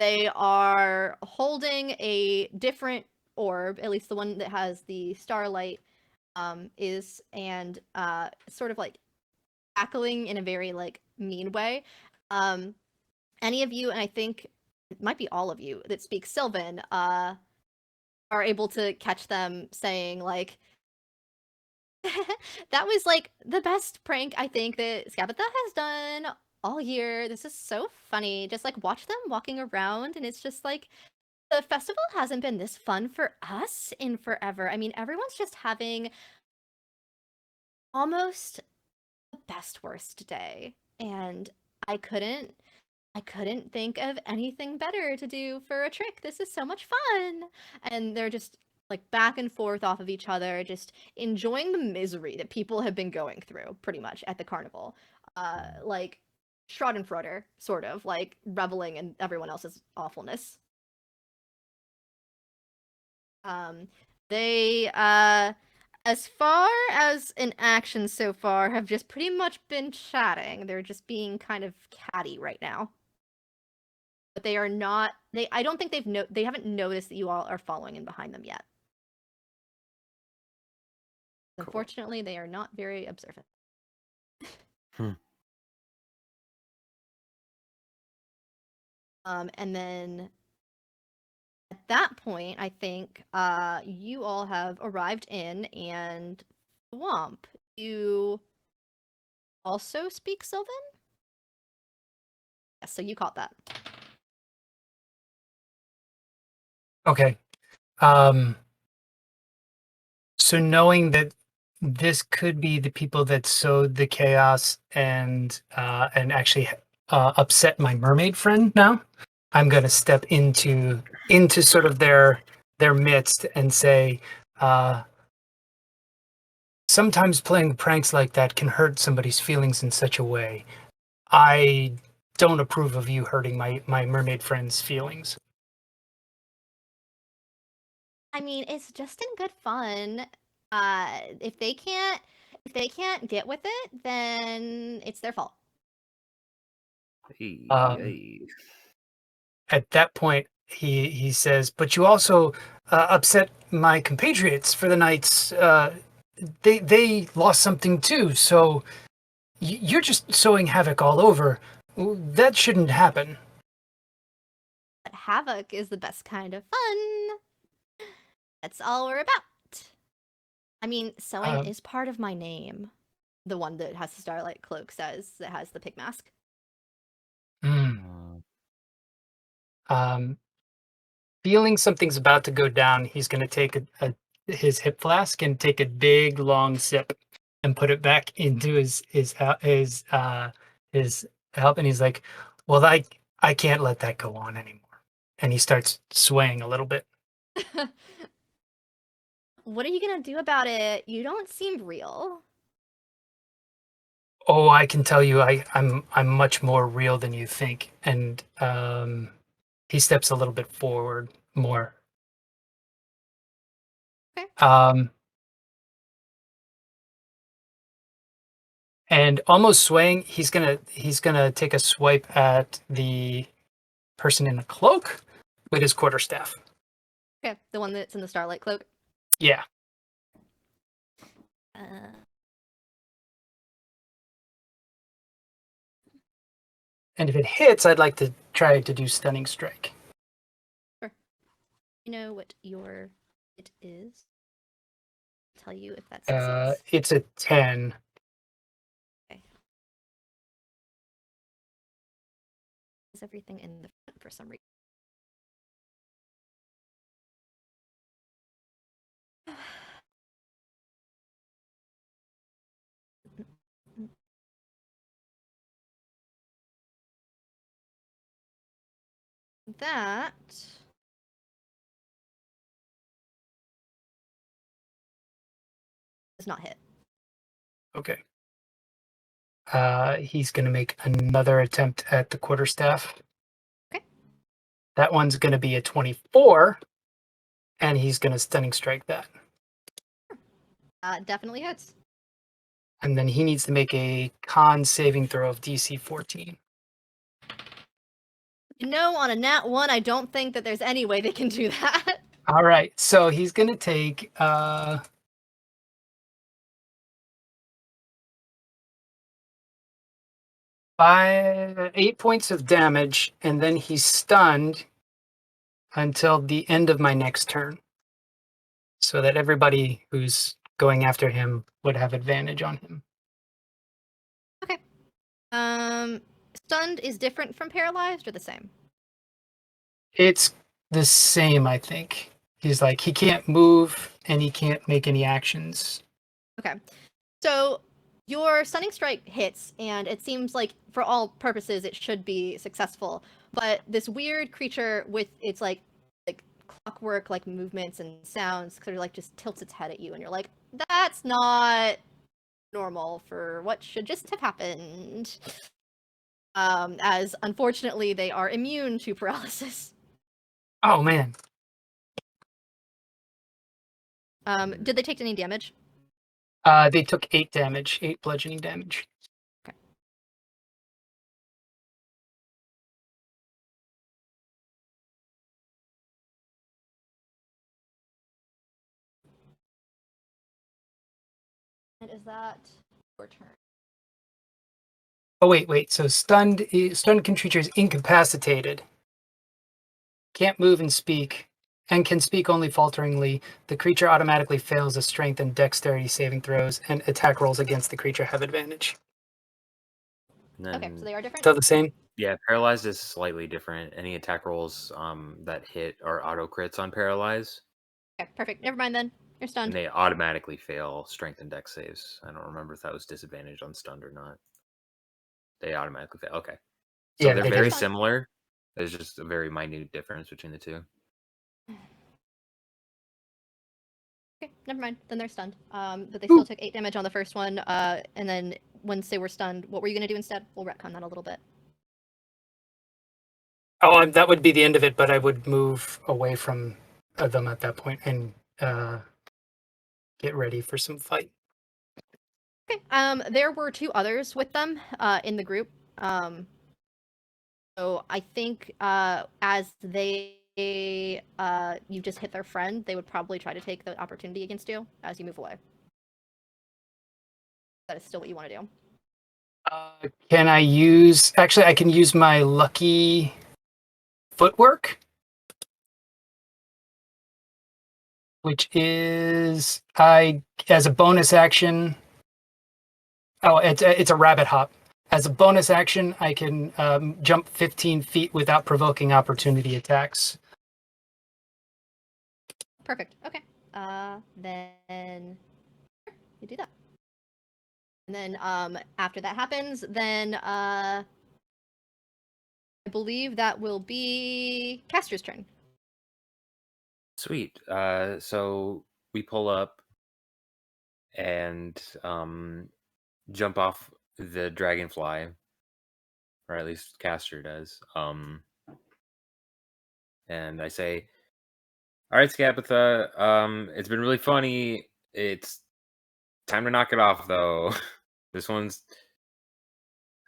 they are holding a different orb, at least the one that has the starlight, is, and sort of like cackling in a very like mean way. Any of you, and I think it might be all of you that speak Sylvan, are able to catch them saying like, that was like the best prank I think that Scabatha has done all year. This is so funny. Just like watch them walking around, and it's just like, the festival hasn't been this fun for us in forever. I mean, everyone's just having almost the best worst day, and I couldn't think of anything better to do for a trick. This is so much fun. And they're just like back and forth off of each other, just enjoying the misery that people have been going through pretty much at the carnival. Like Schadenfreude, sort of like reveling in everyone else's awfulness. They as far as an action so far have just pretty much been chatting. They're just being kind of catty right now. But they are not, I don't think they haven't noticed that you all are following in behind them yet. Cool. Unfortunately, they are not very observant. And then at that point, I think you all have arrived in, and Thwomp, you also speak Sylvan? Yes, so you caught that. Okay. So knowing that this could be the people that sowed the chaos and actually upset my mermaid friend now, I'm going to step into sort of their midst and say, sometimes playing pranks like that can hurt somebody's feelings in such a way. I don't approve of you hurting my mermaid friend's feelings. I mean, it's just in good fun. If they can't get with it, then it's their fault. At that point, he says, "But you also upset my compatriots for the nights. They lost something too. So you're just sowing havoc all over. That shouldn't happen." But havoc is the best kind of fun. That's all we're about. I mean, sewing is part of my name. The one that has the starlight cloak says, that has the pig mask. Feeling something's about to go down, he's going to take his hip flask and take a big long sip and put it back into his help, and he's like, "Well, I can't let that go on anymore." and he starts swaying a little bit. What are you gonna do about it? You don't seem real. Oh, I can tell you, I'm much more real than you think. And he steps a little bit forward more. Okay. And almost swaying, he's gonna take a swipe at the person in the cloak with his quarterstaff. Okay, the one that's in the starlight cloak. Yeah. And if it hits, I'd like to try to do stunning strike. Sure. You know what it is? I'll tell you if that succeeds. It's a 10. Okay. Is everything in the front for some reason? That does not hit. Okay. He's gonna make another attempt at the quarterstaff. Okay. That one's gonna be a 24, and he's gonna stunning strike that. Definitely hits. And then he needs to make a con saving throw of DC 14. You know, on a nat 1, I don't think that there's any way they can do that. All right, so he's gonna take 8 points of damage, and then he's stunned until the end of my next turn, so that everybody who's going after him would have advantage on him. Okay. Stunned is different from paralyzed or the same? It's the same, I think. He's like, he can't move and he can't make any actions. Okay. So your stunning strike hits, and it seems like for all purposes it should be successful. But this weird creature with its like clockwork like movements and sounds sort of like just tilts its head at you, and you're like, that's not normal for what should just have happened. As unfortunately they are immune to paralysis. Oh man. Did they take any damage? They took 8 damage, 8 bludgeoning damage. Okay. And is that your turn? Oh wait. So stunned creature is incapacitated, can't move and speak, and can speak only falteringly. The creature automatically fails a strength and dexterity saving throws, and attack rolls against the creature have advantage. Then, Okay, so they are different. Still the same? Yeah, paralyzed is slightly different. Any attack rolls that hit are auto crits on paralyze, Okay, perfect. Never mind then. You're and stunned. they automatically fail strength and dex saves. I don't remember if that was disadvantaged on stunned or not. They automatically fail. Okay, so Yeah, they're they very do. similar. There's just a very minute difference between the two. Okay, never mind. Then they're stunned. But they still took 8 damage on the first one. And then once they were stunned, what were you gonna do instead? We'll retcon that a little bit. Oh, that would be the end of it, but I would move away from them at that point and get ready for some fight. Okay. There were 2 others with them in the group. So I think as you just hit their friend, they would probably try to take the opportunity against you as you move away. That is still what you want to do. Can I use... Actually, I can use my lucky footwork, which is as a bonus action... Oh, it's a rabbit hop. As a bonus action, I can jump 15 feet without provoking opportunity attacks. Perfect. Okay. Then you do that. And then after that happens, then I believe that will be Castor's turn. Sweet. So we pull up and jump off the dragonfly, or at least Castor does. And I say, "All right, Scapitha. It's been really funny. It's time to knock it off, though. This one's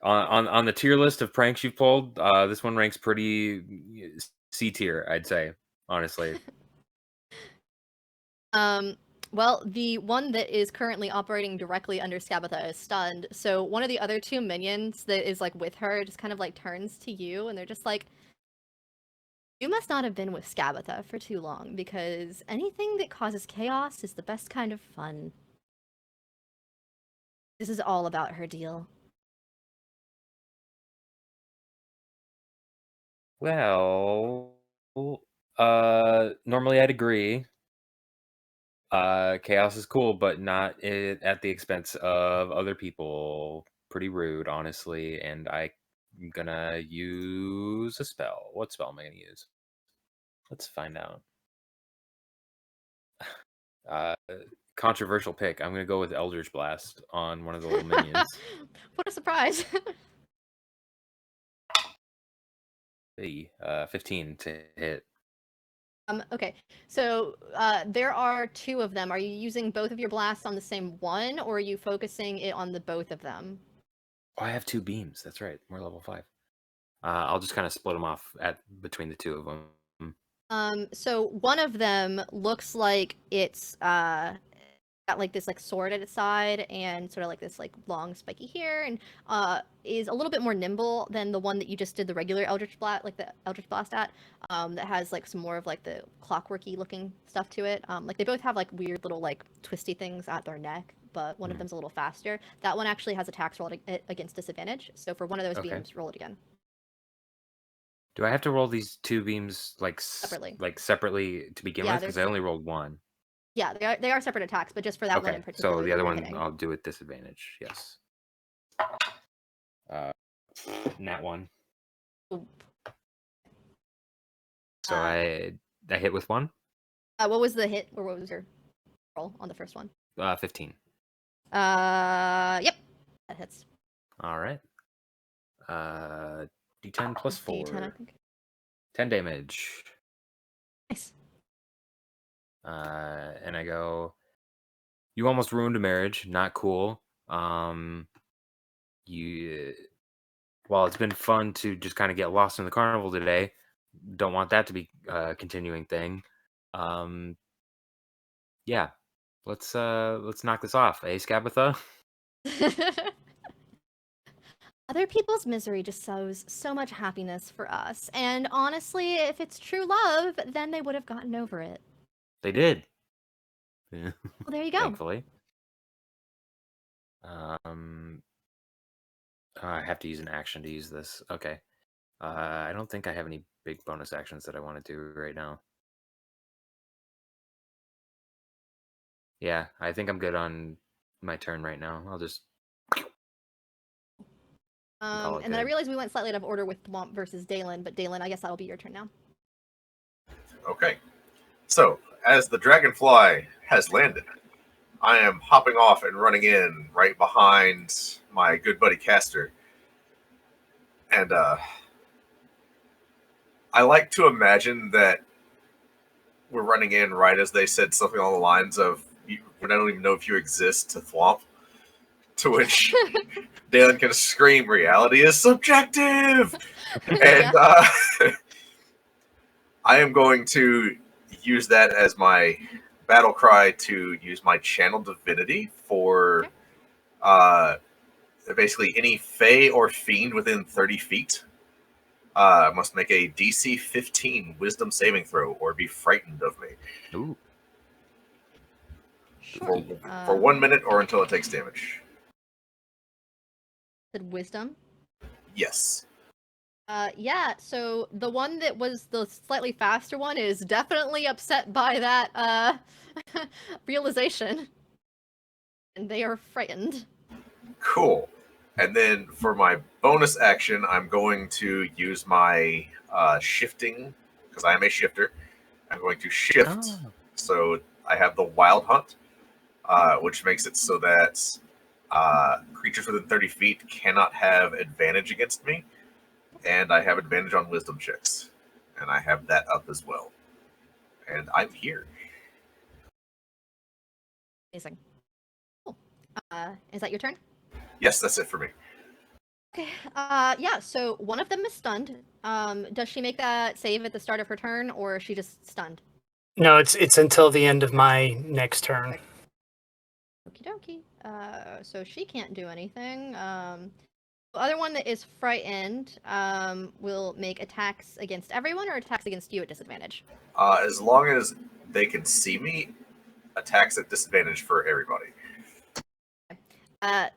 on the tier list of pranks you've pulled. This one ranks pretty C tier, I'd say, honestly." Well, the one that is currently operating directly under Scapitha is stunned. So one of the other two minions that is like with her just kind of like turns to you, and they're just like, "You must not have been with Scapitha for too long, because anything that causes chaos is the best kind of fun. This is all about her deal." Well, normally I'd agree. Chaos is cool, but not at the expense of other people. Pretty rude, honestly. And I'm gonna use a spell. What spell am I gonna use? Let's find out. Controversial pick. I'm gonna go with Eldritch Blast on one of the little minions. What a surprise. Hey, 15 to hit. Okay, so there are two of them. Are you using both of your blasts on the same one, or are you focusing it on the both of them? Oh, I have 2 beams. That's right. We're level 5. I'll just kind of split them off between the two of them. So one of them looks like it's got like this like sword at its side and sort of like this like long spiky hair, and is a little bit more nimble than the one that you just did the regular Eldritch Blast, like the Eldritch Blast at, that has like some more of like the clockworky looking stuff to it. Like they both have like weird little like twisty things at their neck, but one of them's a little faster. That one actually has attacks rolled against disadvantage. So for one of those beams, roll it again. Do I have to roll these 2 beams separately to begin with? Because I only rolled 1. Yeah, they are separate attacks, but just for that one in particular. So the other one I'll do with disadvantage. Yes. Nat 1. Ooh. So I hit with 1. What was the hit, or what was your roll on the first one? 15. Yep, that hits. All right. D10 plus 4. D10, I think. 10 damage. Nice. And I go, "You almost ruined a marriage. Not cool. While it's been fun to just kind of get lost in the carnival today, don't want that to be a continuing thing. Yeah, let's knock this off, eh, Scapitha?" Other people's misery just sows so much happiness for us, and honestly, if it's true love, then they would have gotten over it. They did. Well, there you go. Thankfully. I have to use an action to use this. Okay. I don't think I have any big bonus actions that I want to do right now. Yeah, I think I'm good on my turn right now. I'll just and then I realized we went slightly out of order with Thwomp versus Dalen, but Dalen, I guess that'll be your turn now. Okay. So, as the dragonfly has landed, I am hopping off and running in right behind my good buddy Castor. And I like to imagine that we're running in right as they said something along the lines of, "We don't even know if you exist," to Thwomp. To which Dalen can scream, "Reality is subjective!" And I am going to use that as my battle cry to use my channel divinity for basically any fae or fiend within 30 feet must make a DC 15 wisdom saving throw or be frightened of me. Ooh. Sure. For 1 minute or until it takes damage. Said wisdom? Yes. Yeah, so the one that was the slightly faster one is definitely upset by that realization. And they are frightened. Cool. And then for my bonus action, I'm going to use my shifting, because I am a shifter. I'm going to shift, so I have the Wild Hunt, which makes it so that creatures within 30 feet cannot have advantage against me, and I have advantage on wisdom checks, and I have that up as well. And I'm here. Amazing. Cool. Is that your turn? Yes, that's it for me. Okay. Yeah. So one of them is stunned. Does she make that save at the start of her turn, or is she just stunned? No, it's until the end of my next turn. Okie dokie. So she can't do anything. The other one that is frightened will make attacks against everyone or attacks against you at disadvantage. As long as they can see me, attacks at disadvantage for everybody.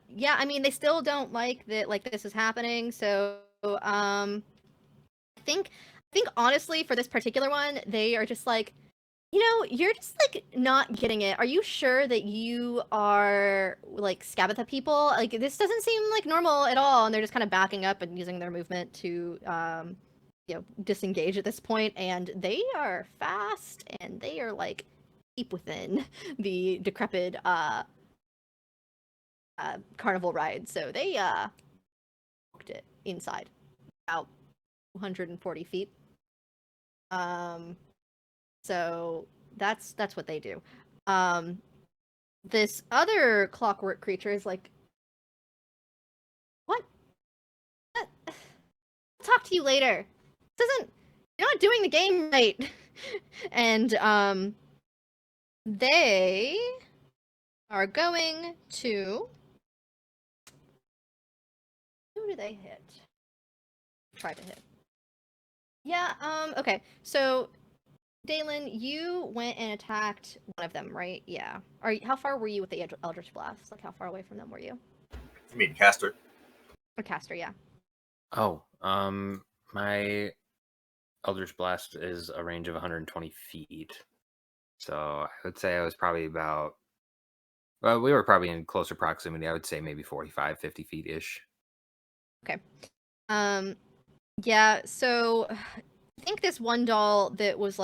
Yeah, I mean they still don't like that this is happening, so I think honestly for this particular one, they are just like, you're just not getting it. Are you sure that you are Skabatha people? This doesn't seem normal at all, and they're just kind of backing up and using their movement to disengage at this point, and they are fast and they are deep within the decrepit carnival ride, so they booked it inside about 240 feet. So that's what they do. This other clockwork creature is like, what? I'll talk to you later. You're not doing the game right. And they are going to, who do they hit? Try to hit. Yeah, okay. So Dalen, you went and attacked one of them, right? Yeah. How far were you with the Eldritch Blast? How far away from them were you? You mean Castor? Or Castor, yeah. Oh, my Eldritch Blast is a range of 120 feet. So I would say I was probably about, well, we were probably in closer proximity. I would say maybe 45, 50 feet-ish. Okay. Yeah, so I think this one doll that was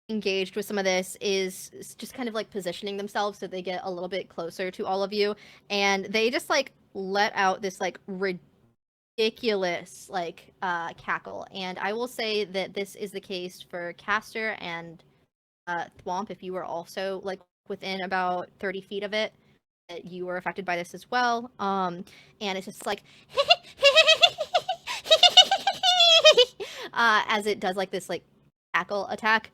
engaged with some of this is just kind of positioning themselves so they get a little bit closer to all of you, and they just let out this ridiculous cackle. And I will say that this is the case for Castor and Thwomp. If you were also within about 30 feet of it, that you were affected by this as well. And it's just as it does this cackle attack.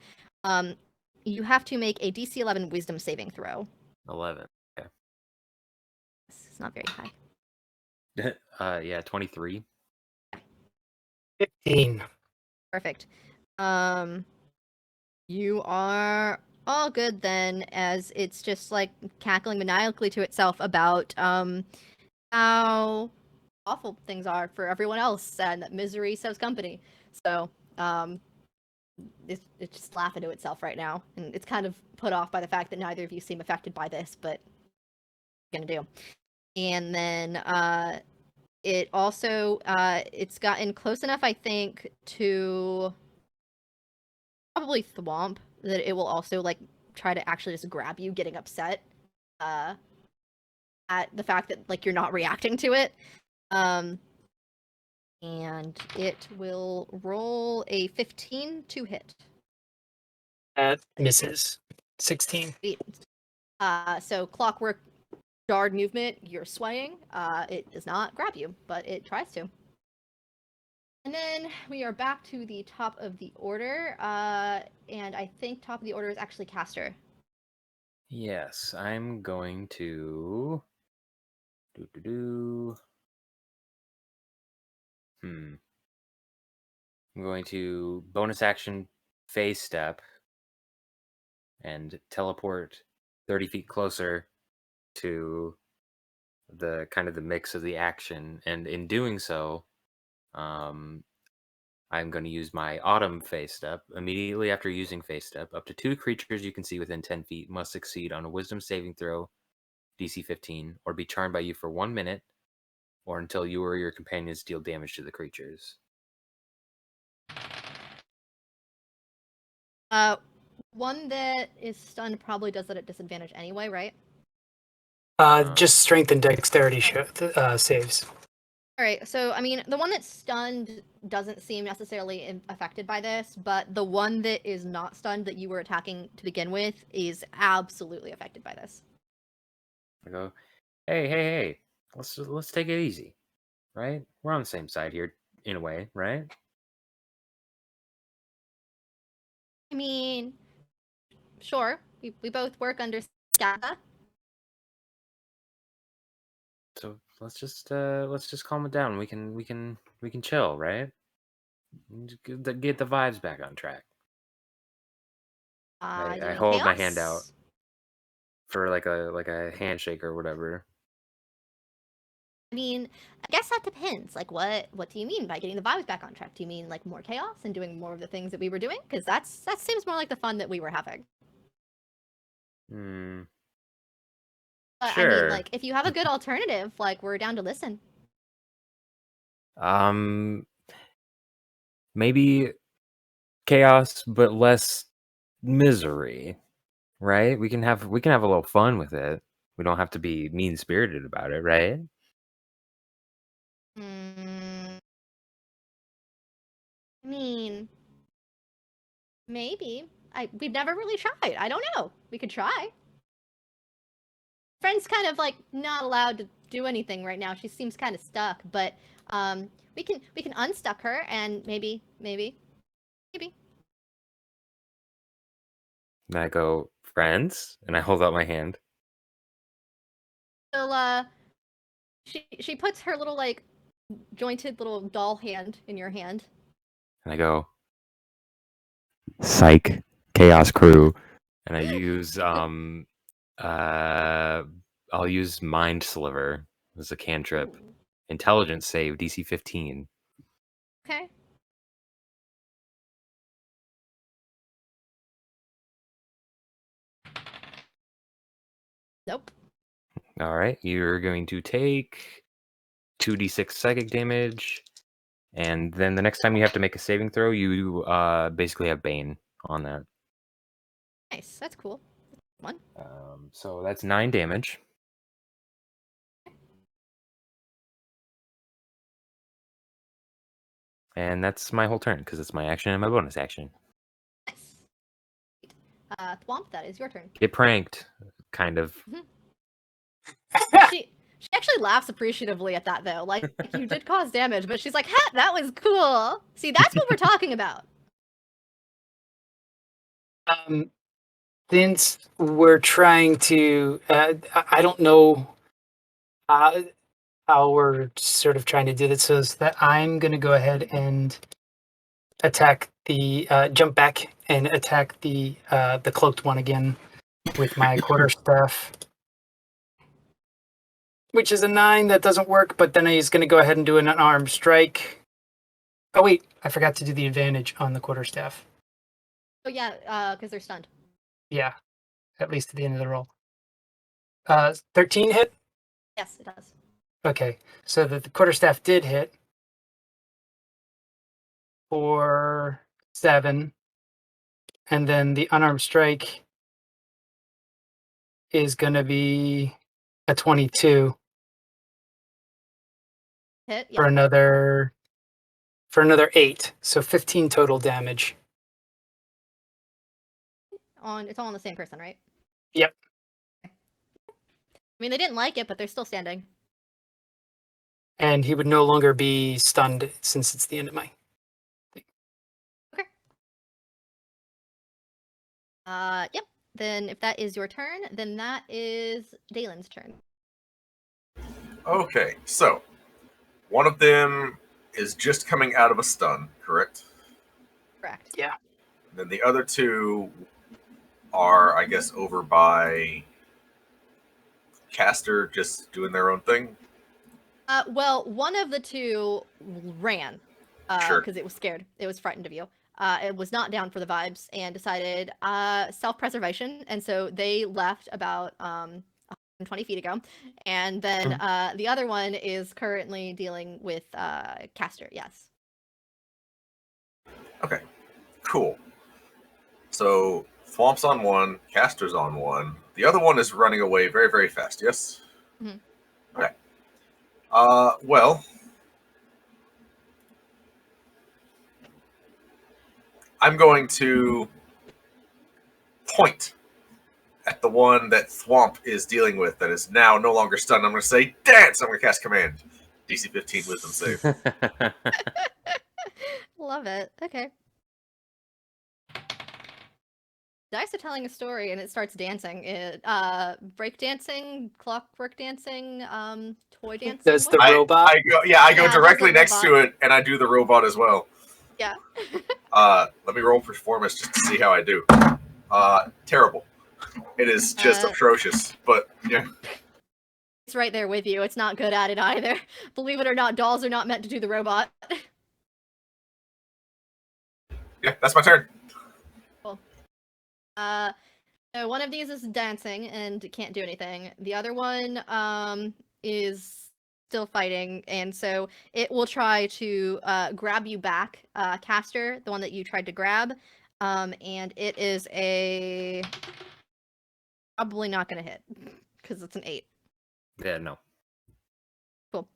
You have to make a DC 11 Wisdom saving throw. 11. Okay. It's not very high. Yeah, 23. 15. Perfect. You are all good then, as it's just cackling maniacally to itself about how awful things are for everyone else, and that misery serves company. So it's just laughing to itself right now, and it's kind of put off by the fact that neither of you seem affected by this, but what are you gonna do? And then it also it's gotten close enough, I think, to probably Thwomp that it will also try to actually just grab you, getting upset at the fact that you're not reacting to it. And it will roll a 15 to hit. That misses. 16. So clockwork jarred movement, you're swaying. It does not grab you, but it tries to. And then we are back to the top of the order. And I think top of the order is actually Castor. Yes, I'm going to I'm going to bonus action phase step and teleport 30 feet closer to the kind of the mix of the action. And in doing so, I'm going to use my autumn phase step. Immediately after using phase step, up to 2 creatures you can see within 10 feet must succeed on a wisdom saving throw, DC 15, or be charmed by you for 1 minute. or until you or your companions deal damage to the creatures. One that is stunned probably does that at disadvantage anyway, right? Just strength and dexterity saves. All right, so I mean, the one that's stunned doesn't seem necessarily affected by this, but the one that is not stunned that you were attacking to begin with is absolutely affected by this. I go, hey, let's take it easy, right? We're on the same side here, in a way, right? I mean, sure, we both work under SCADA. So let's just calm it down. We can chill, right? Get the vibes back on track. You I mean hold my chaos? hand out for like a handshake or whatever. I mean, I guess that depends. Like, what do you mean by getting the vibes back on track? Do you mean like more chaos and doing more of the things that we were doing? Because that seems more like the fun that we were having. But Sure. I mean, like, if you have a good alternative, like, we're down to listen. Maybe chaos, but less misery, right? We can have a little fun with it. We don't have to be mean spirited about it, right? I mean, maybe. We've never really tried. I don't know. We could try. Friend's kind of like not allowed to do anything right now. She seems kind of stuck, but we can unstuck her and maybe. And I go, friends, and I hold out my hand. So she puts her little like jointed little doll hand in your hand. And I go, psych, chaos crew. And I use I'll use mind sliver as a cantrip. Ooh. Intelligence save DC 15. Okay. Nope. All right, you're going to take 2d6 psychic damage, and then the next time you have to make a saving throw, you basically have Bane on that. Nice. That's cool. One. So that's 9 damage. And that's my whole turn, because it's my action and my bonus action. Nice. Thwomp, that is your turn. Get pranked, kind of. She actually laughs appreciatively at that though. Like you did cause damage, but she's like, "Ha, that was cool." See, that's what we're talking about. Since we're trying to, I don't know how we're sort of trying to do this, so is that I'm going to go ahead and attack the, jump back and attack the cloaked one again with my quarterstaff. Which is a 9, that doesn't work, but then he's going to go ahead and do an unarmed strike. Oh wait, I forgot to do the advantage on the quarterstaff. Oh yeah, because they're stunned. Yeah, at least at the end of the roll. 13 hit? Yes, it does. Okay, so the quarterstaff did hit for 7, and then the unarmed strike is going to be a 22 Hit. Yeah. for another 8, so 15 total damage. It's all on the same person, right? Yep. I mean, they didn't like it, but they're still standing. And he would no longer be stunned since it's the end of my thing. Okay. Yep. Then if that is your turn, then that is Dalen's turn. Okay, so one of them is just coming out of a stun, correct? Correct. Yeah. Then the other two are, I guess, over by Castor, just doing their own thing. Well, one of the two ran Sure. because it was scared. It was frightened of you. It was not down for the vibes and decided self-preservation, and so they left about 20 feet ago. And then the other one is currently dealing with Castor, yes. Okay, cool. So Thwomp's on one, Castor's on one. The other one is running away very, very fast, yes? Mhm. Okay. Well, I'm going to point at the one that Thwomp is dealing with that is now no longer stunned. I'm going to say, dance! I'm going to cast command. DC 15 wisdom save. Love it. Okay. Dice are telling a story and it starts dancing. Break dancing, clockwork dancing, toy dancing. Does the what? robot? I go Yeah, it does directly the next to robot. it, and I do the robot as well. Yeah. Let me roll performance just to see how I do. Terrible. It is just atrocious, but yeah. It's right there with you. It's not good at it either. Believe it or not, dolls are not meant to do the robot. Yeah, that's my turn. Cool. So one of these is dancing and can't do anything. The other one is still fighting, and so it will try to grab you back, Castor, the one that you tried to grab. And it is probably not going to hit because it's an 8. Yeah, no. Cool.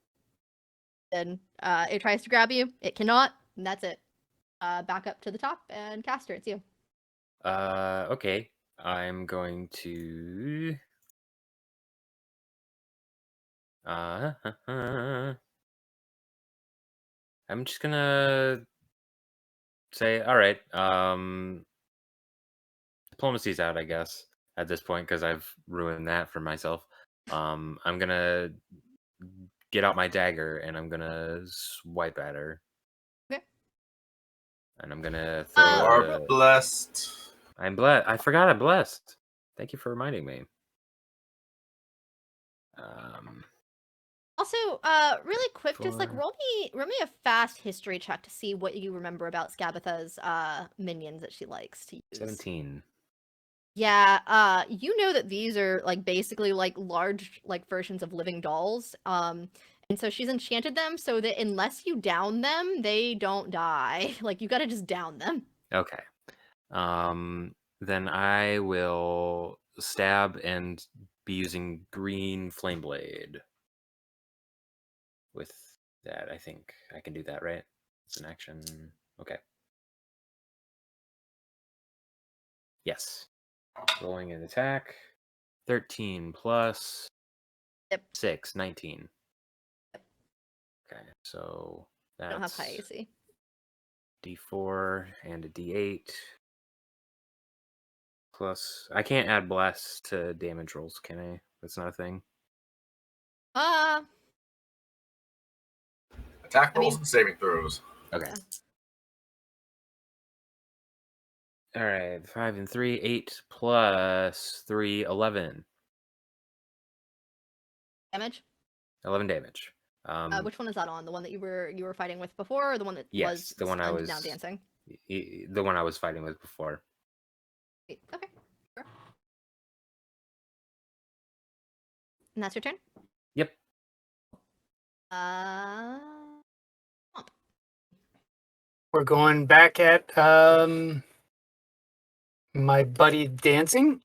Then it tries to grab you. It cannot, and that's it. Back up to the top, and Castor, it's you. Okay. I'm going to. I'm just gonna say, all right. Diplomacy's out, I guess, at this point because I've ruined that for myself. I'm gonna get out my dagger and I'm gonna swipe at her. Okay. And I'm gonna You throw. are blessed. I'm blessed. I forgot I'm blessed. Thank you for reminding me. Also, really quick, just like 4. roll me a fast history check to see what you remember about Scabatha's minions that she likes to use. 17. Yeah, you know that these are like basically like large like versions of living dolls. And so she's enchanted them so that unless you down them, they don't die. Like you gotta just down them. Okay. Then I will stab and be using green flame blade. With that, I think I can do that, right? It's an action. Okay. Yes. Rolling an attack. 13 plus Yep. 6, 19. Yep. Okay, so that's I don't have high AC. D4 and a D8. Plus, I can't add blast to damage rolls, can I? That's not a thing. Attack rolls and saving throws. Okay. All right, 5 and 3, 8 plus 3, 11. Damage? 11 damage. Which one is that on? The one that you were fighting with before, or the one that Yes, was the one I stunned, was now dancing? The one I was fighting with before. Okay. Sure. And that's your turn? Yep. We're going back at my buddy dancing.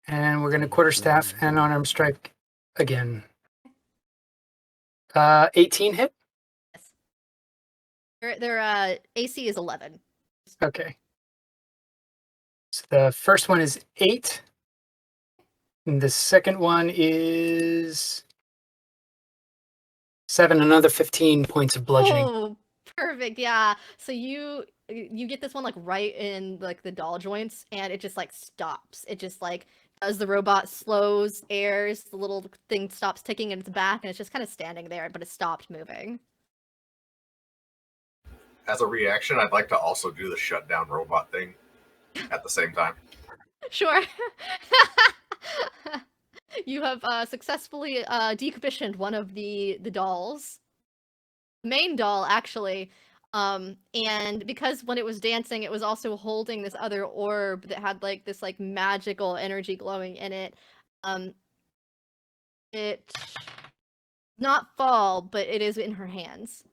And we're going to quarterstaff and unarmed strike again. 18 hit? Yes. Their AC is 11. Okay. So the first one is 8. And the second one is 7, another 15 points of bludgeoning. Oh, perfect. Yeah. So you get this one like right in like the doll joints, and it just like stops. It just like as the robot slows, airs, the little thing stops ticking in its back, and it's just kind of standing there, but it stopped moving. As a reaction, I'd like to also do the shutdown robot thing at the same time. Sure. You have successfully decommissioned one of the dolls. The main doll actually And because when it was dancing, it was also holding this other orb that had like this like magical energy glowing in it. It not fall, but it is in her hands.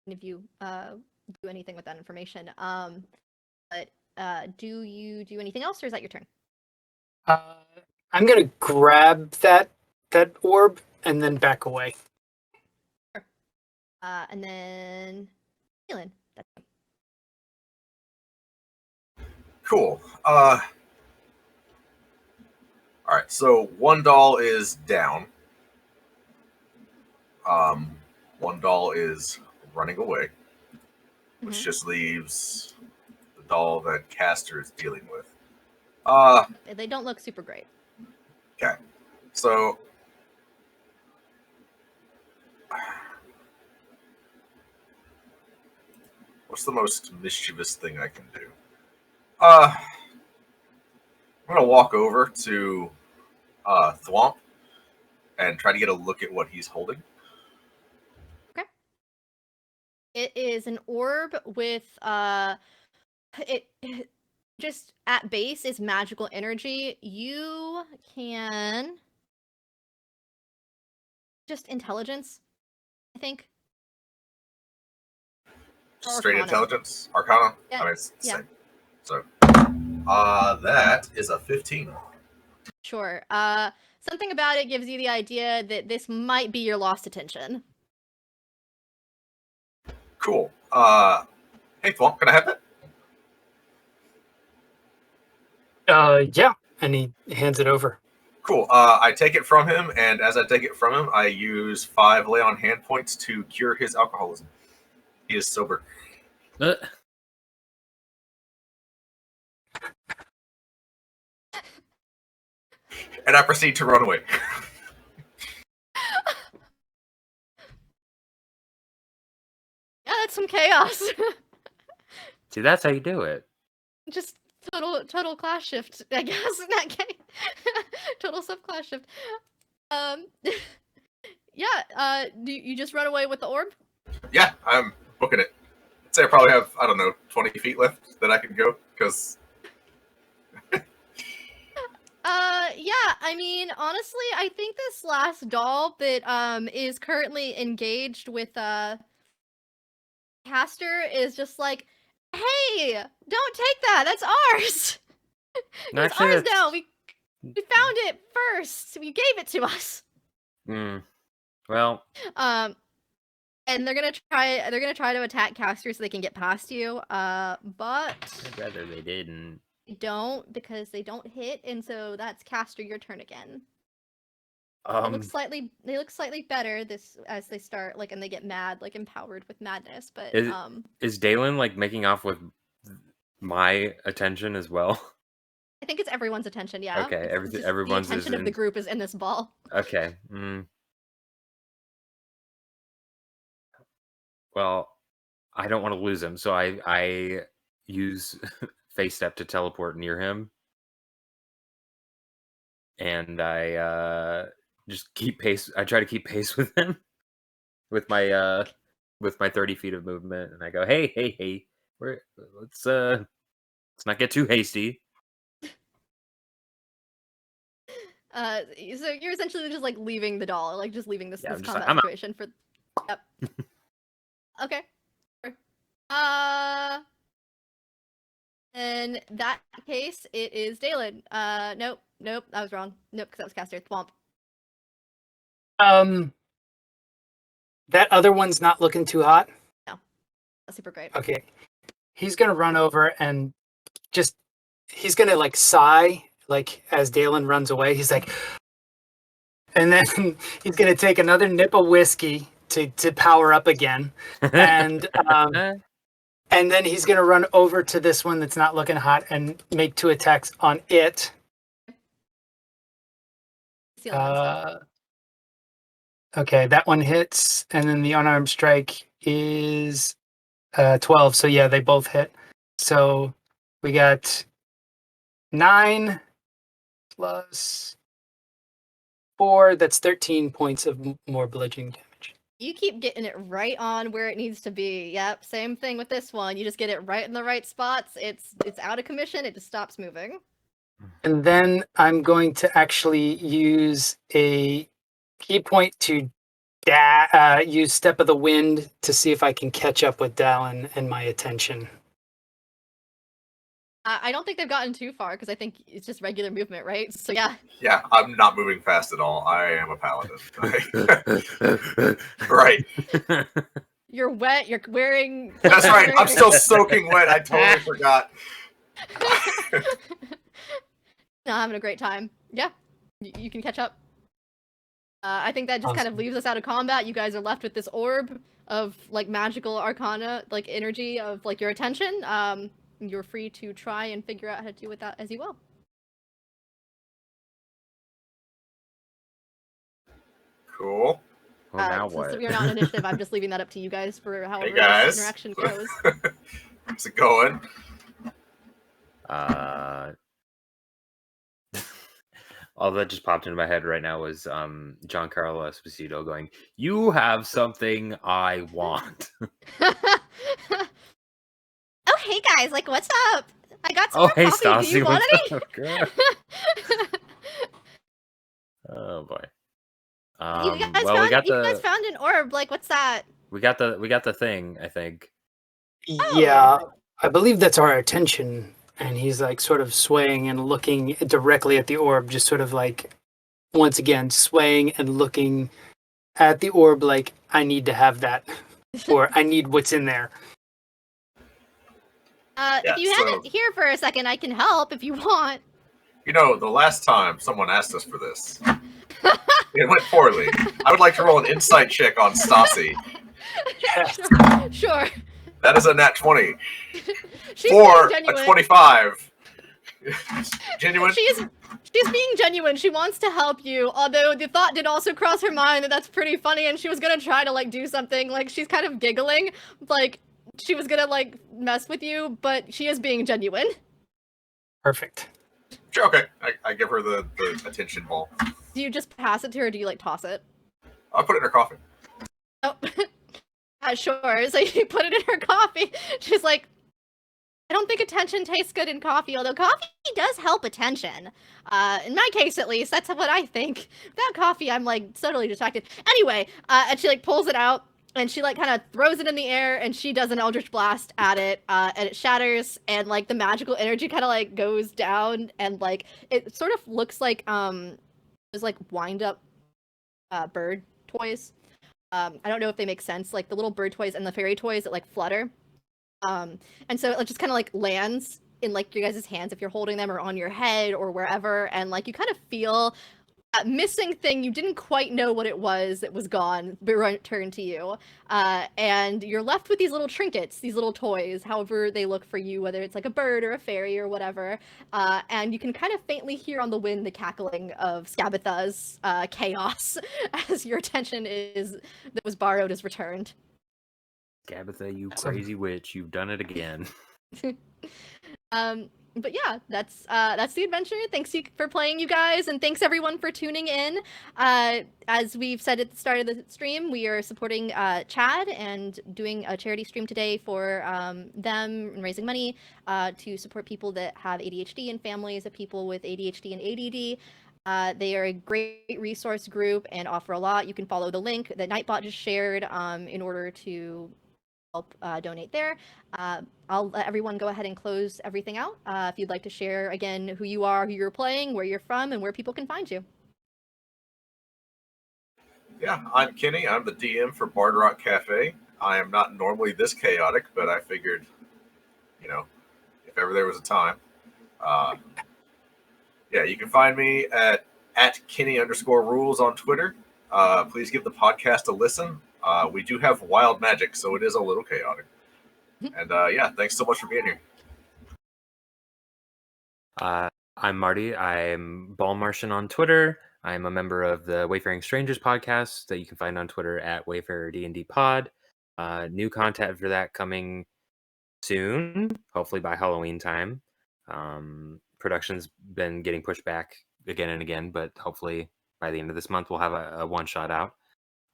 If you do anything with that information. But do you do anything else, or is that your turn? I'm gonna grab that orb and then back away. Sure. And then Dalen, that's you. Cool. All right. So one doll is down. One doll is running away, which just leaves the doll that Castor is dealing with. They don't look super great. Okay. So what's the most mischievous thing I can do? I'm gonna walk over to Thwomp and try to get a look at what he's holding. Okay. It is an orb with it just at base is magical energy. You can just intelligence, I think. Straight Arcana. intelligence, Arcana. Yeah. I mean, it's the Yeah. same. So, that is a 15. Sure. Something about it gives you the idea that this might be your lost attention. Cool. Hey, Thwomp, can I have that? Yeah, and he hands it over. Cool. I take it from him, and as I take it from him, I use 5 lay on hand points to cure his alcoholism. He is sober. And I proceed to run away. Yeah, that's some chaos. See, that's how you do it. Just total class shift, I guess, in that case. Total subclass shift. Yeah, do you just run away with the orb? Yeah, I'm booking it. I'd say I probably have, 20 feet left that I can go, because... Yeah, I mean, honestly, I think this last doll that, is currently engaged with, Castor is just like, hey, don't take that, that's ours! No, It's actually, ours that's- now, we found it first, you gave it to us! Well, And they're gonna try to attack Castor so they can get past you, but I'd rather they didn't. they don't, because they don't hit, and so that's Castor, your turn again. They look slightly better this as they start, like, and they get mad, like empowered with madness. But Is Dalen like making off with my attention as well? I think it's everyone's attention. Yeah. Okay, It's just everyone's the attention of the group is in this ball. Okay. Well, I don't want to lose him, so I use face step to teleport near him, and I just keep pace. I try to keep pace with him with my 30 feet of movement, and I go, hey, let's not get too hasty. So you're essentially just like leaving the doll, like just leaving this Yeah, I'm just combat like, I'm out. situation for. Yep. Okay. Sure. In that case, it is Dalen. Nope, that was wrong. Nope, because that was Castor. Thwomp. That other one's not looking too hot. No, that's super great. Okay, he's gonna run over and he's gonna like sigh, like as Dalen runs away. He's like, and then he's gonna take another nip of whiskey to power up again, and and then he's gonna run over to this one that's not looking hot and make 2 attacks on it. Okay, that one hits, and then the unarmed strike is 12. So yeah, they both hit. So we got 9, plus 4. That's 13 points of more bludgeoning damage. You keep getting it right on where it needs to be. Yep, same thing with this one. You just get it right in the right spots. It's out of commission. It just stops moving. And then I'm going to actually use a key point to use Step of the Wind to see if I can catch up with Dalen and my attention. I don't think they've gotten too far because I think it's just regular movement, right? So yeah. Yeah, I'm not moving fast at all. I am a paladin. Right. You're wet. You're wearing. That's right. I'm still soaking wet. I totally forgot. No, having a great time. Yeah, you can catch up. I think that just kind of leaves us out of combat. You guys are left with this orb of like magical arcana, like energy of like your attention. You're free to try and figure out how to do with that as you will. Cool. Well, now Since what? you're not in initiative, I'm just leaving that up to you guys for however Hey guys. this interaction goes. How's it going? All that just popped into my head right now was Giancarlo Esposito going, "You have something I want." Oh, hey guys, like, what's up? I got some Oh, more hey, coffee. Do Stassi, you want what's any? up, girl? Oh boy. You guys well, found, you guys found an orb. Like, what's that? we got the thing, I think. Yeah, I believe that's our attention. And he's like sort of swaying and looking directly at the orb, just sort of like, once again, swaying and looking at the orb like, I need to have that. Or I need what's in there. If you have it here for a second, I can help if you want. You know, the last time someone asked us for this, it went poorly. I would like to roll an insight check on Stassi. Yes. Sure. That is a nat 20. She's For being a genuine. 25. Genuine? She's being genuine. She wants to help you. Although the thought did also cross her mind that that's pretty funny, and she was gonna try to like do something. Like she's kind of giggling, like she was gonna like mess with you, but she is being genuine. Perfect. Sure, okay. I give her the attention ball. Do you just pass it to her, or do you like toss it? I'll put it in her coffee. Oh, sure. So you put it in her coffee. She's like, I don't think attention tastes good in coffee, although coffee does help attention. In my case, at least, that's what I think. Without coffee, I'm like totally distracted. Anyway, and she like pulls it out and she like kind of throws it in the air and she does an eldritch blast at it, and it shatters and like the magical energy kind of like goes down and like it sort of looks like there's like wind up bird toys. I don't know if they make sense, like the little bird toys and the fairy toys that like flutter. And so it just kind of like lands in like your guys' hands if you're holding them or on your head or wherever, and like you kind of feel that missing thing you didn't quite know what it was that was gone but returned to you, and you're left with these little trinkets, these little toys, however they look for you, whether it's like a bird or a fairy or whatever, and you can kind of faintly hear on the wind the cackling of Scabatha's chaos as your attention that was borrowed is returned. Gabatha, you crazy witch, you've done it again. But yeah, that's the adventure. Thanks for playing, you guys, and thanks everyone for tuning in. As we've said at the start of the stream, we are supporting Chad and doing a charity stream today for them and raising money to support people that have ADHD and families of people with ADHD and ADD. They are a great resource group and offer a lot. You can follow the link that Nightbot just shared in order to help donate there. I'll let everyone go ahead and close everything out. If you'd like to share again who you are, who you're playing, where you're from, and where people can find you. Yeah, I'm Kenny. I'm the DM for Bard Rock Cafe. I am not normally this chaotic, but I figured, you know, if ever there was a time. Yeah, you can find me at Kenny_rules on Twitter. Please give the podcast a listen. We do have wild magic, so it is a little chaotic. And yeah, thanks so much for being here. I'm Marty. I'm Ball Martian on Twitter. I'm a member of the Wayfaring Strangers podcast that you can find on Twitter at WayfarerDND Pod. New content for that coming soon, hopefully by Halloween time. Production's been getting pushed back again and again, but hopefully by the end of this month we'll have a one-shot out.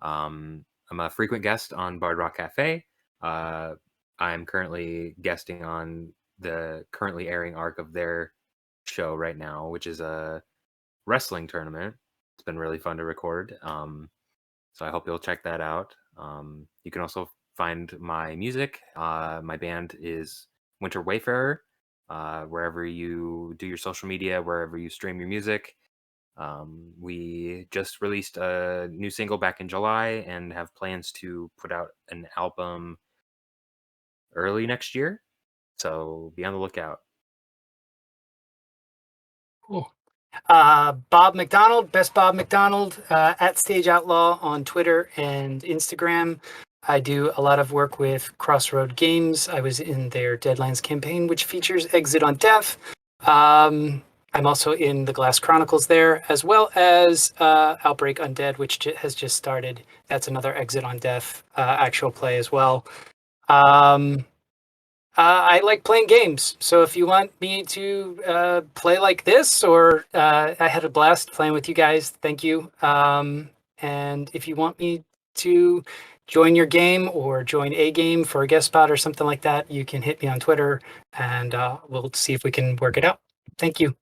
I'm a frequent guest on Bard Rock Cafe. I'm currently guesting on the currently airing arc of their show right now, which is a wrestling tournament. It's been really fun to record. So I hope you'll check that out. You can also find my music. My band is Winter Wayfarer. Wherever you do your social media, wherever you stream your music. We just released a new single back in July and have plans to put out an album early next year. So be on the lookout. Cool. Bob McDonald, best Bob McDonald, at Stage Outlaw on Twitter and Instagram. I do a lot of work with Crossroad Games. I was in their Deadlands campaign, which features Exit on Death. I'm also in the Glass Chronicles there, as well as Outbreak Undead, which has just started. That's another Exit on Death actual play as well. I like playing games, so if you want me to play like this, or I had a blast playing with you guys, thank you. And if you want me to join your game or join a game for a guest spot or something like that, you can hit me on Twitter, and we'll see if we can work it out. Thank you.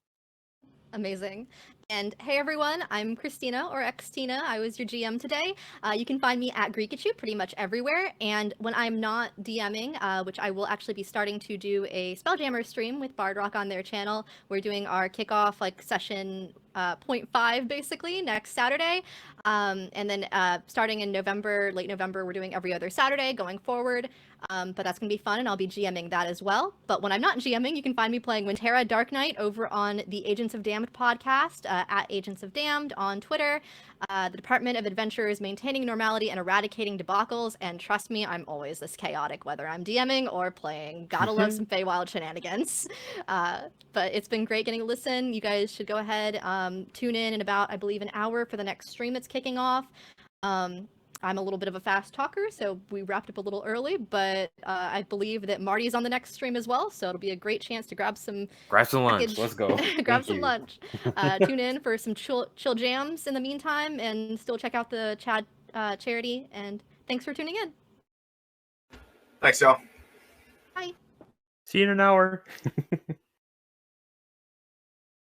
Amazing. And hey everyone, I'm Xtina or Xtina. I was your GM today. You can find me at Greekachu pretty much everywhere. And when I'm not DMing, which I will actually be starting to do a Spelljammer stream with Bard Rock on their channel, we're doing our kickoff session 0.5 basically next Saturday. And then starting in November, late November, we're doing every other Saturday going forward. But that's going to be fun, and I'll be GMing that as well. But when I'm not GMing, you can find me playing Winterra Dark Knight over on the Agents of Damned podcast, at Agents of Damned on Twitter. The Department of Adventure is maintaining normality and eradicating debacles, and trust me, I'm always this chaotic, whether I'm DMing or playing. Gotta love some Feywild shenanigans. But it's been great getting to listen. You guys should go ahead, tune in about, I believe, an hour for the next stream that's kicking off. I'm a little bit of a fast talker, so we wrapped up a little early, but I believe that Marty's on the next stream as well, so it'll be a great chance to grab some lunch. Let's go. grab some lunch. Tune in for some chill jams in the meantime, and still check out the Chad charity, and thanks for tuning in. Thanks, y'all. Bye. See you in an hour.